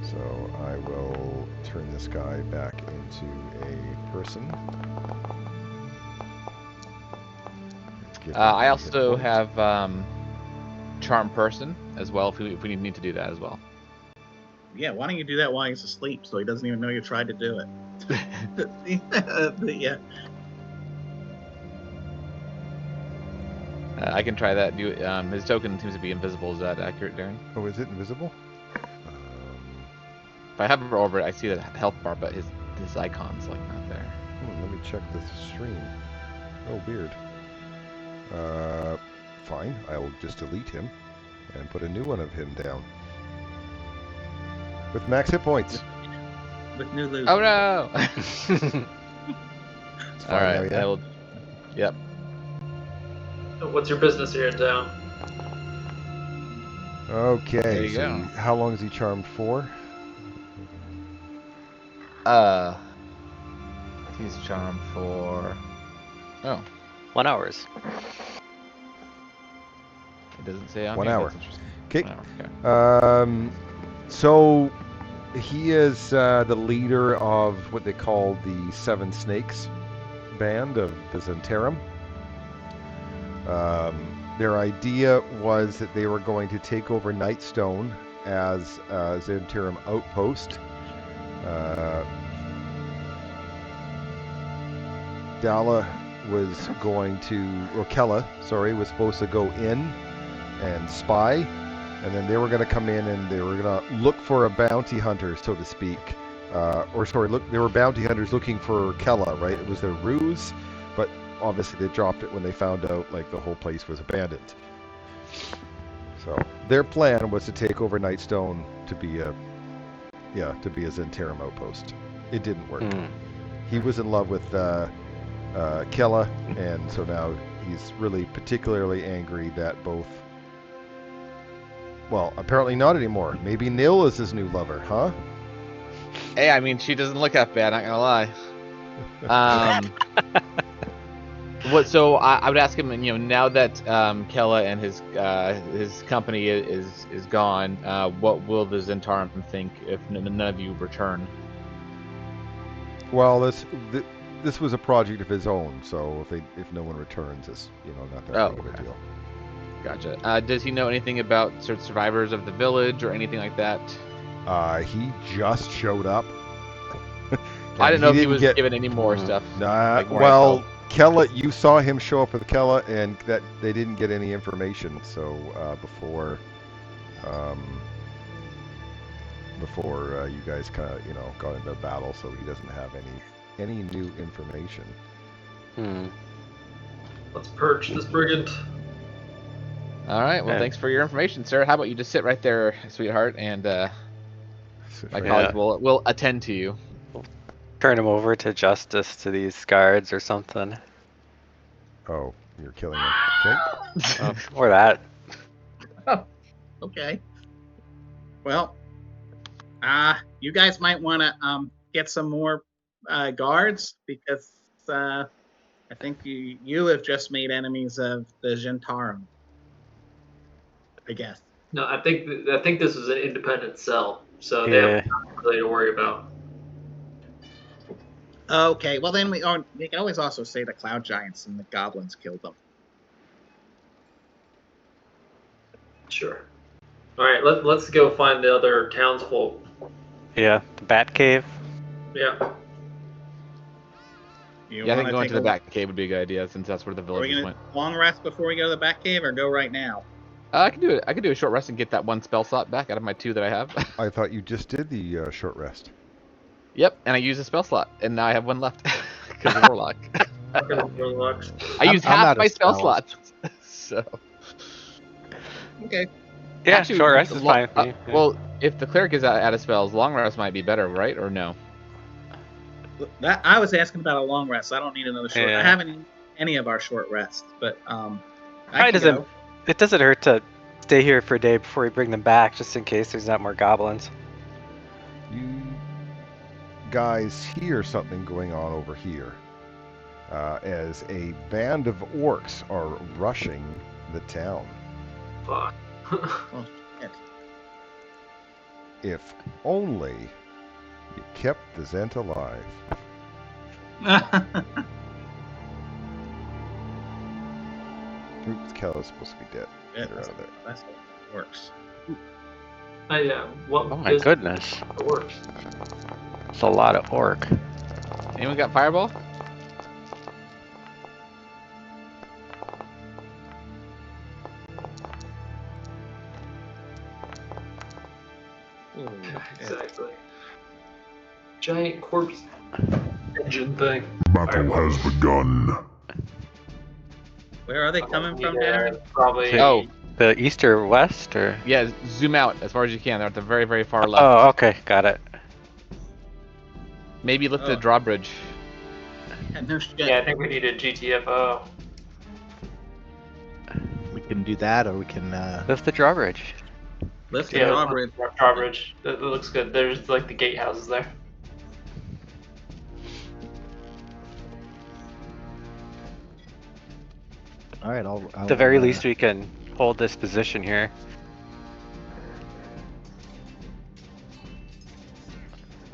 So I will turn this guy back into a person. Let's give him I hit also points. have charm person as well if we need to do that as well. Yeah, why don't you do that while he's asleep so he doesn't even know you tried to do it? But yeah. I can try that. His token seems to be invisible. Is that accurate, Darren? Oh, is it invisible? If I hover over it, I see the health bar, but his icon's like not there. Let me check the stream. Oh, weird. Fine. I will just delete him and put a new one of him down. With max hit points. With new loot. Oh no! It's fine All right, now, yeah? I will. Yep. What's your business here in town? Okay, There you so go. how long is he charmed for? He's charmed for. Oh, 1 hour. it doesn't say on 1 here. hour. That's interesting. Okay. 1 hour, okay. So he is the leader of what they call the Seven Snakes band of the Zentarum. Their idea was that they were going to take over Nightstone as a Zentarum outpost. Kella, was supposed to go in and spy, and then they were going to come in and they were going to look for a bounty hunter, so to speak. They were bounty hunters looking for Kella, right? It was their ruse, but obviously they dropped it when they found out like the whole place was abandoned. So their plan was to take over Nightstone to be a Zentarum outpost. It didn't work. He was in love with Kella, and so now he's really particularly angry that both. Well, apparently not anymore. Maybe Nil is his new lover, huh? Hey, I mean, she doesn't look that bad. Not gonna lie. So I would ask him, now that Kella and his company is gone, what will the Zentarum think if none of you return? Well, this was a project of his own, so if no one returns, it's not that big of a deal. Gotcha. Does he know anything about survivors of the village or anything like that? He just showed up. I didn't know if he was given any more stuff. Nah, more well, Kella, you saw him show up with Kella, and that they didn't get any information. So before you guys kind of got into battle, so he doesn't have any new information. Let's purge this brigand. All right. Well, thanks for your information, sir. How about you just sit right there, sweetheart, and my colleagues will attend to you. Turn him over to justice to these guards or something. Oh, you're killing him. Okay. Or that. Oh, okay. Well, you guys might want to get some more guards because I think you have just made enemies of the Zentarum. I guess. No, I think this is an independent cell, so they have nothing really to worry about. Okay, well then we can always also say the cloud giants and the goblins killed them. Sure. All right, let's go find the other townsfolk. Yeah, the Bat Cave. Yeah. I think going to the Bat Cave would be a good idea since that's where the villagers went. Long rest before we go to the Bat Cave, or go right now? I can do it. I can do a short rest and get that one spell slot back out of my 2 that I have. I thought you just did the short rest. Yep, and I used a spell slot, and now I have 1 left because of Warlock. I used I'm half out my of spell spells. slots. So Okay. Yeah, actually, short rest is fine with me. Yeah. well, if the cleric is out of spells, long rest might be better, right? Or no? That I was asking about a long rest. I don't need another short. Yeah. I haven't eaten any of our short rests, but I Probably can go. it doesn't hurt to stay here for a day before we bring them back, just in case there's not more goblins. You guys hear something going on over here as a band of orcs are rushing the town. Fuck. Oh, shit. If only you kept the Zent alive. Oops, Kel's supposed to be dead. Yeah, Get her out of there. that's how it works. Yeah. What Oh my is- goodness. It works. It's a lot of orc. Anyone got fireball? Exactly. Giant corpse engine thing. Battle has begun. Where are they coming from, Yeah, Darren? probably. Oh. The east or west or? Yeah, zoom out as far as you can. They're at the very, very far left. Oh, okay, got it. Maybe lift the Oh. drawbridge. Yeah, no shit. Yeah, I think we need a GTFO. We can do that, or we can. Lift the drawbridge. Lift the Yeah, drawbridge. drawbridge. That looks good. There's like the gatehouses there. All right, I'll. At the very least, we can hold this position here.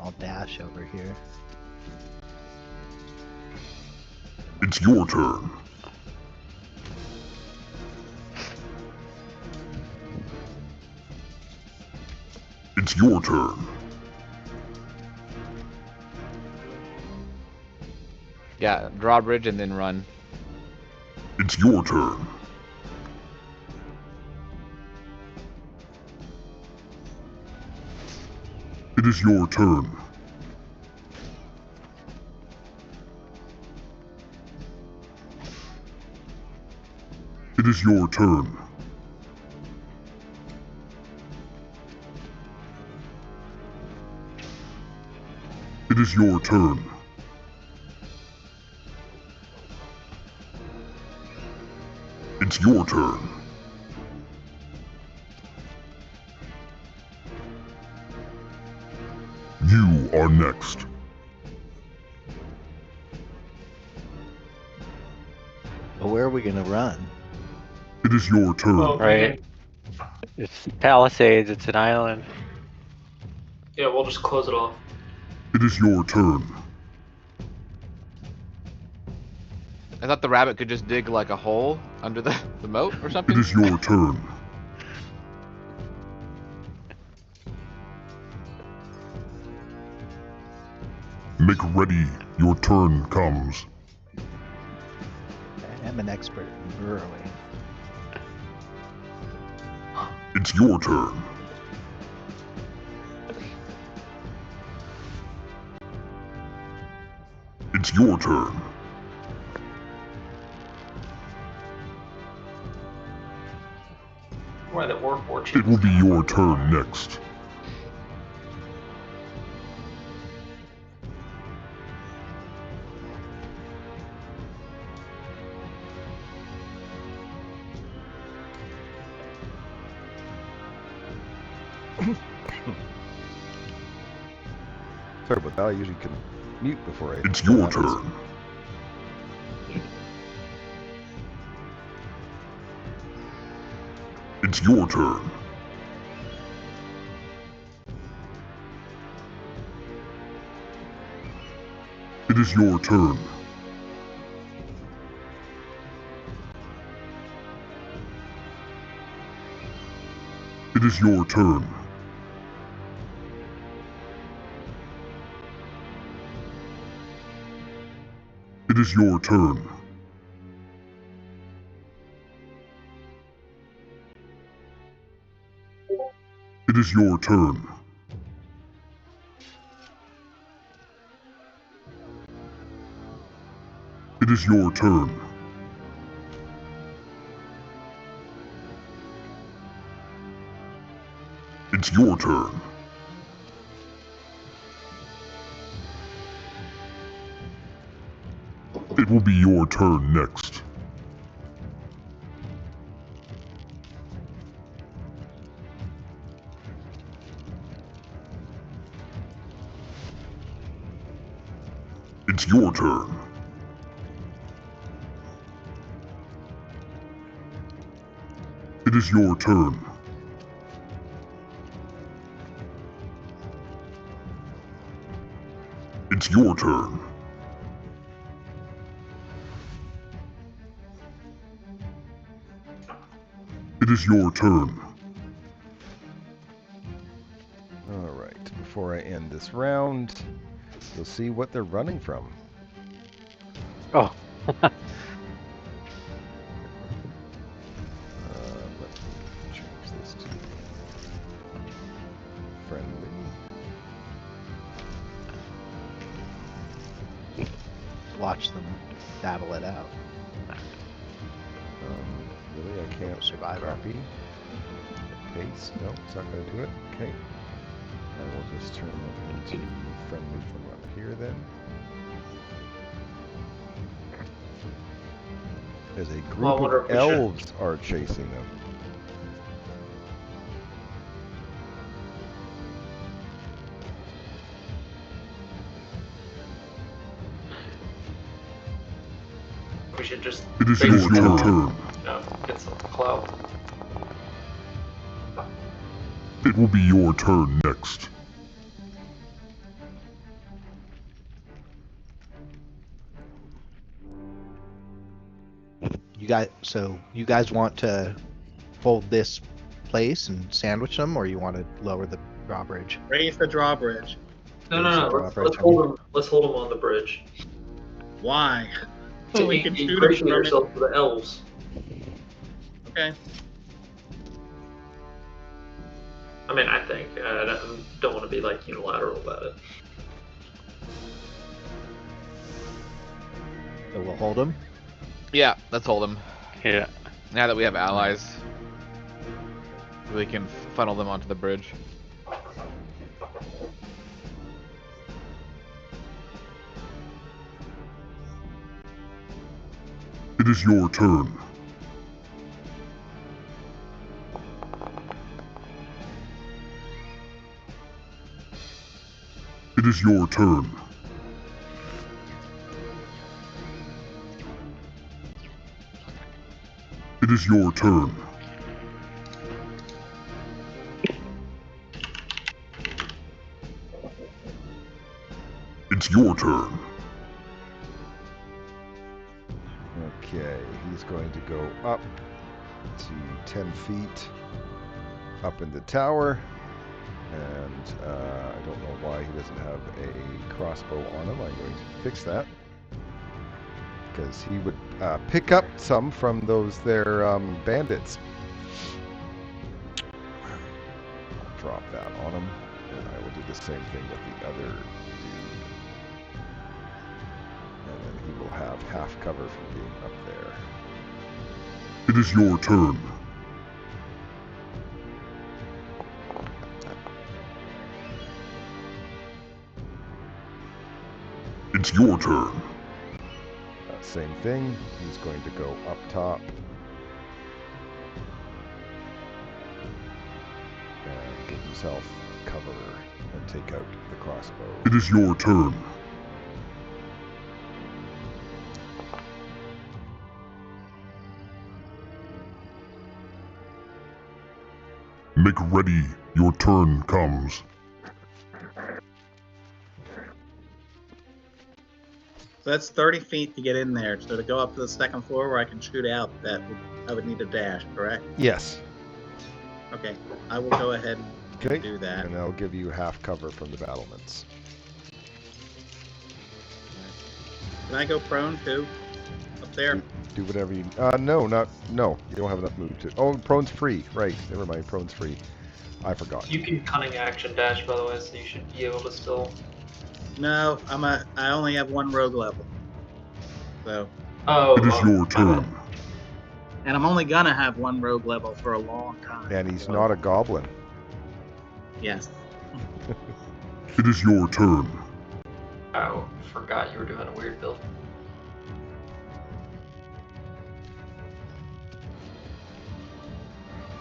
I'll dash over here. It's your turn. It's your turn. Yeah, drawbridge and then run. It's your turn. It is your turn. It is your turn. It is your turn. It's your turn. You are next. But where are we gonna run? It is your turn. Oh, Right. It's Palisades, it's an island. Yeah, we'll just close it off. It is your turn. I thought the rabbit could just dig like a hole under the moat or It something. is your turn. Make ready. Your turn comes. I'm an expert in burrowing. It's your turn. It's your turn. Why the orc war It chief? will be your turn next. Sorry about that. I usually can mute before I. It's your turn. It's your turn. It is your turn. It is your turn. It is your turn. is your turn. It is your turn. It's your turn. It will be your turn next. It's your turn. It is your turn. It's your turn. It is your turn. Alright, before I end this round, you'll see what they're running from. Oh. Let me change this to friendly. Watch them battle it out. Really, I can't Survivor. copy. Paste. No, it's not going to do it. Okay. I will just turn it into friendly from up here then. As a I group wonder of if we should- elves are chasing them. We should just It is bait your them, turn. get some clout. It will be your turn next. You guys want to hold this place and sandwich them, or you want to lower the drawbridge? Raise the drawbridge. No, Raise the let's drawbridge. hold them. Let's hold them on the bridge. Why? So we you can can shoot 'em ingratiate from it. yourself to the elves. Okay. I mean, I think I don't want to be like unilateral about it. So we'll hold them. Yeah, let's hold them. Yeah. Now that we have allies, we can funnel them onto the bridge. It is your turn. It is your turn. It is your turn. It's your turn. Okay, he's going to go up to 10 feet up in the tower. And I don't know why he doesn't have a crossbow on him. I'm going to fix that. Because he would pick up some from those there bandits. Drop that on him. And I will do the same thing with the other dude. And then he will have half cover from being up there. It is your turn. It's your turn. Same thing. He's going to go up top. And give himself cover and take out the crossbow. It is your turn. Make ready. Your turn comes. So that's 30 feet to get in there. So to go up to the second floor where I can shoot out, I would need a dash, correct? Yes. Okay, I will go ahead and Okay. do that. And that'll give you half cover from the battlements. Can I go prone too? Up there? Do whatever you... no. You don't have enough move to... Oh, prone's free. Right. Never mind. Prone's free. I forgot. You can cunning action dash, by the way, so you should be able to still. No, I only have one rogue level. So, Oh, It is your my bad. turn. and I'm only gonna have one rogue level for a long time. And he's so, not a goblin. Yes. It is your turn. Oh, forgot you were doing a weird build.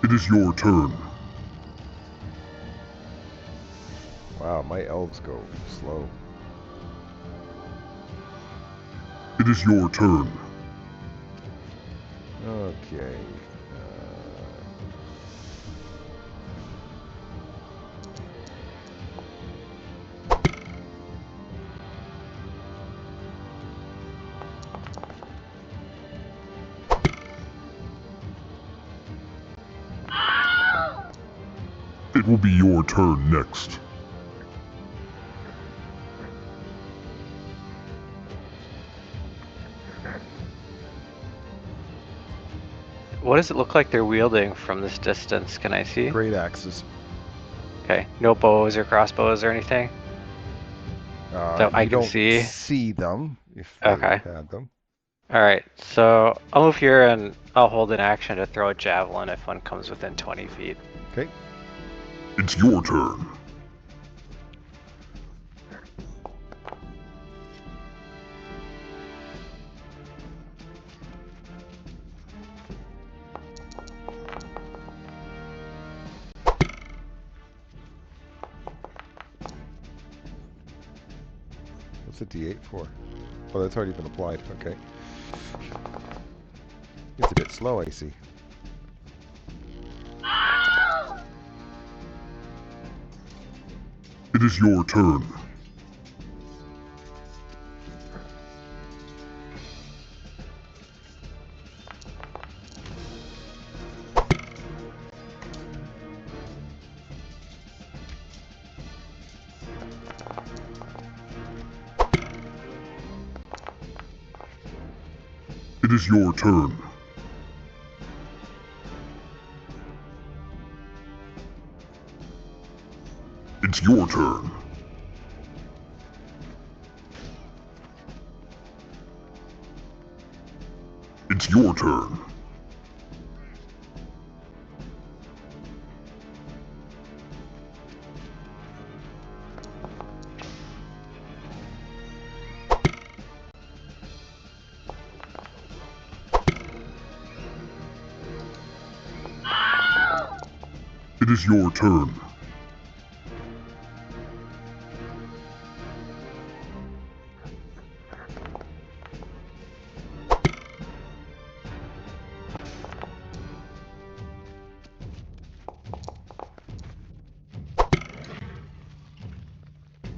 It is your turn. Wow, my elves go slow. It is your turn. Okay. It will be your turn next. What does it look like they're wielding from this distance? Can I see? Great axes. Okay. No bows or crossbows or anything? That I You can don't see? them if they Okay. had them. Alright, so I'll move here and I'll hold an action to throw a javelin if one comes within 20 feet. Okay. It's your turn. What's a D8 for? Oh, that's already been applied. Okay. It's a bit slow, I see. It is your turn. It is your turn. It's your turn. It's your turn. It is your turn.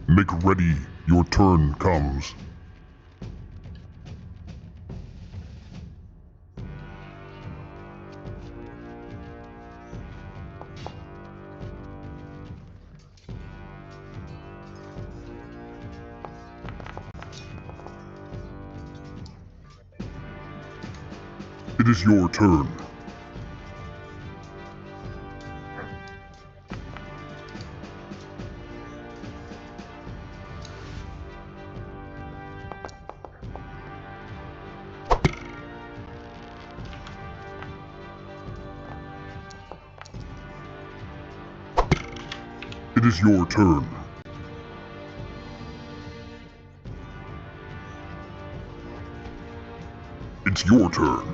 Make ready. Your turn comes. It is your turn. It is your turn. It's your turn.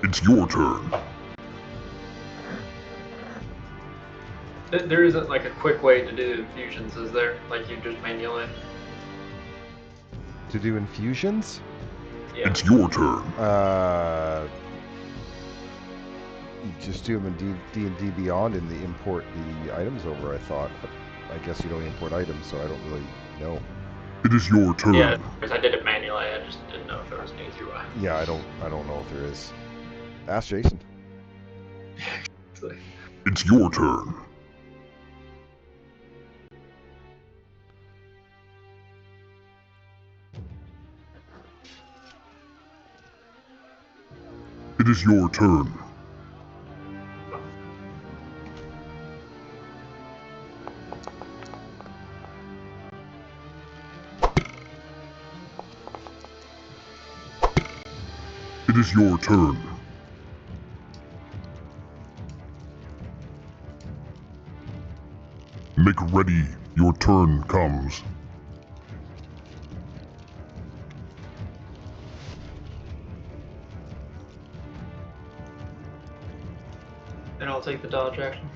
It's your turn. There isn't like a quick way to do infusions, is there? Like you just manually. To do infusions? Yeah. It's your turn. You just do them in D&D Beyond and they import the items over, I thought. But I guess you don't import items, so I don't really know. It is your turn. Yeah, because I did it manually. I just didn't know if there was an easier way. Yeah, I don't know if there is. Ask Jason. It's your turn. It is your turn. It is your turn. Make ready, your turn comes. And I'll take the dodge action.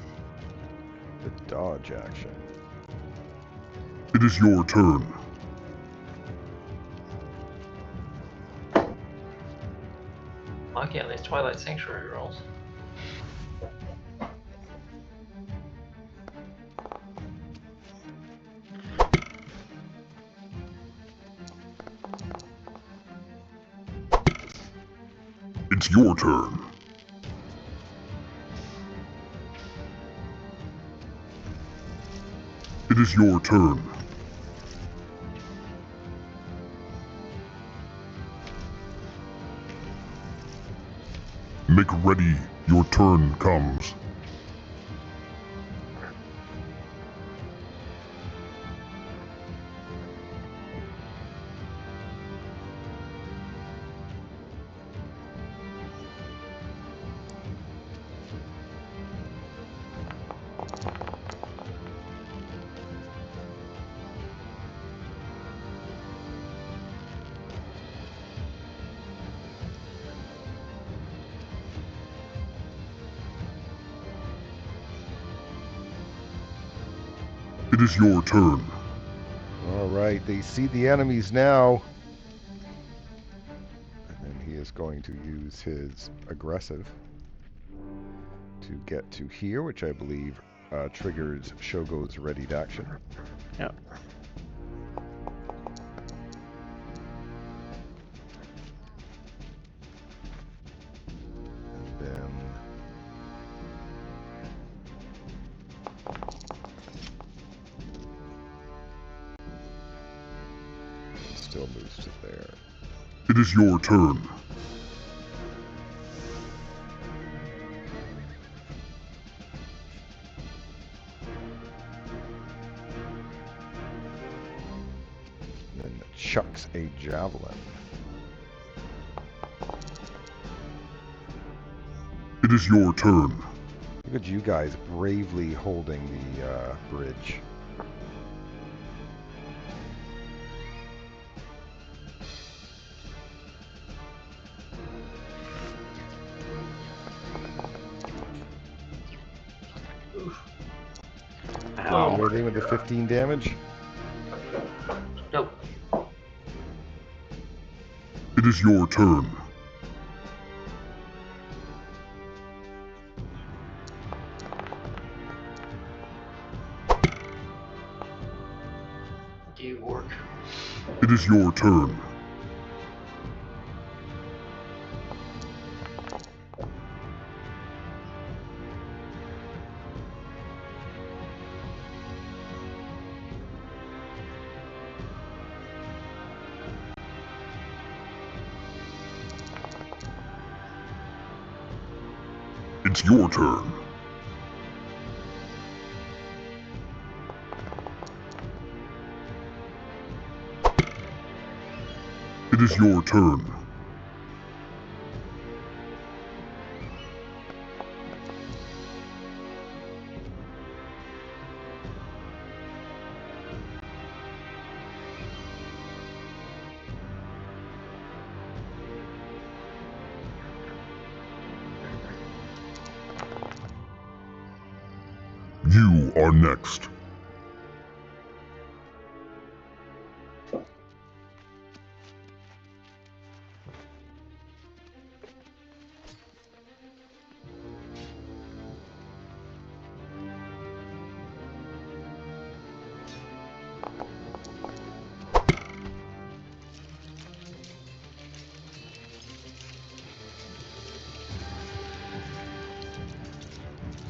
The dodge action. It is your turn. Lucky on these Twilight Sanctuary rolls. It's your turn. It is your turn. Make ready, your turn comes. It is your turn. All right, they see the enemies now. And then he is going to use his aggressive to get to here, which I believe triggers Shogo's readied action. Yep. And then still moves to there. It is your turn. And then chucks a javelin. It is your turn. Look at you guys bravely holding the bridge. Ow. Anything with the 15 damage? Nope. It is your turn. You work. It is your turn. It's your turn. It is your turn. You are next.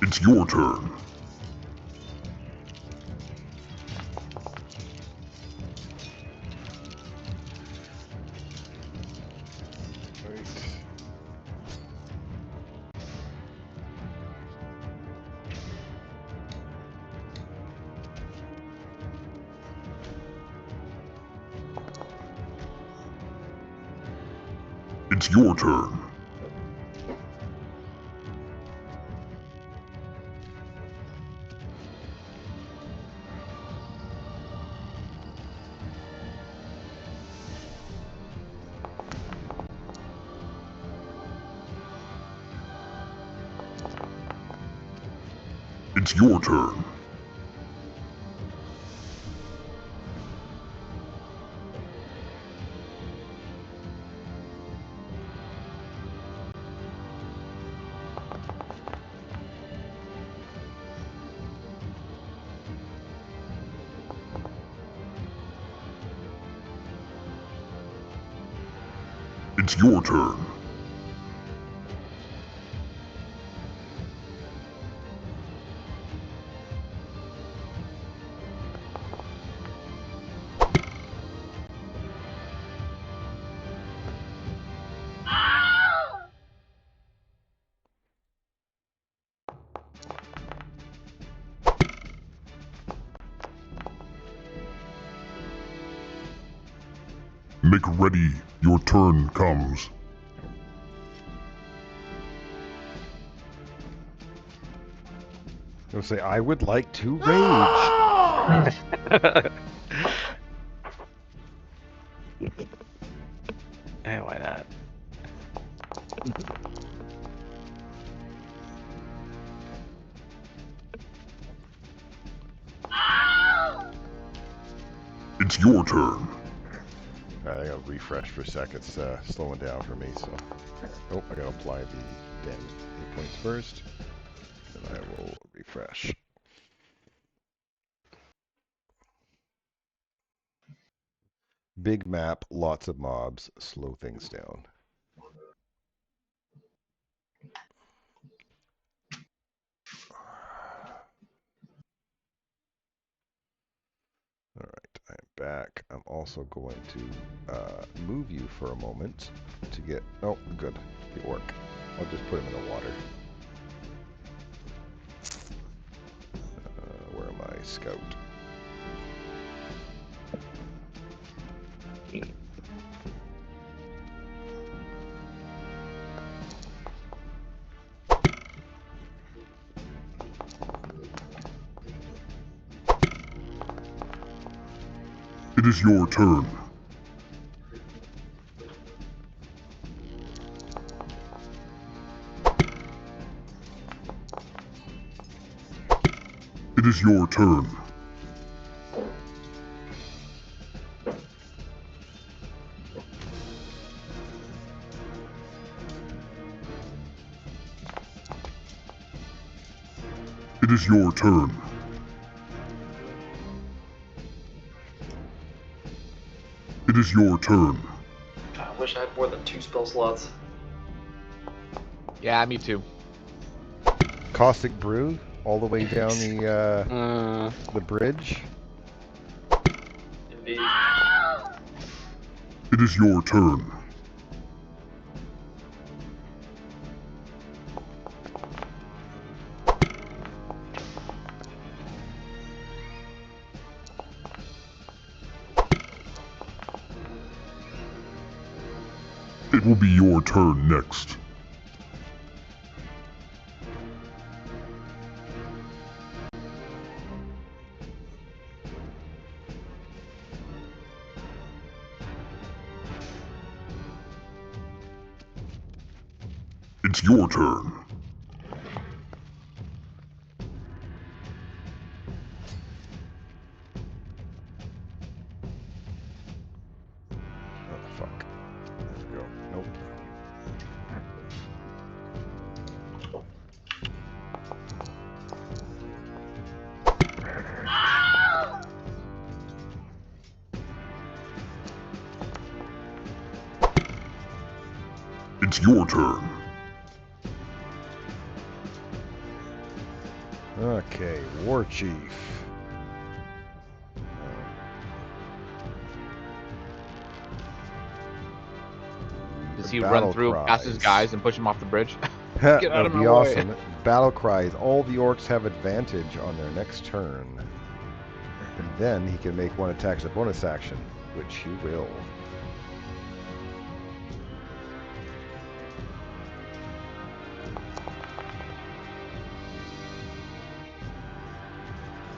It's your turn. Right. It's your turn. It's your turn. It's your turn. Make ready, your turn comes. I'll say, I would like to rage. Hey, why not? It's your turn. I gotta refresh for a second. It's slowing down for me, so... Oh, I gotta apply the damn hit points first. Then I will refresh. Big map, lots of mobs, slow things down. Alright, I'm back. I'm also going to move you for a moment to get... Oh, good. The orc. I'll just put him in the water. Where am I? Scout. It is your turn. It is your turn. It is your turn. It is your turn. I wish I had more than 2 spell slots. Yeah, me too. Caustic Brew, all the way down the bridge. Indeed. It is your turn. It will be your turn next. It's your turn. Oh, fuck. There we go. Nope. It's your turn. Okay, War Chief. Does The he battle run through past his cries. guys and push him off the bridge? That Get out would of be my way. awesome. Battle cries. All the orcs have advantage on their next turn. And then he can make one attack as a bonus action, which he will.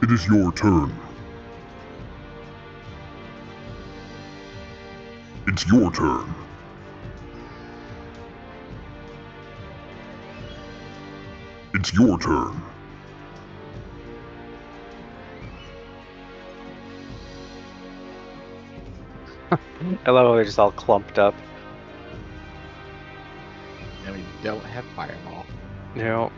It is your turn. It's your turn. It's your turn. I love how they're just all clumped up. And we don't have fireball. No.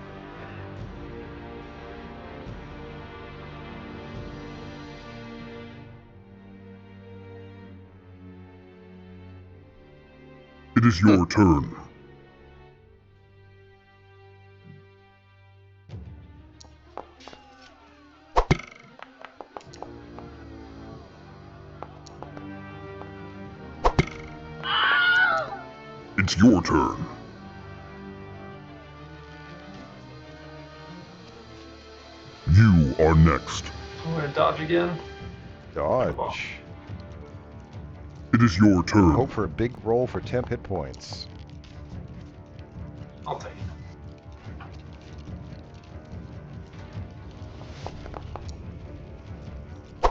It is your turn. It's your turn. You are next. I'm gonna dodge again. Dodge. It is your turn. Hope for a big roll for temp hit points. I'll take it.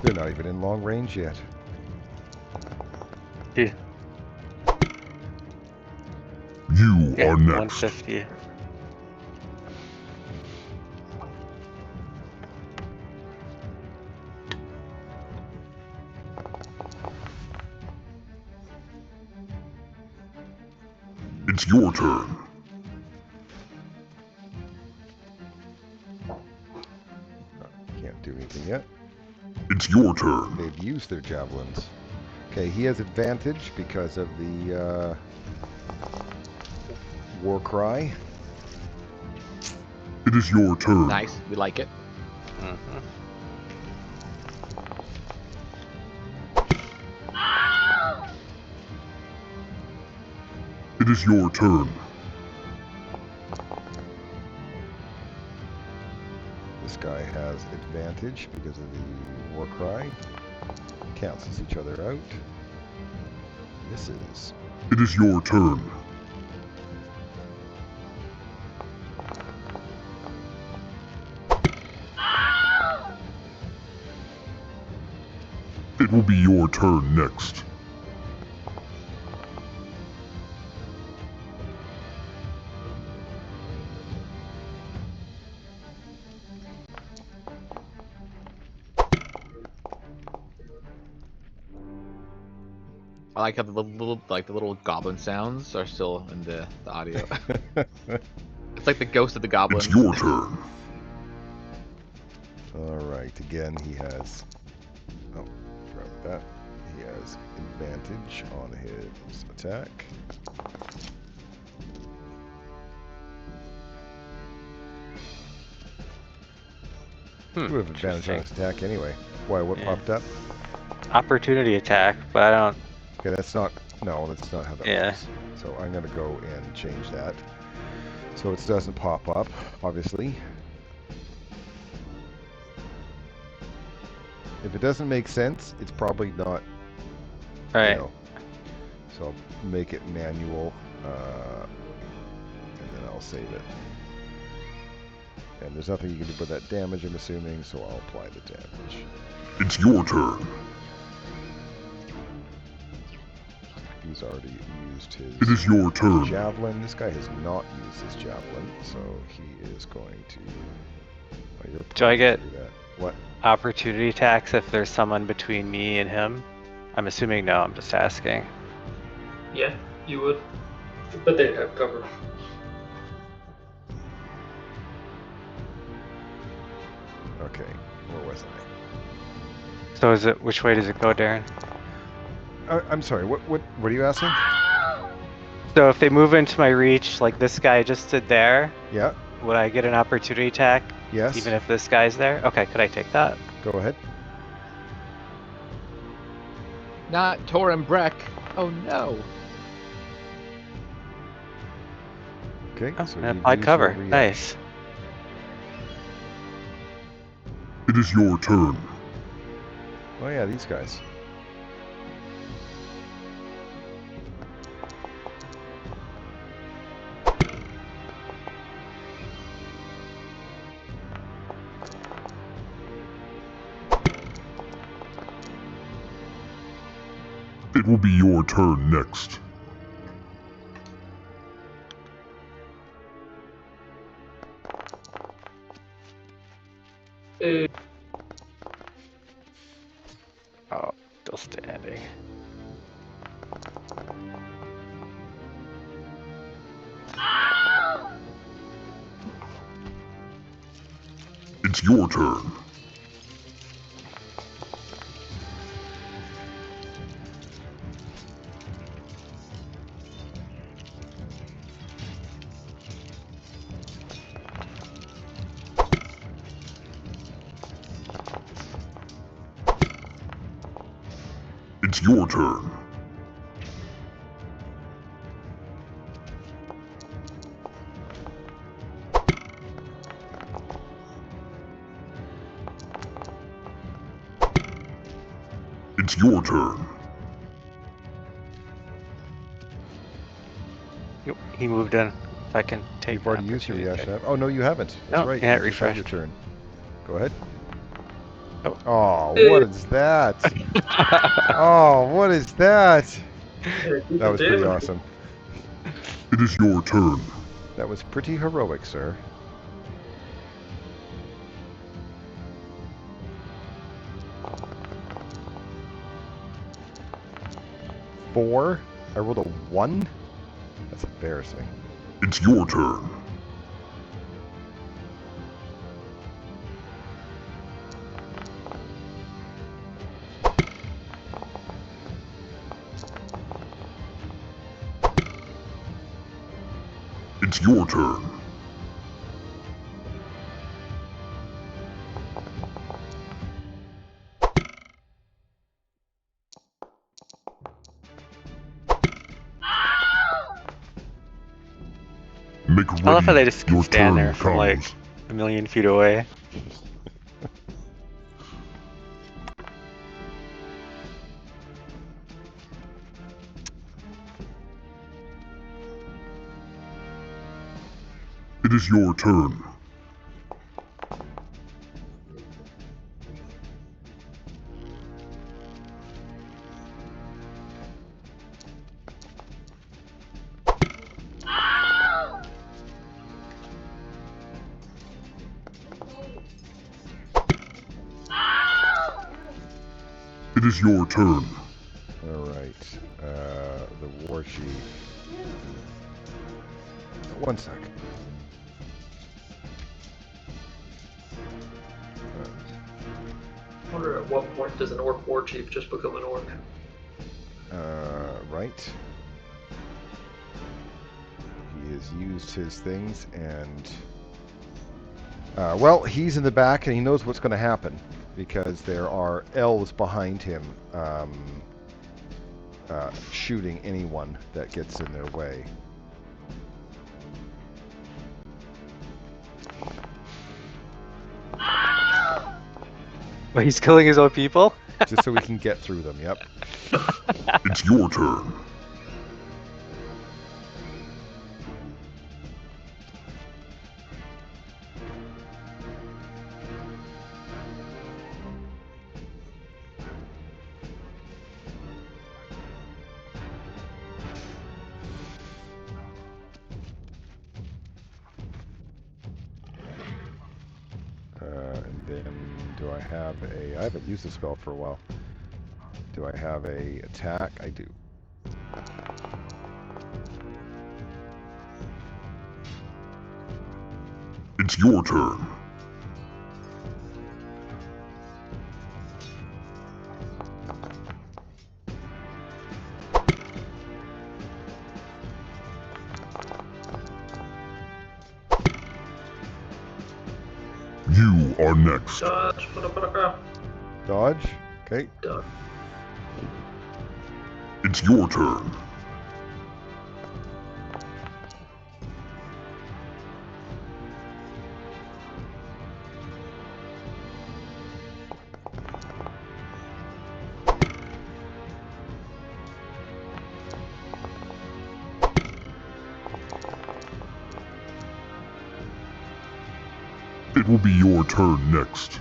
They're not even in long range yet. Yeah, You are next. 150. It's your turn. Can't do anything yet. It's your turn. They've used their javelins. Okay, he has advantage because of the war cry. It is your turn. Nice, we like it. Mm-hmm. It is your turn. This guy has advantage because of the war cry. Cancels each other out. Misses. It is your turn. It will be your turn next. I like how the little goblin sounds are still in the audio. It's like the ghost of the goblins. It's your turn. Alright, again he has... Oh, forgot about that. He has advantage on his attack. He would have advantage on his attack anyway. Why, what popped up? Opportunity attack, but I don't... Okay, that's not... No, that's not how that Yeah. works. So I'm going to go and change that. So it doesn't pop up, obviously. If it doesn't make sense, it's probably not... Right. You know, so I'll make it manual, and then I'll save it. And there's nothing you can do about that damage, I'm assuming, so I'll apply the damage. It's your turn. He's already used his It is your turn. javelin. This guy has not used his javelin, so he is going to... Oh, you're Do I get do that. What? opportunity attacks if there's someone between me and him? I'm assuming no, I'm just asking. Yeah, you would. But they'd have cover. Okay, where was I? So is it, which way does it go, Darren? I'm sorry, what are you asking? So if they move into my reach, like this guy just stood there, Yeah, would I get an opportunity attack? yes. Even if this guy's there? Okay, could I take that? Go ahead. Not Tor and Breck. Oh no. Okay, Oh, so and you applied use cover. your Nice. It is your turn. Oh yeah, these guys. It will be your turn next. Oh, still standing. It's your turn. It's your turn. It's your turn. Yep, he moved in. If I can take You've already the used your opportunity reaction. Oh, no, you haven't. That's No, right. yeah, You it just had your refreshed. turn. Go ahead. Oh. Oh, what is that? Oh, what is that? That was pretty awesome. It is your turn. That was pretty heroic, sir. Four? I rolled a 1? That's embarrassing. It's your turn. It's your turn. Make ready. I love how they just Your stand turn there from like comes. a million feet away. It is your turn. It is your turn. All right. The war chief. One sec. I wonder at what point does an orc war chief just become an orc? Right. He has used his things and... well, he's in the back and he knows what's going to happen because there are elves behind him shooting anyone that gets in their way. But he's killing his own people? Just so we can get through them, yep. It's your turn. And then do I have a... I haven't used the spell for a while. Do I have a attack? I do. It's your turn. You are next. Dodge, Dodge? Okay. Dodge. It's your turn. It will be your turn next.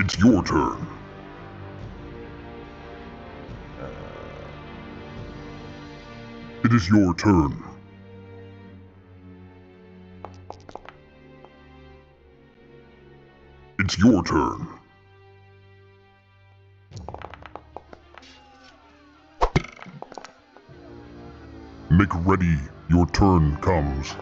It's your turn. It is your turn. It's your turn. Make ready, your turn comes.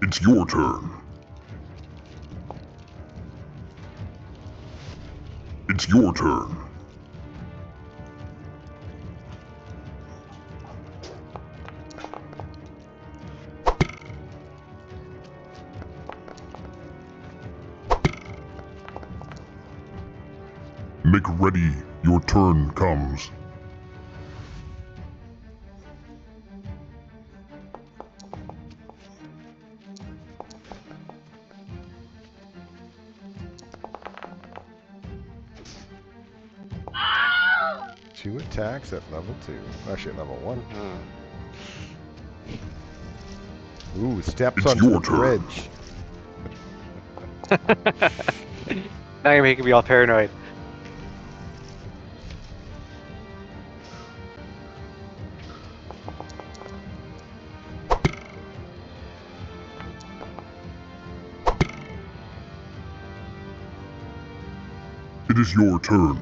It's your turn. It's your turn. Make ready, your turn comes. Two attacks at level 2. Actually, at level 1. Ooh, steps It's onto your the turn. bridge. Now you're making me all paranoid. It is your turn.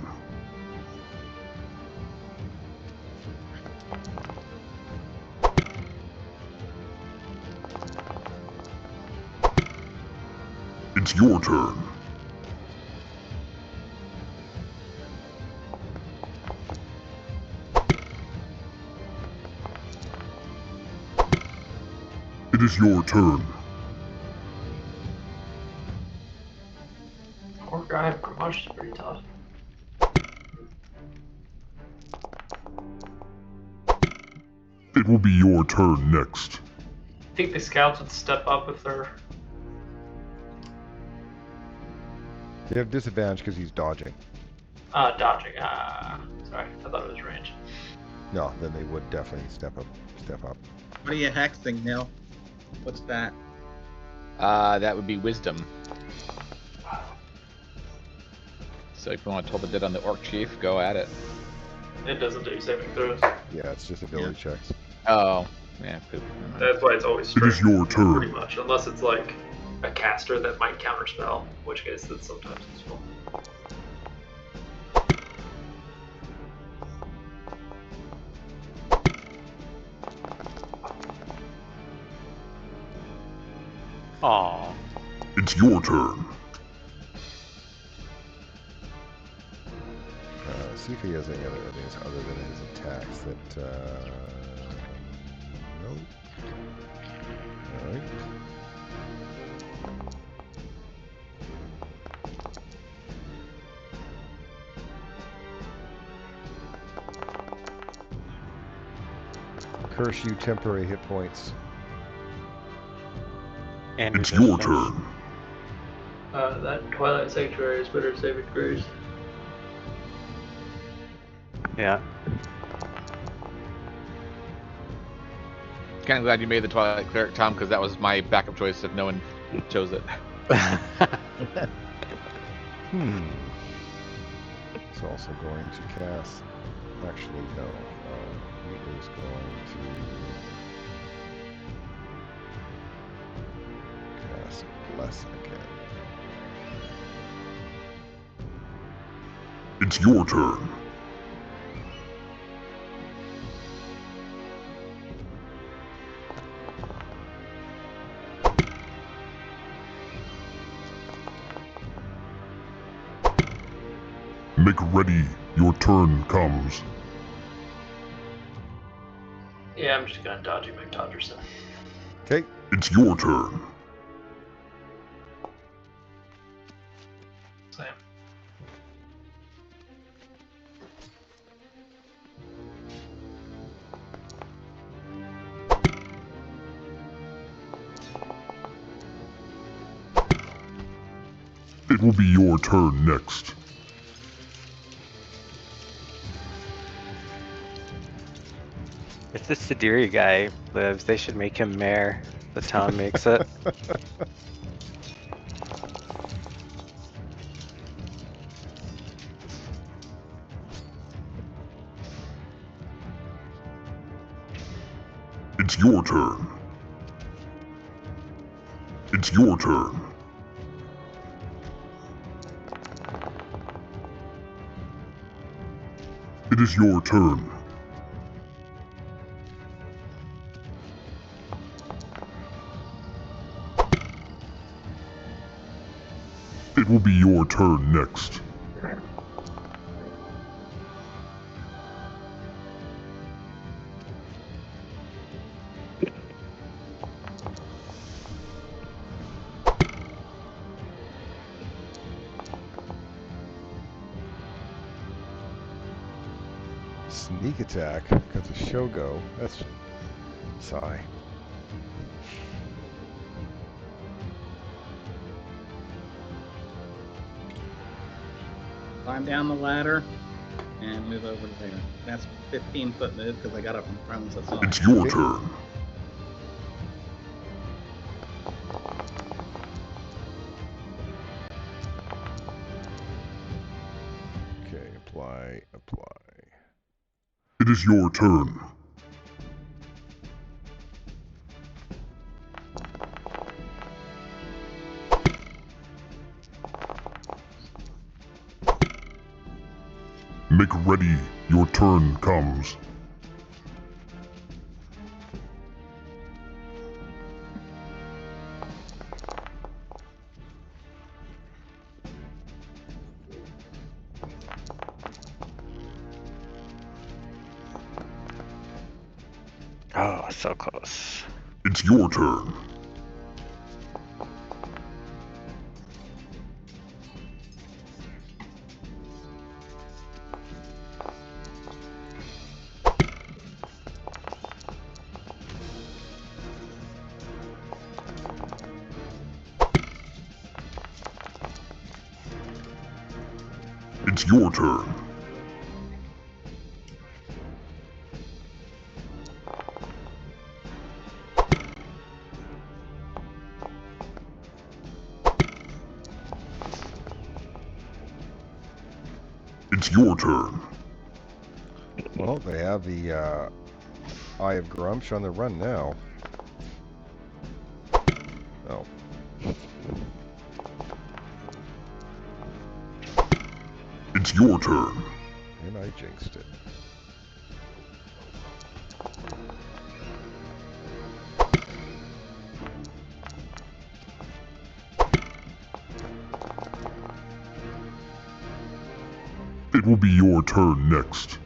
It's your turn. It is your turn. Poor guy, promotion's pretty tough. It will be your turn next. I think the scouts would step up if they're. You have disadvantage because he's dodging. Dodging. Sorry, I thought it was range. No, then they would definitely step up. What are you hexing, Nil? What's that? That would be wisdom. So if you want to toll the dead on the orc chief, go at it. It doesn't do saving throws. Yeah, it's just ability checks. Oh, yeah, poop. That's why it's always It is strength, your turn. pretty much, unless it's like a caster that might counterspell, in which case that's sometimes useful. Aw. It's your turn. See if he has any other enemies other than his attacks that. Nope. Alright. Curse you, temporary hit points. And It's your resistance. turn. That Twilight Sanctuary is better saving throws. Yeah. Kind of glad you made the Twilight Cleric, Tom, because that was my backup choice if no one chose it. He's also going to cast. Actually, no. He is going to cast Bless again. It's your turn. Make ready, your turn comes. Yeah, I'm just gonna dodge you, McTodgerson. Okay. It's your turn. Same. It will be your turn next. If the Sidiri guy lives, they should make him mayor. The town makes it. It's your turn. It's your turn. It is your turn. It will be your turn next. Sneak attack because of Shogo. That's sigh. Climb down the ladder and move over to there. That's 15-foot move because I got up from prone, so it's not. It's your turn. Okay, apply. It is your turn. Make ready. Your turn comes. Oh, so close. It's your turn. It's your turn. It's your turn. Well, they have the Eye of Grumsh on the run now. Oh. It's your turn. And I jinxed it. It will be your turn next.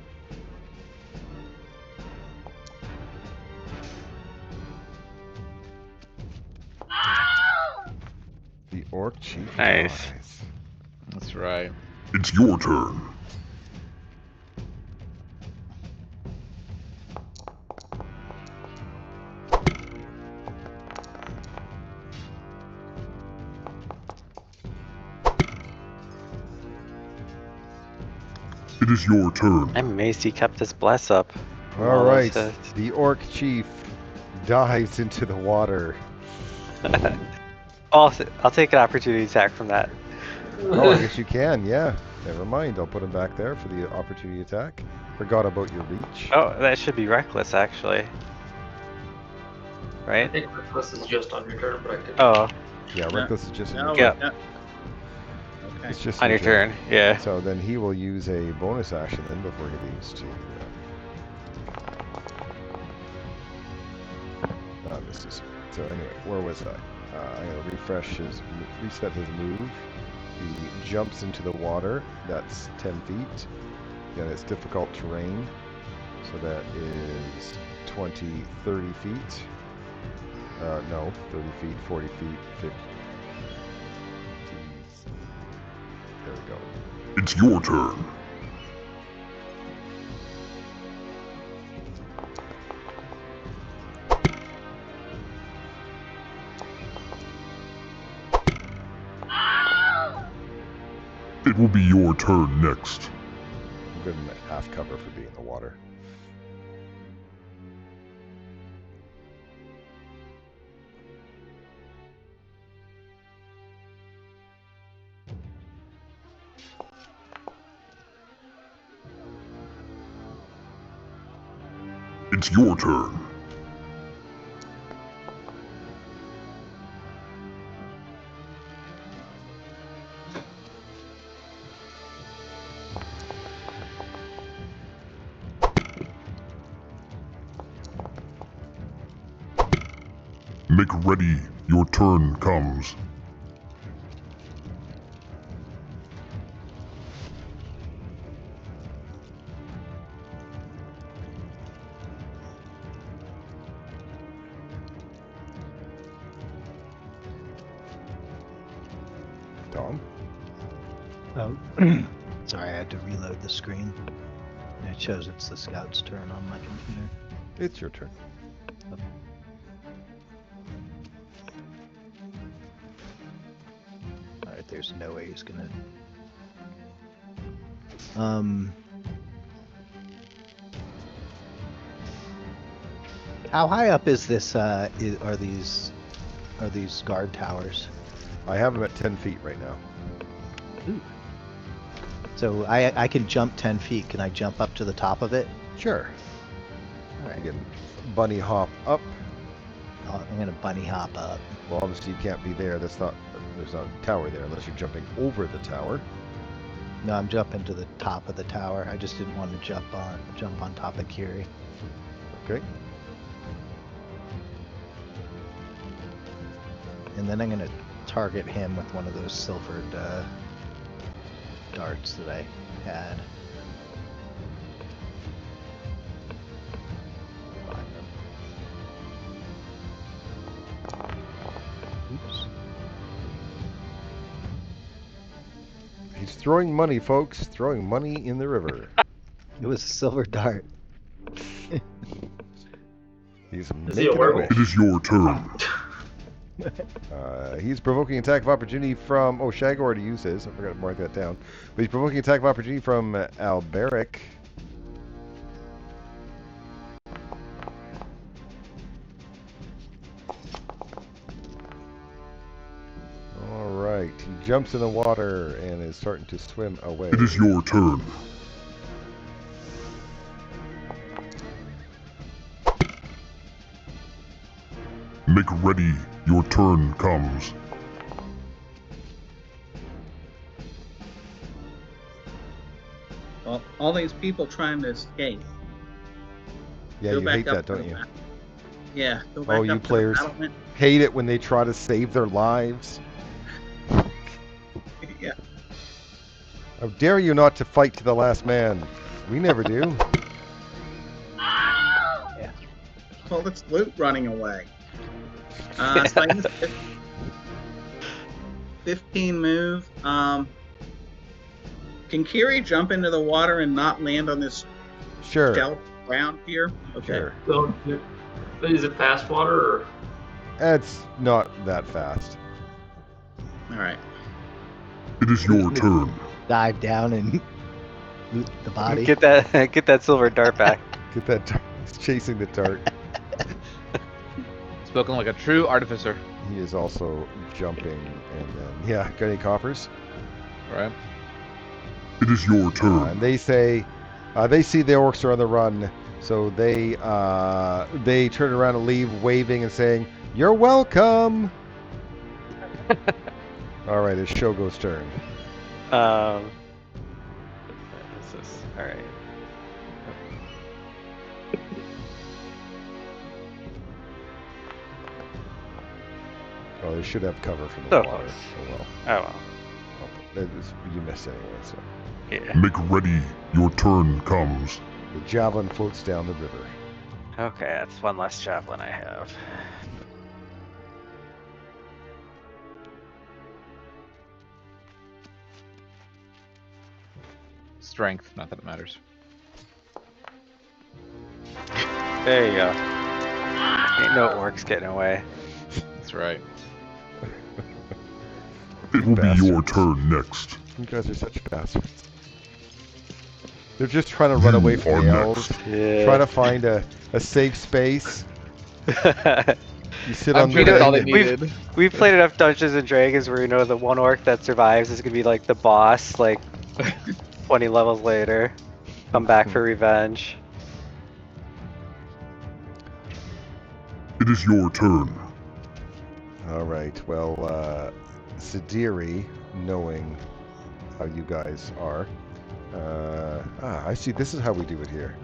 The Orc Chief Nice. dies. That's right. It's your turn. It is your turn. I'm amazed he kept his bless up. from all All those right, hits. the Orc Chief dives into the water. I'll take an opportunity attack from that. Oh, I guess you can, yeah. Never mind, I'll put him back there for the opportunity attack. Forgot about your reach. Oh, that should be reckless, actually. I Right? think Reckless is just on your turn, but I could. Oh, Yeah, Reckless is just in No, your Yeah. turn. Okay. It's just on your turn. Yeah. So then he will use a bonus action then before he leaves to... misses. So anyway, where was I? I'm going to reset his move. He jumps into the water. That's 10 feet. Again, it's difficult terrain. So that is 20, 30 feet. No, 30 feet, 40 feet, 50. There we go. It's your turn. It will be your turn next. I'm good in half cover for being in the water. It's your turn. Make ready. Your turn comes. Tom? Oh, sorry, I had to reload the screen. And it shows it's the scout's turn on my computer. It's your turn. Alright, there's no way he's gonna... How high up is this, are these guard towers? I have him at 10 feet right now. Ooh. So I can jump 10 feet. Can I jump up to the top of it? Sure. Alright. You can bunny hop up. I'm gonna bunny hop up. Well, obviously you can't be there. There's not a tower there unless you're jumping over the tower. No, I'm jumping to the top of the tower. I just didn't want to jump on top of Kiri. Okay. And then I'm gonna target him with one of those silvered darts that I had. Find them. Oops. He's throwing money, folks. Throwing money in the river. It was a silver dart. He's Is he a making a werewolf? It is your turn. He's provoking attack of opportunity from... Oh, Shag already used his. I forgot to mark that down. But he's provoking attack of opportunity from Alberic. Alright. He jumps in the water and is starting to swim away. It is your turn. Make ready. Your turn comes. Well, all these people trying to escape. Yeah, Go you back hate up that, to don't the you? ba- Yeah, go back Oh, up you to the players battlement. hate it when they try to save their lives. Yeah. How dare you not to fight to the last man? We never do. Yeah. Well, that's loot running away. So I guess 15 move. Can Kiri jump into the water and not land on this Sure. shelf ground here? Okay. Sure. So, is it fast water or? It's not that fast. All right. It is your turn. Dive down and loot the body. Get that silver dart back. Get that dart. He's chasing the dart. Spoken like a true artificer. He is also jumping and then, yeah, got any coffers? All right. It is your And turn. they say, they see the orcs are on the run, so they turn around and leave, waving and saying, "You're welcome." All right, it's Shogo's turn. What is this? All right. Oh, they should have cover from the So water. close. Oh well. Oh well. You missed anyway, so. Yeah. Make ready. Your turn comes. The javelin floats down the river. Okay, that's one less javelin I have. Strength, not that it matters. There you go. Ain't no orcs getting away. That's right. It will be your Bastards. turn next. You guys are such bastards. They're just trying to run away You from are the elves. Trying to find a safe space. You sit I'm on sure the that's all they thing. needed. We've played enough Dungeons and Dragons where we know the one orc that survives is gonna be like the boss, like 20 levels later. Come back for revenge. It is your turn. All right. Well, Sidiri, knowing how you guys are. I see. This is how we do it here.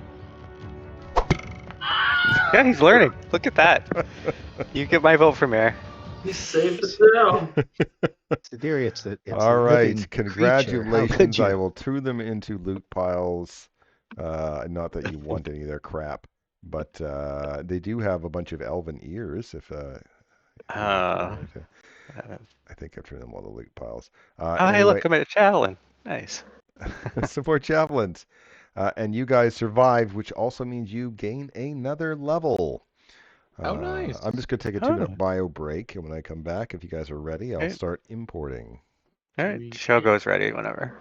Yeah, he's learning. Look at that. You get my vote for mayor. He saved the town. Sidiri, it's a All living right. creature. How could Congratulations. you? I will throw them into loot piles. Not that you want any of their crap, but they do have a bunch of elven ears. If I think I've turned them all to loot piles. Oh, hey, Anyway, look, I'm at a javelin. Nice. some more javelins. And you guys survived, which also means you gain another level. Oh, nice. I'm just going to take a 2-minute bio break, and when I come back, if you guys are ready, I'll Okay. start importing. All right, Shogo's ready whenever.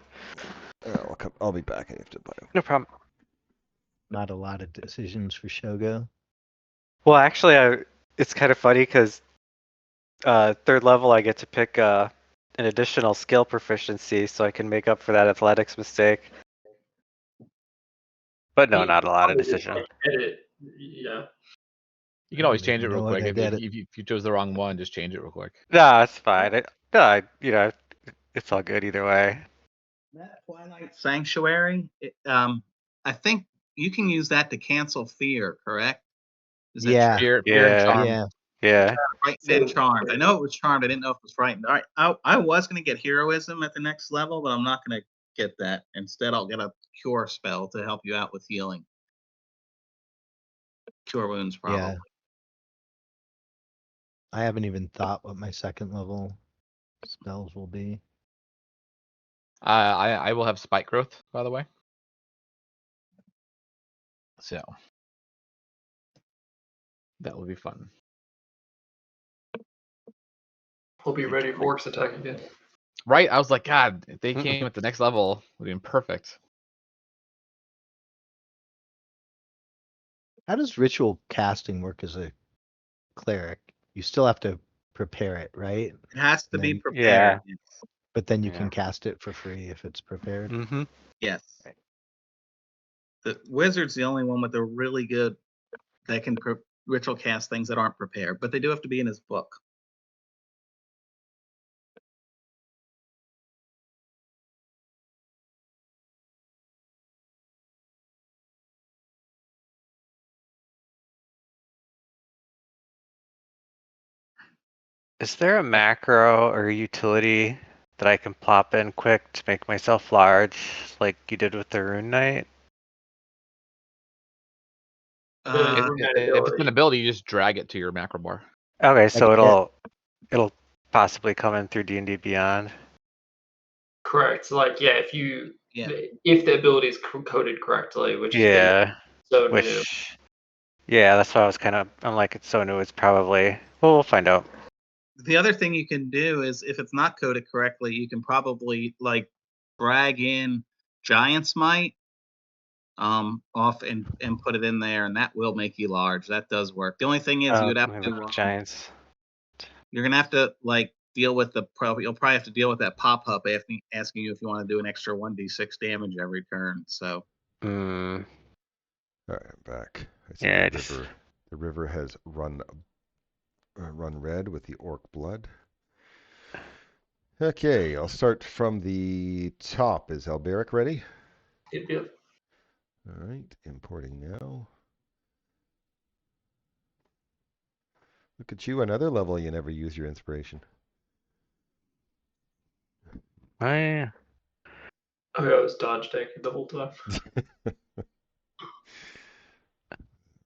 I'll be back after bio. No problem. Not a lot of decisions for Shogo. Well, actually, it's kind of funny because third level I get to pick an additional skill proficiency so I can make up for that athletics mistake. But no, not a lot of decision. Yeah. You can always I don't change it even real know what quick. I did. If you chose the wrong one, just change it real quick. No, it's fine. It's all good either way. That Twilight Sanctuary, I think you can use that to cancel fear, correct? Is that Yeah. Fear and Yeah. charm. Yeah. Yeah. frightened and charmed? I know it was charmed. I didn't know if it was frightened. All right, I was going to get heroism at the next level, but I'm not going to get that. Instead, I'll get a cure spell to help you out with healing. Cure wounds, probably. Yeah. I haven't even thought what my second level spells will be. I will have spike growth, by the way. So that will be fun. He'll be ready for Orc's attack again. Right? I was like, God, if they came at the next level, it would have been perfect. How does ritual casting work as a cleric? You still have to prepare it, right? It has to be Then- prepared. But then you Yeah. can cast it for free if it's prepared. Mm-hmm. Yes. The wizard's the only one with a really good that can ritual cast things that aren't prepared, but they do have to be in his book. Is there a macro or utility that I can plop in quick to make myself large, like you did with the Rune Knight? If it's an ability, you just drag it to your macro bar. Okay, so Like it'll possibly come in through D&D Beyond. Correct. Like, yeah, if the ability is coded correctly, which is so new. Yeah, that's why I'm like, it's so new, it's probably, well, we'll find out. The other thing you can do is if it's not coded correctly, you can probably like drag in Giant's Might off and put it in there, and that will make you large. That does work. The only thing is you'd have to Giants. You're gonna have to like deal with you'll probably have to deal with that pop-up asking you if you want to do an extra 1d6 damage every turn. So All right, I'm back. I see Yeah, the river has run red with the orc blood. Okay, I'll start from the top. Is Alberic ready? Yep. All right, importing now. Look at you, another level you never use your inspiration. Oh, yeah. Oh, yeah, I was dodge tanking the whole time.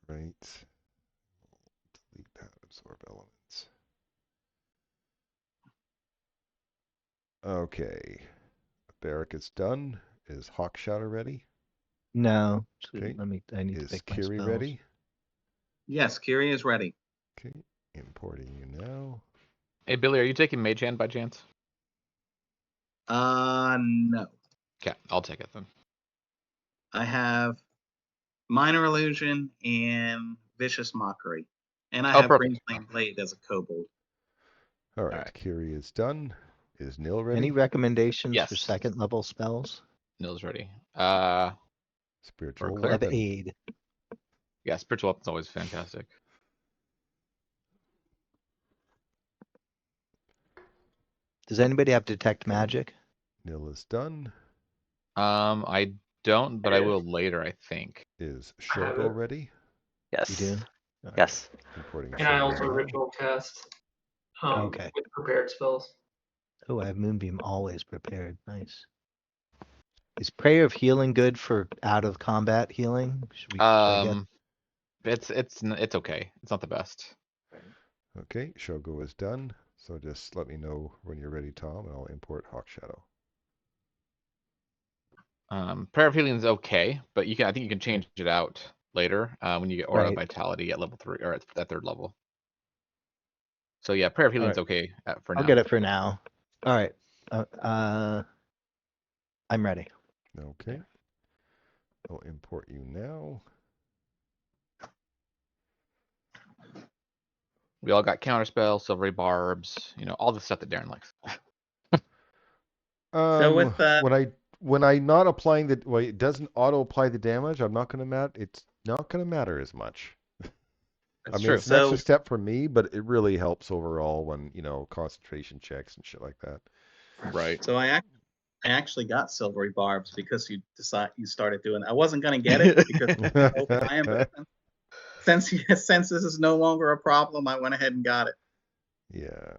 Right. Delete that, absorb elements. Okay. Barrack is done. Is Hawkshatter ready? No. Okay. I need Is to make my Kiri spells. ready? yes, Kiri is ready. Okay. Importing you now. Hey, Billy, are you taking Mage Hand by chance? No. Okay, I'll take it then. I have minor illusion and vicious mockery, and I Oh, have perfect. Brimstone Blade as a kobold. All right, Alright. Kiri is done. Is Nil ready? Any recommendations for Yes. second level spells? Nil's ready. Spiritual or cleric. Of weapon. aid. Yeah, spiritual weapon's always fantastic. Does anybody have detect magic? Nil is done. I don't, but I Yeah. will later, I think. Is I have Shogo it. ready? Yes. You do? Yes. Importing And I Shogo also now. ritual cast Okay. with prepared spells. Oh, I have Moonbeam always prepared. Nice. Is Prayer of Healing good for out of combat healing? Should I get... It's okay. It's not the best. Okay, Shogo is done. So just let me know when you're ready, Tom, and I'll import Hawk Shadow. Prayer of Healing is okay, but I think you can change it out later when you get Aura Right. Vitality at level 3 or at that 3rd level. So yeah, Prayer of Healing is okay for now. I'll get it for now. All right. I'm ready. Okay. I'll import you now. We all got counterspell, silvery barbs, all the stuff that Darren likes. When I not applying it doesn't auto apply the damage. I'm not gonna It's not gonna matter as much. That's I mean, true. it's an extra step for me, but it really helps overall when concentration checks and shit like that. Right. So I actually got silvery barbs because you started doing it. I wasn't gonna get it because of the whole time, but since this is no longer a problem, I went ahead and got it. Yeah.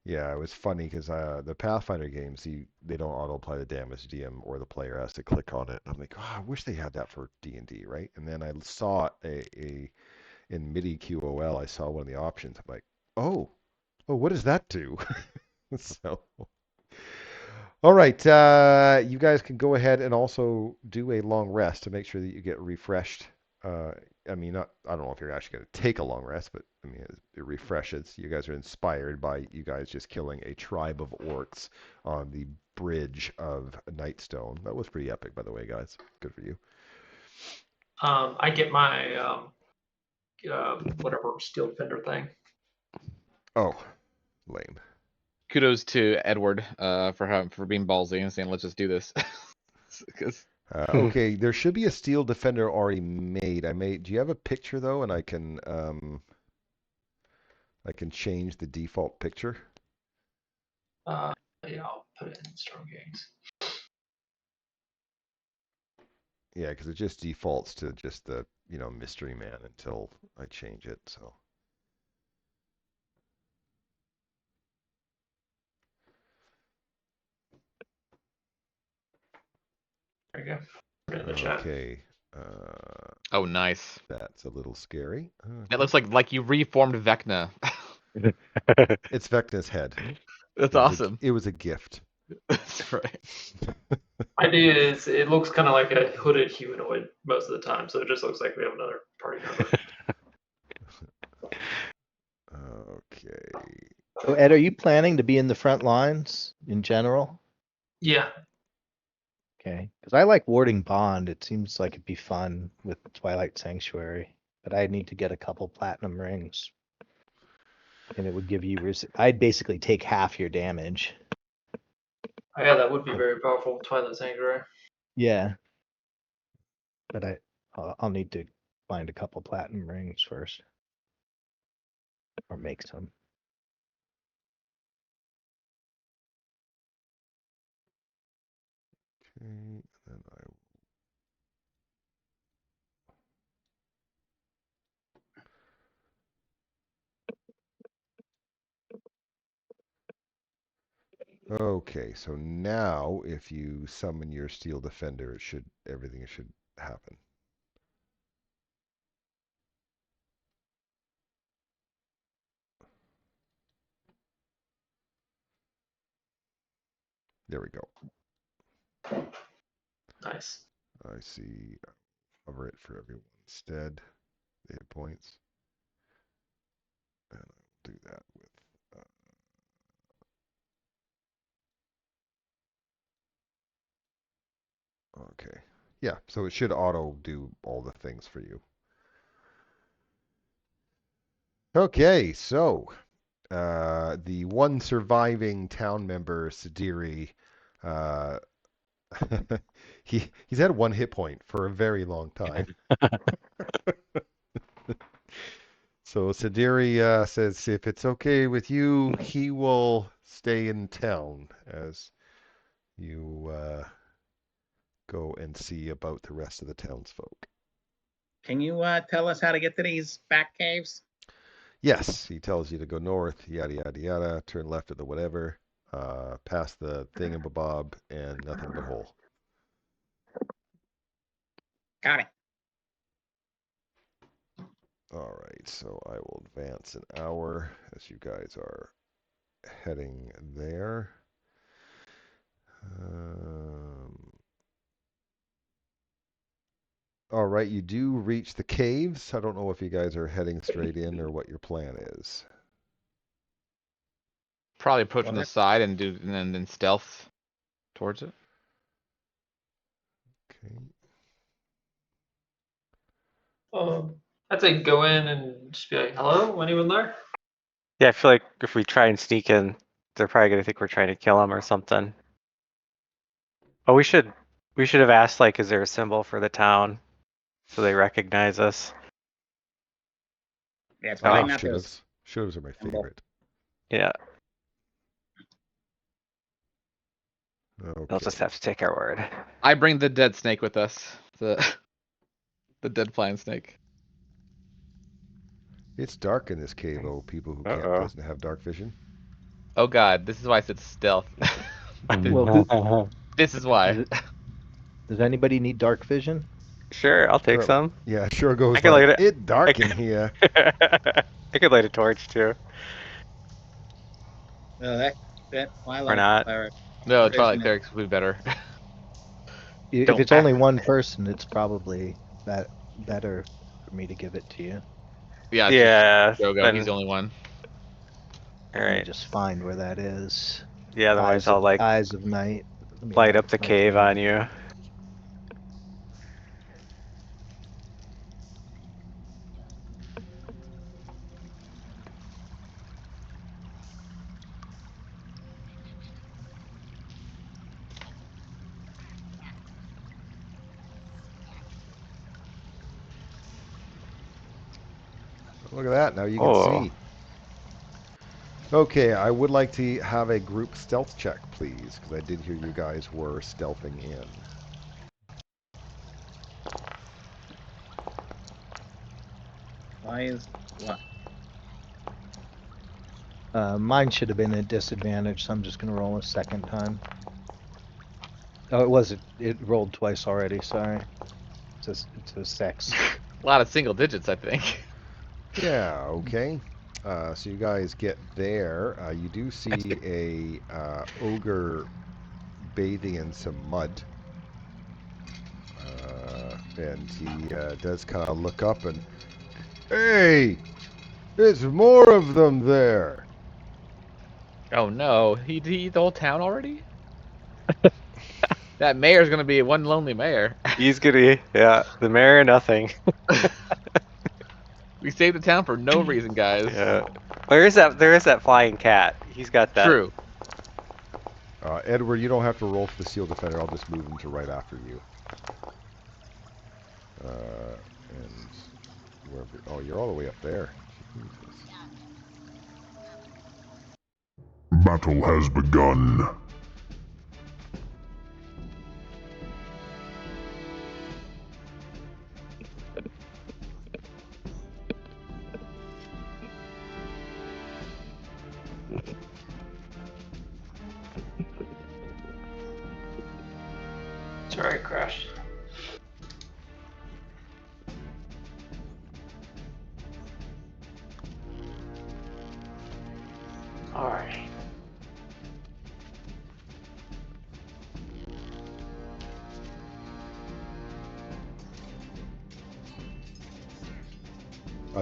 Yeah, it was funny because the Pathfinder games, they don't auto-apply the damage. DM or the player has to click on it. I'm like, oh, I wish they had that for D&D, right? And then I saw in MIDI QOL, I saw one of the options. I'm like, oh, what does that do? So, all right, you guys can go ahead and also do a long rest to make sure that you get refreshed. I mean, I don't know if you're actually going to take a long rest, but I mean, it refreshes. You guys are inspired by you guys just killing a tribe of orcs on the bridge of Nightstone. That was pretty epic, by the way, guys. Good for you. I get my whatever steel defender thing. Oh, lame. Kudos to Edward for being ballsy and saying, let's just do this. Okay, there should be a steel defender already made. Do you have a picture though, and I can change the default picture? Yeah, I'll put it in Storm Gangs. Yeah, because it just defaults to just the mystery man until I change it. So. There you go. Put it in the chat. Okay. Oh, nice. That's a little scary. It looks like you reformed Vecna. It's Vecna's head. That's awesome. It was a gift. That's right. Idea is it looks kind of like a hooded humanoid most of the time, so it just looks like we have another party member. Okay. So Ed, are you planning to be in the front lines in general? Yeah. Okay, because I like Warding Bond. It seems like it'd be fun with Twilight Sanctuary, but I need to get a couple platinum rings, and it would give you. I'd basically take half your damage. Oh, yeah, that would be very powerful. Twilight Sanctuary. Yeah, but I'll need to find a couple platinum rings first, or make some. Okay, and then Okay, so now if you summon your steel defender, everything should happen. There we go. Nice. I see. Cover it for everyone instead. The hit points. And I'll do that with Okay. Yeah, so it should auto do all the things for you. Okay, so the one surviving town member, Sidiri, uh, he's had 1 hit point for a very long time. So Sidiri says if it's okay with you, he will stay in town as you go and see about the rest of the townsfolk. Can you tell us how to get to these back caves? Yes, he tells you to go north, yada yada yada, turn left at the whatever, past the thingamabob, and nothing but hole. Got it. All right, so I will advance an hour as you guys are heading there. All right, you do reach the caves. I don't know if you guys are heading straight in or what your plan is. Probably approach from the side and then stealth towards it. Okay. I'd say go in and just be like, hello, anyone there? Yeah, I feel like if we try and sneak in, they're probably gonna think we're trying to kill them or something. Oh, we should have asked, like, is there a symbol for the town so they recognize us? Yeah, it's probably Oh, not those. Should-haves are my favorite. Yeah, Okay. they'll just have to take our word. I bring the dead snake with us. The dead flying snake. It's dark in this cave, oh, people who can't doesn't have dark vision. Oh god, this is why I said stealth. Well, This is why. Does anybody need dark vision? Sure, I'll take some. Yeah, sure goes I can like, light it. it's dark in here. I could light a torch too. That Or not. No, Twilight Cleric's would be better. If it's only one person, it's probably better for me to give it to you. Yeah, Yeah. Jogo, he's the only one. All Let me right. just find where that is. Yeah, otherwise I'll like Eyes of Night. light up the cave on you. Look at that, now you can see. Okay, I would like to have a group stealth check, please, because I did hear you guys were stealthing in. Why is what? Mine should have been a disadvantage, so I'm just going to roll a second time. Oh, it rolled twice already, sorry. It's a 6. A lot of single digits, I think. Yeah, okay. So you guys get there. You do see a ogre bathing in some mud. And he does kind of look up and, hey, there's more of them there. Oh no, he eat the whole town already? That mayor's gonna be one lonely mayor. He's gonna, yeah, the mayor or nothing. We saved the town for no reason, guys. Yeah. There is that flying cat. He's got that. True. Edward, you don't have to roll for the seal defender. I'll just move him to right after you. And wherever, oh, you're all the way up there. Battle has begun. Sorry, I crashed. Alright.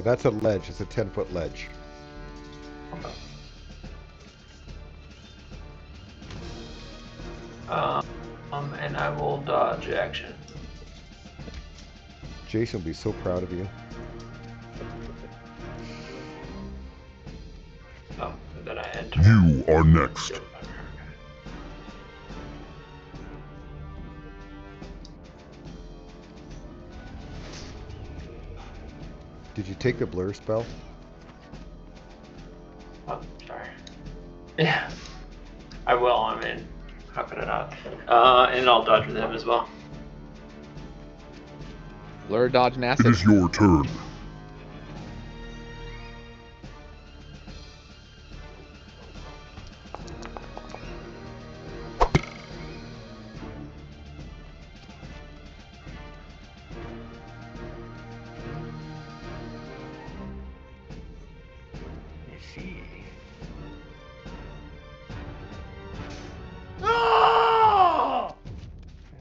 That's a ledge. It's a 10-foot ledge. And I will dodge action. Jason will be so proud of you. Oh, and then I enter. You are next. Did you take the blur spell? Oh, sorry. Yeah, I will. I mean, how could I not? And I'll dodge with him as well. Blur, dodge, and It acid. is your turn. Let me see.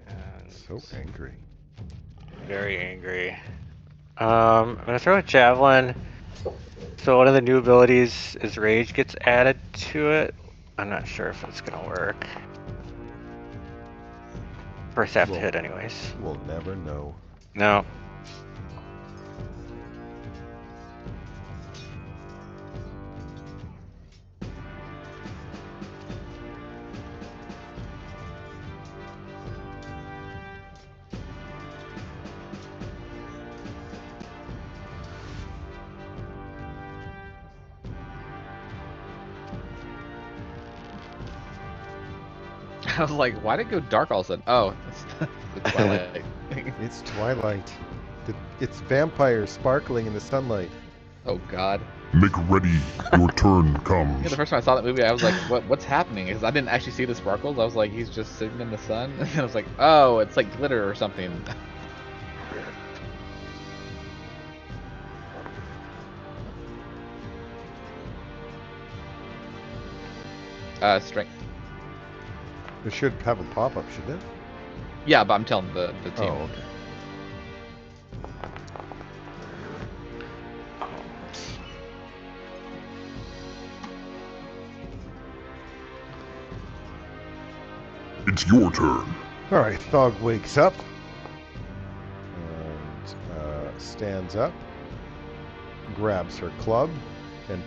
And So angry. very angry. I'm gonna throw a javelin. So one of the new abilities is rage gets added to it. I'm not sure if it's gonna work. First have to Well- hit anyways. We'll never know. No. I was like, why did it go dark all of a sudden? Oh, it's the twilight. It's twilight. It's vampires sparkling in the sunlight. Oh God. Make ready. Your turn Yeah, comes. the first time I saw that movie, I was like, what's happening? Because I didn't actually see the sparkles. I was like, he's just sitting in the sun. And I was like, oh, it's like glitter or something. Strength. It should have a pop-up, shouldn't it? Yeah, but I'm telling the team. Oh, okay. It's your turn. All right, Thog wakes up and stands up, grabs her club, and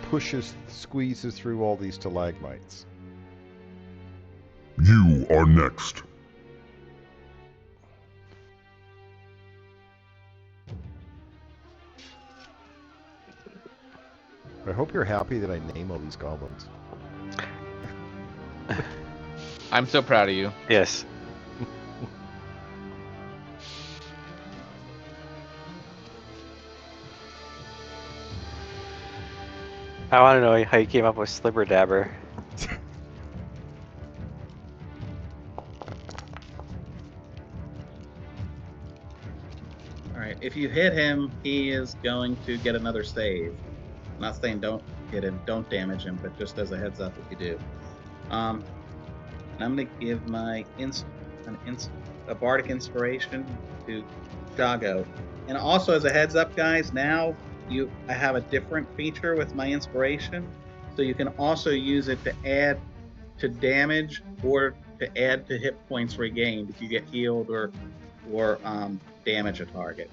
squeezes through all these stalagmites. You are next. I hope you're happy that I name all these goblins. I'm so proud of you. Yes. I want to know how you came up with Slibber Dabber. All right. If you hit him, he is going to get another save. I'm not saying don't hit him, don't damage him, but just as a heads up if you do. And I'm going to give my a bardic inspiration to Jago. And also as a heads up, guys, now I have a different feature with my inspiration, so you can also use it to add to damage or to add to hit points regained if you get healed or damage a target,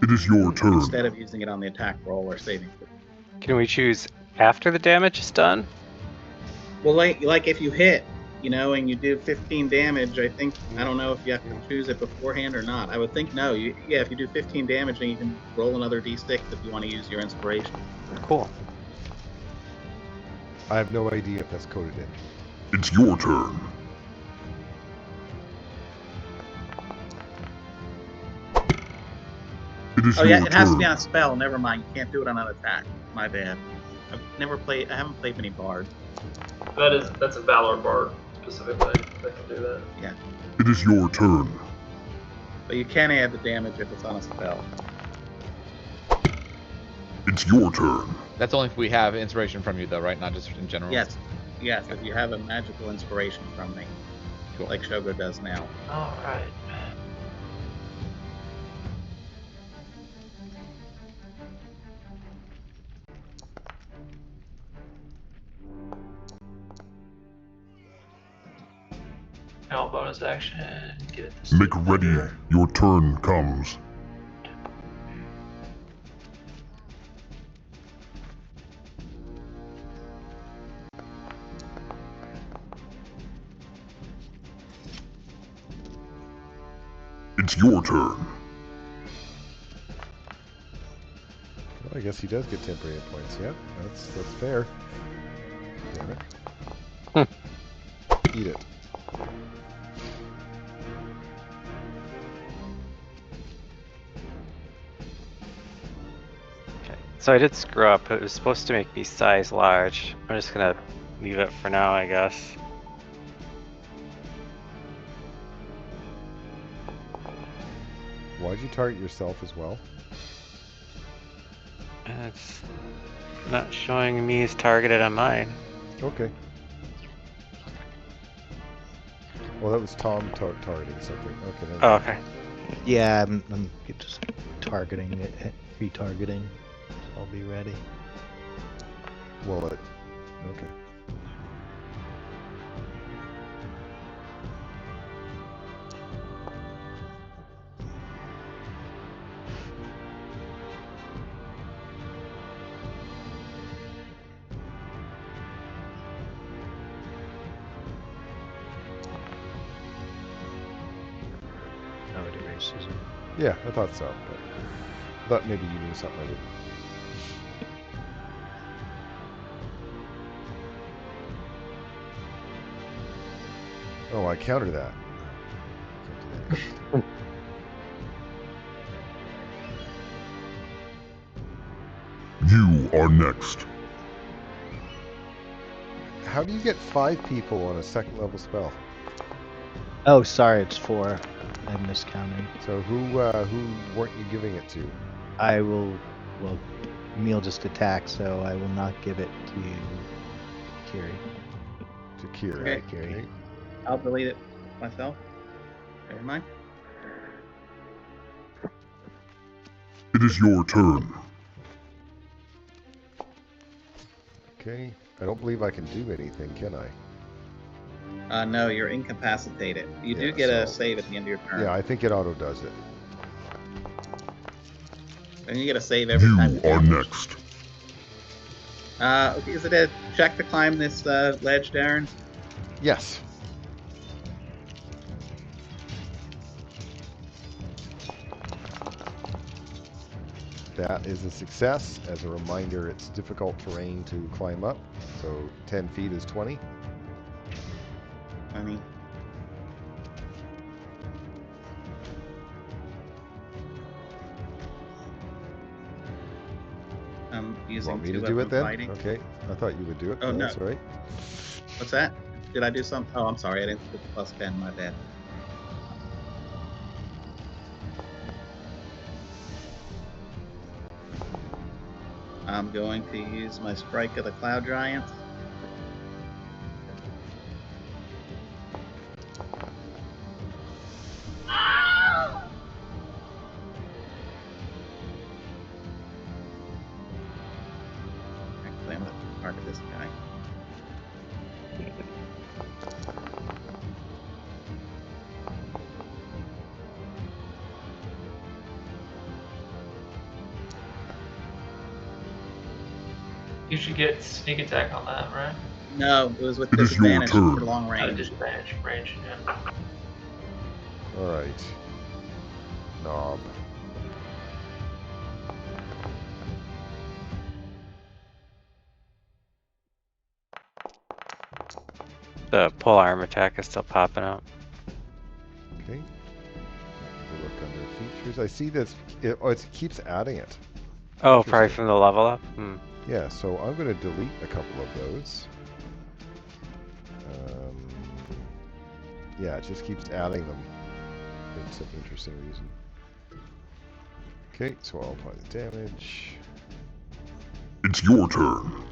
It is your turn. instead of using it on the attack roll or saving throw. Can we choose after the damage is done? Well, like if you hit, and you do 15 damage, I don't know if you have to choose it beforehand or not. I would think no. If you do 15 damage, then you can roll another d6 if you want to use your inspiration. Cool. I have no idea if that's coded in. It's your turn. It is Oh your yeah, it has to turn. be on a spell. Never mind. You can't do it on an attack. My bad. I haven't played many bards. That's a Valor Bard specifically that can do that. Yeah, It is your turn. but you can add the damage if it's on a spell. It's your turn. That's only if we have inspiration from you, though, right? Not just in general. Yes, if you have a magical inspiration from me, Cool. like Shogo does now. All right. Now bonus action. Give it this. Make ready. Your turn comes. It's your turn. Well, I guess he does get temporary hit points. Yep, that's fair. Damn it. Eat it. Okay. So I did screw up. It was supposed to make me size large. I'm just gonna leave it for now, I guess. Why'd you target yourself as well? And it's not showing me as targeted on mine. Okay. Well, that was Tom targeting something. Okay. Never Oh, mind. okay. Yeah, I'm just targeting it, retargeting. So I'll be ready. Well, okay. Oh, it erases it. Yeah, I thought so. But I thought maybe you knew something I didn't. Oh, I counter that. Can't do that. You are next. How do you get 5 people on a second level spell? Oh, sorry, it's 4. I'm miscounting. So who weren't you giving it to? I will. Well, Emil just attacked, so I will not give it to Kiri. To Kira. Okay. Kiri. I'll delete it myself. Never mind. It is your turn. Okay. I don't believe I can do anything, can I? No, you're incapacitated. You do Yeah, get a so- save at the end of your turn. Yeah, I think it auto does it. And you get a save every time. You are next. Okay, is it a check to climb this ledge, Darren? Yes. That is a success. As a reminder, it's difficult terrain to climb up. So 10 feet is 20. I mean, I'm using Want me to 2 do of it them then? fighting. Okay. I thought you would do it. Oh, no. That's all right. What's that? Did I do something? Oh, I'm sorry. I didn't put the plus 10. My bad. I'm going to use my Strike of the Cloud Giants. Actually, I'm going to target this guy. You should get sneak attack on that, right? No, it was with It is your disadvantage turn. for long At a range. disadvantage range, yeah. All right. Knob. The pole arm attack is still popping out. Okay. We look under features. I see this. It keeps adding it. Oh, probably Interesting. from the level up? Yeah, so I'm going to delete a couple of those. Yeah, it just keeps adding them for some interesting reason. Okay, so I'll apply the damage. It's your turn.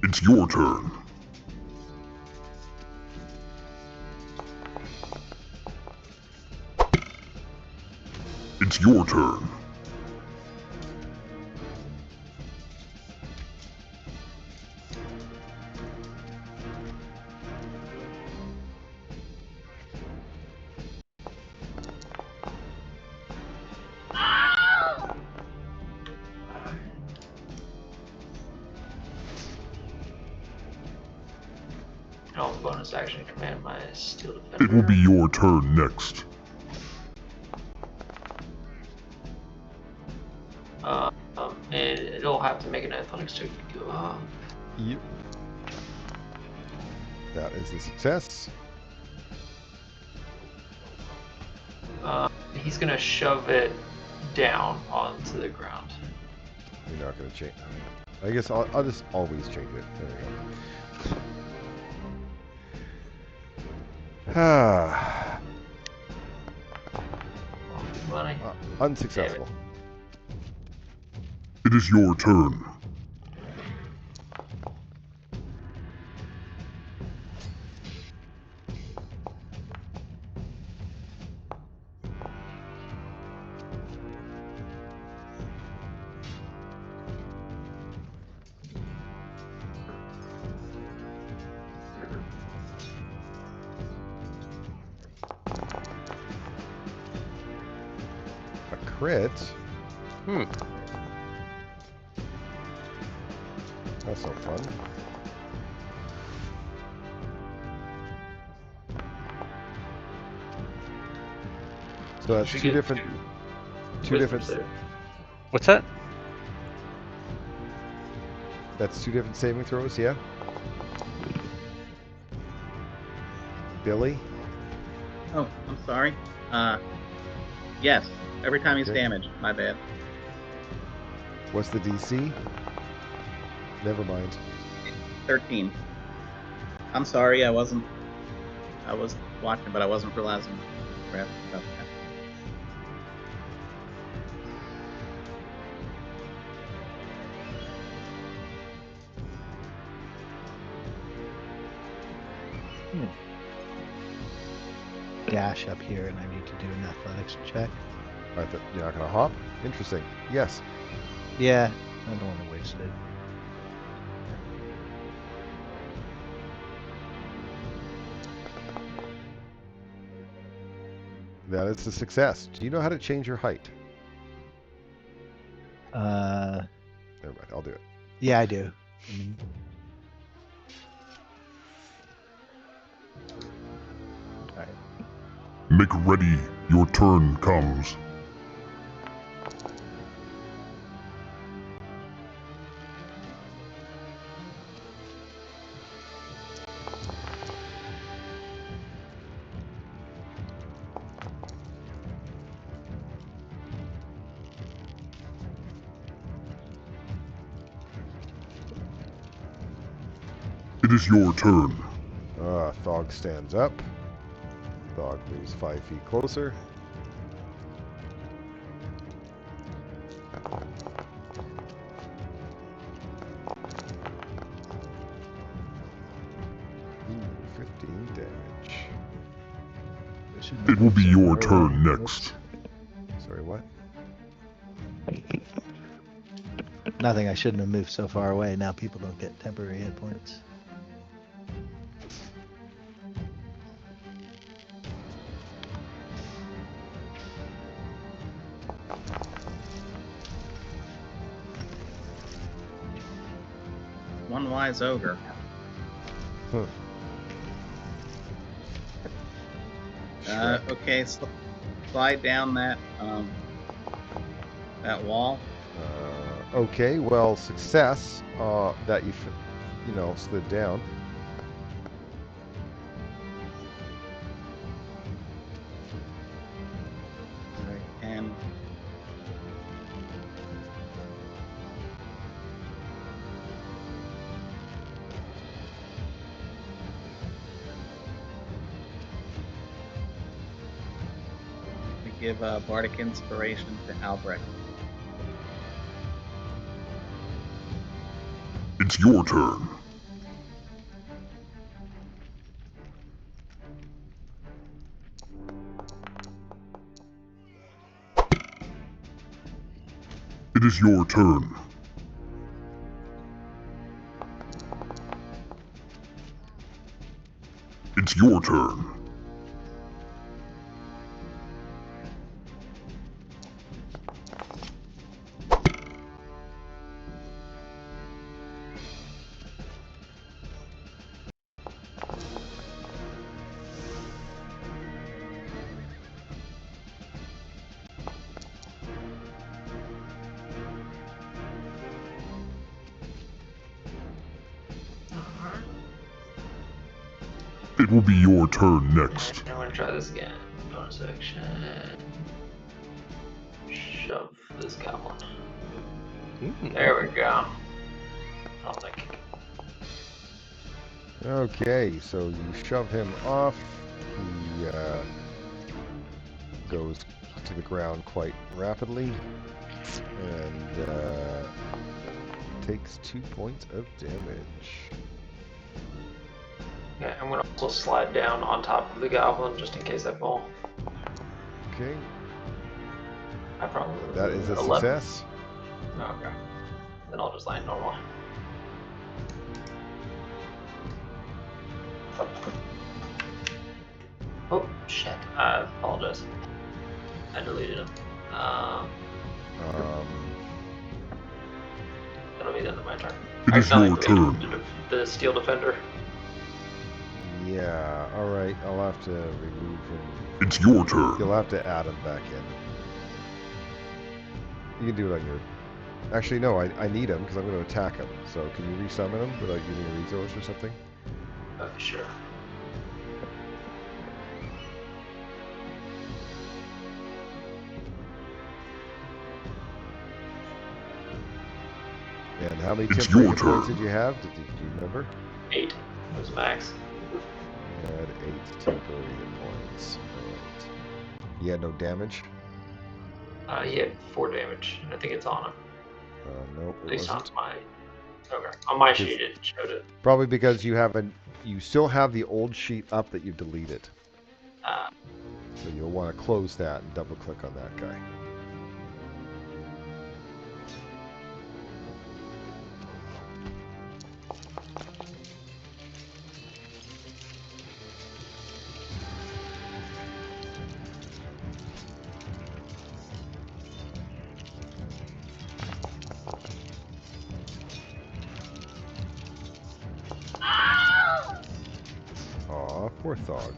It's your turn. It's your turn. I'll bonus action command my steel defender. It will be your turn next. And it'll have to make an athletics check to go up. Yep. That is a success. He's gonna shove it down onto the ground. You're not going to change. I guess I'll just always change it. There we go. Ah. Money. Unsuccessful. It is your turn. A crit? That's no fun. So that's Should two get different. Two wisdom different. save. What's that? That's two different saving throws. Yeah. Billy. Oh, I'm sorry. Yes. Every time he's Okay. damaged. My bad. What's the DC? Never mind. 13. I'm sorry, I was watching, but I wasn't realizing crap about that. Dash up here, and I need to do an athletics check. You're not gonna hop? Interesting. Yes. Yeah, I don't want to waste it. That is a success. Do you know how to change your height? Never mind. I'll do it. Yeah, I do. Alright. Make ready. Your turn comes. It is your turn. Thog stands up. Thog moves 5 feet closer. Ooh, 15 damage. It will be your turn next. Sorry, what? Nothing. I shouldn't have moved so far away. Now people don't get temporary hit points. One wise ogre. Huh. Okay, slide down that wall. Okay, well, success that you slid down. Right, and we give bardic inspiration to Albrecht. It's your turn. It is your turn. It's your turn. It will be your turn next. I want to try this again. Bonus action. Shove this goblin. There we go. Oh, thank you. Okay, so you shove him off. He goes to the ground quite rapidly and takes 2 points of damage. Okay, I'm gonna also slide down on top of the goblin just in case I fall. Okay, I probably that is a 11. success. Oh, okay. Then I'll just land normal. Oh shit! I apologize. I deleted him. That'll be the end of my turn. It is I your activated turn. the steel defender. Yeah, alright, I'll have to remove him. It's your turn. You'll have to add him back in. You can do it on your... Actually, no, I need him because I'm going to attack him. So can you resummon him without using a resource or something? Sure. And how many It's temporary your hit points turn. did you have? Do you remember? 8 was max. You had 8 temporary hit points. Alright. You had no damage? He had 4 damage, and I think it's on him. Nope, At it least wasn't. on my... Okay. On my Because- sheet it showed it. Probably because you haven't... You still have the old sheet up that you deleted. So you'll want to close that and double click on that guy. Aw, poor Thog.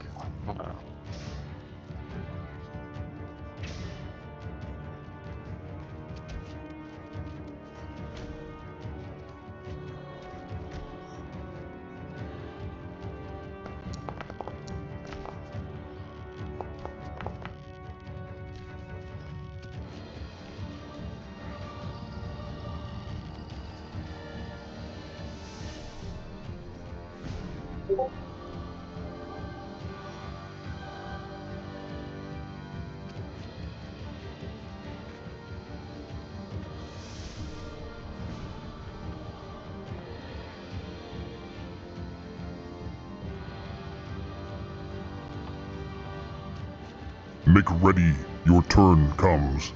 Make ready. Your turn comes.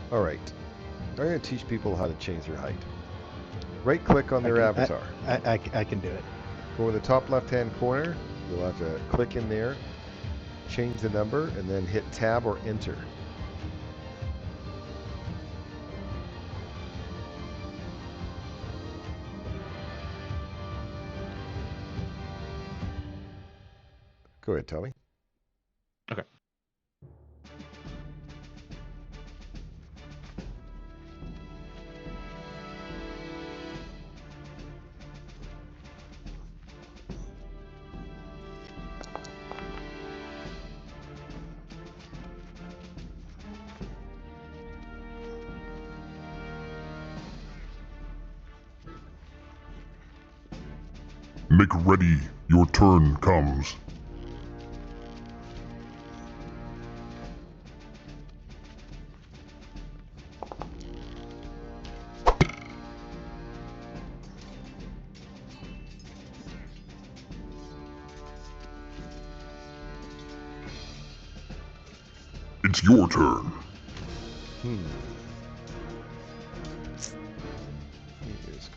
Alright. I'm going to teach people how to change their height. Right click on their avatar. I can do it. Go in the top left hand corner. You'll have to click in there, change the number, and then hit tab or enter. Go ahead, tell me. Okay. Make ready. Your turn comes. It's your turn.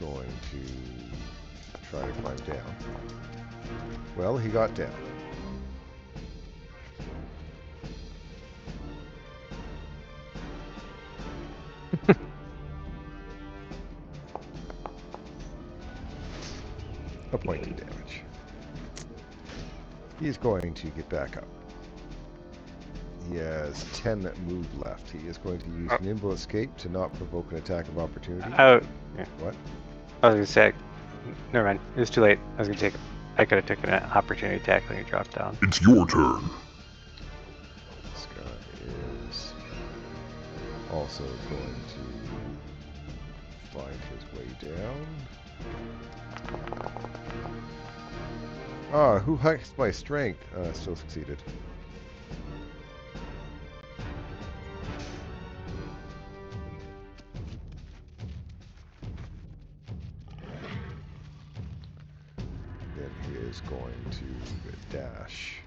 going to try to climb down. Well, he got down. A point of damage. He's going to get back up. He has 10 move left. He is going to use nimble escape to not provoke an attack of opportunity. Oh, yeah. What? I was gonna say, never mind. It was too late. I could have taken an opportunity attack when you dropped down. It's your turn. This guy is also going to find his way down. Ah, who hikes my strength? Still succeeded. Then he is going to dash.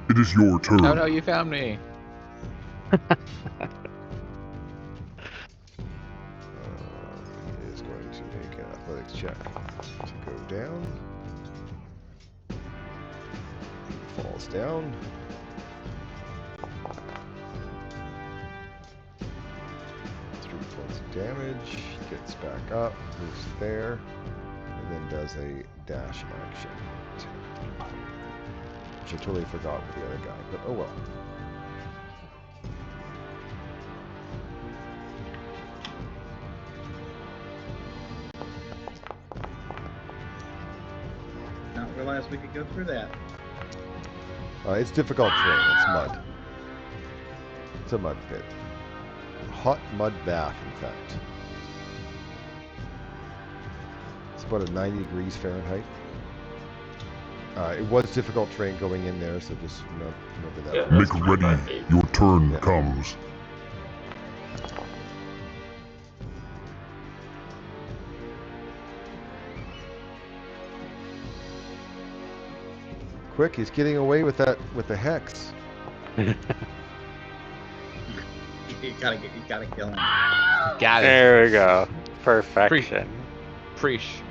It is your turn. Oh no, you found me. He is going to make an athletics check to go down. He falls down. Damage, gets back up, moves there, and then does a dash action. Which I totally forgot with the other guy, but oh well. Not realize we could go through that. It's difficult terrain, it's mud. It's a mud pit. Hot mud bath, in fact. It's about a 90 degrees Fahrenheit. It was difficult terrain going in there, so just remember that. Yeah. Make ready. Your turn comes. Quick, he's getting away with that with the hex. You gotta kill him. Got it. There we go. Perfection. Preach.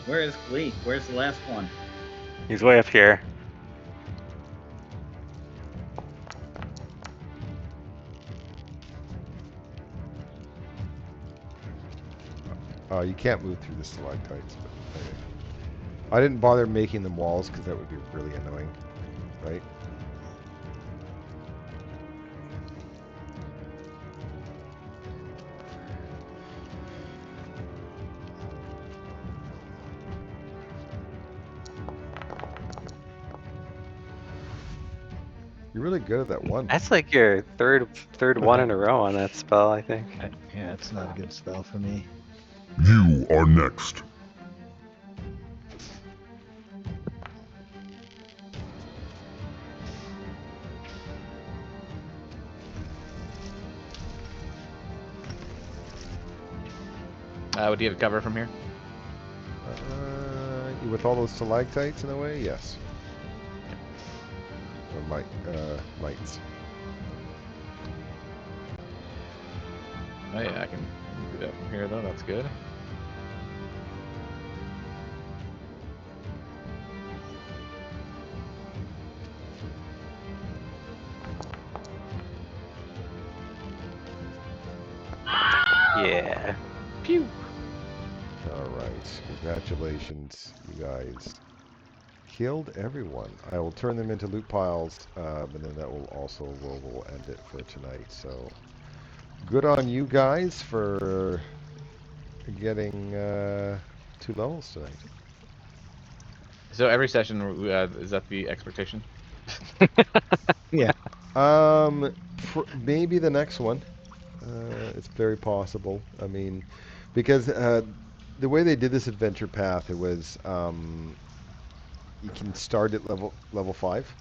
Where is Glee? Where's the last one? He's way up here. You can't move through the stalactites. But anyway. I didn't bother making them walls because that would be really annoying, right? You're really good at that one. That's like your third one in a row on that spell, I think. Yeah, it's not a good spell for me. You are next. Would you have cover from here? With all those stalactites in the way, yes. Or mites. Oh yeah, I can do that from here though. That's good. Yeah. Pew. Alright, congratulations, you guys. Killed everyone. I will turn them into loot piles, and then that will also will end it for tonight. So, good on you guys for getting 2 levels tonight. So every session, is that the expectation? Yeah. Maybe the next one. It's very possible. I mean, because the way they did this adventure path, it was you can start at level 5.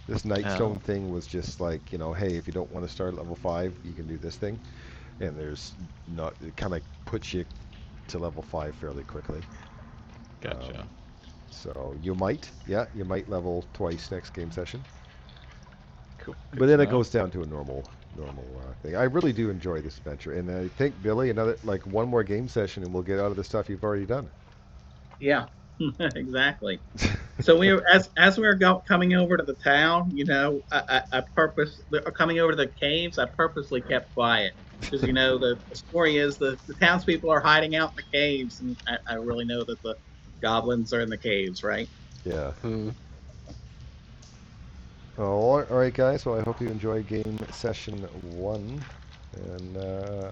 This Nightstone Oh. thing was just like, hey, if you don't want to start at level 5, you can do this thing. And there's not, it kind of puts you to level 5 fairly quickly. Gotcha. So you might level twice next game session. Cool. But then it goes down to a normal thing. I really do enjoy this adventure, and I think Billy, one more game session, and we'll get out of the stuff you've already done. Yeah, exactly. So as we were coming over to the town, coming over to the caves, I purposely kept quiet because the story is the townspeople are hiding out in the caves, and I really know that the goblins are in the caves, right? Yeah. Hmm. All right, guys. Well, I hope you enjoy game session 1, and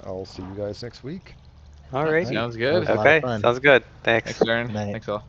I'll see you guys next week. Alrighty. Sounds That good. was a lot of Okay, fun. sounds good. Thanks. Thanks, Aaron. Night. Thanks all.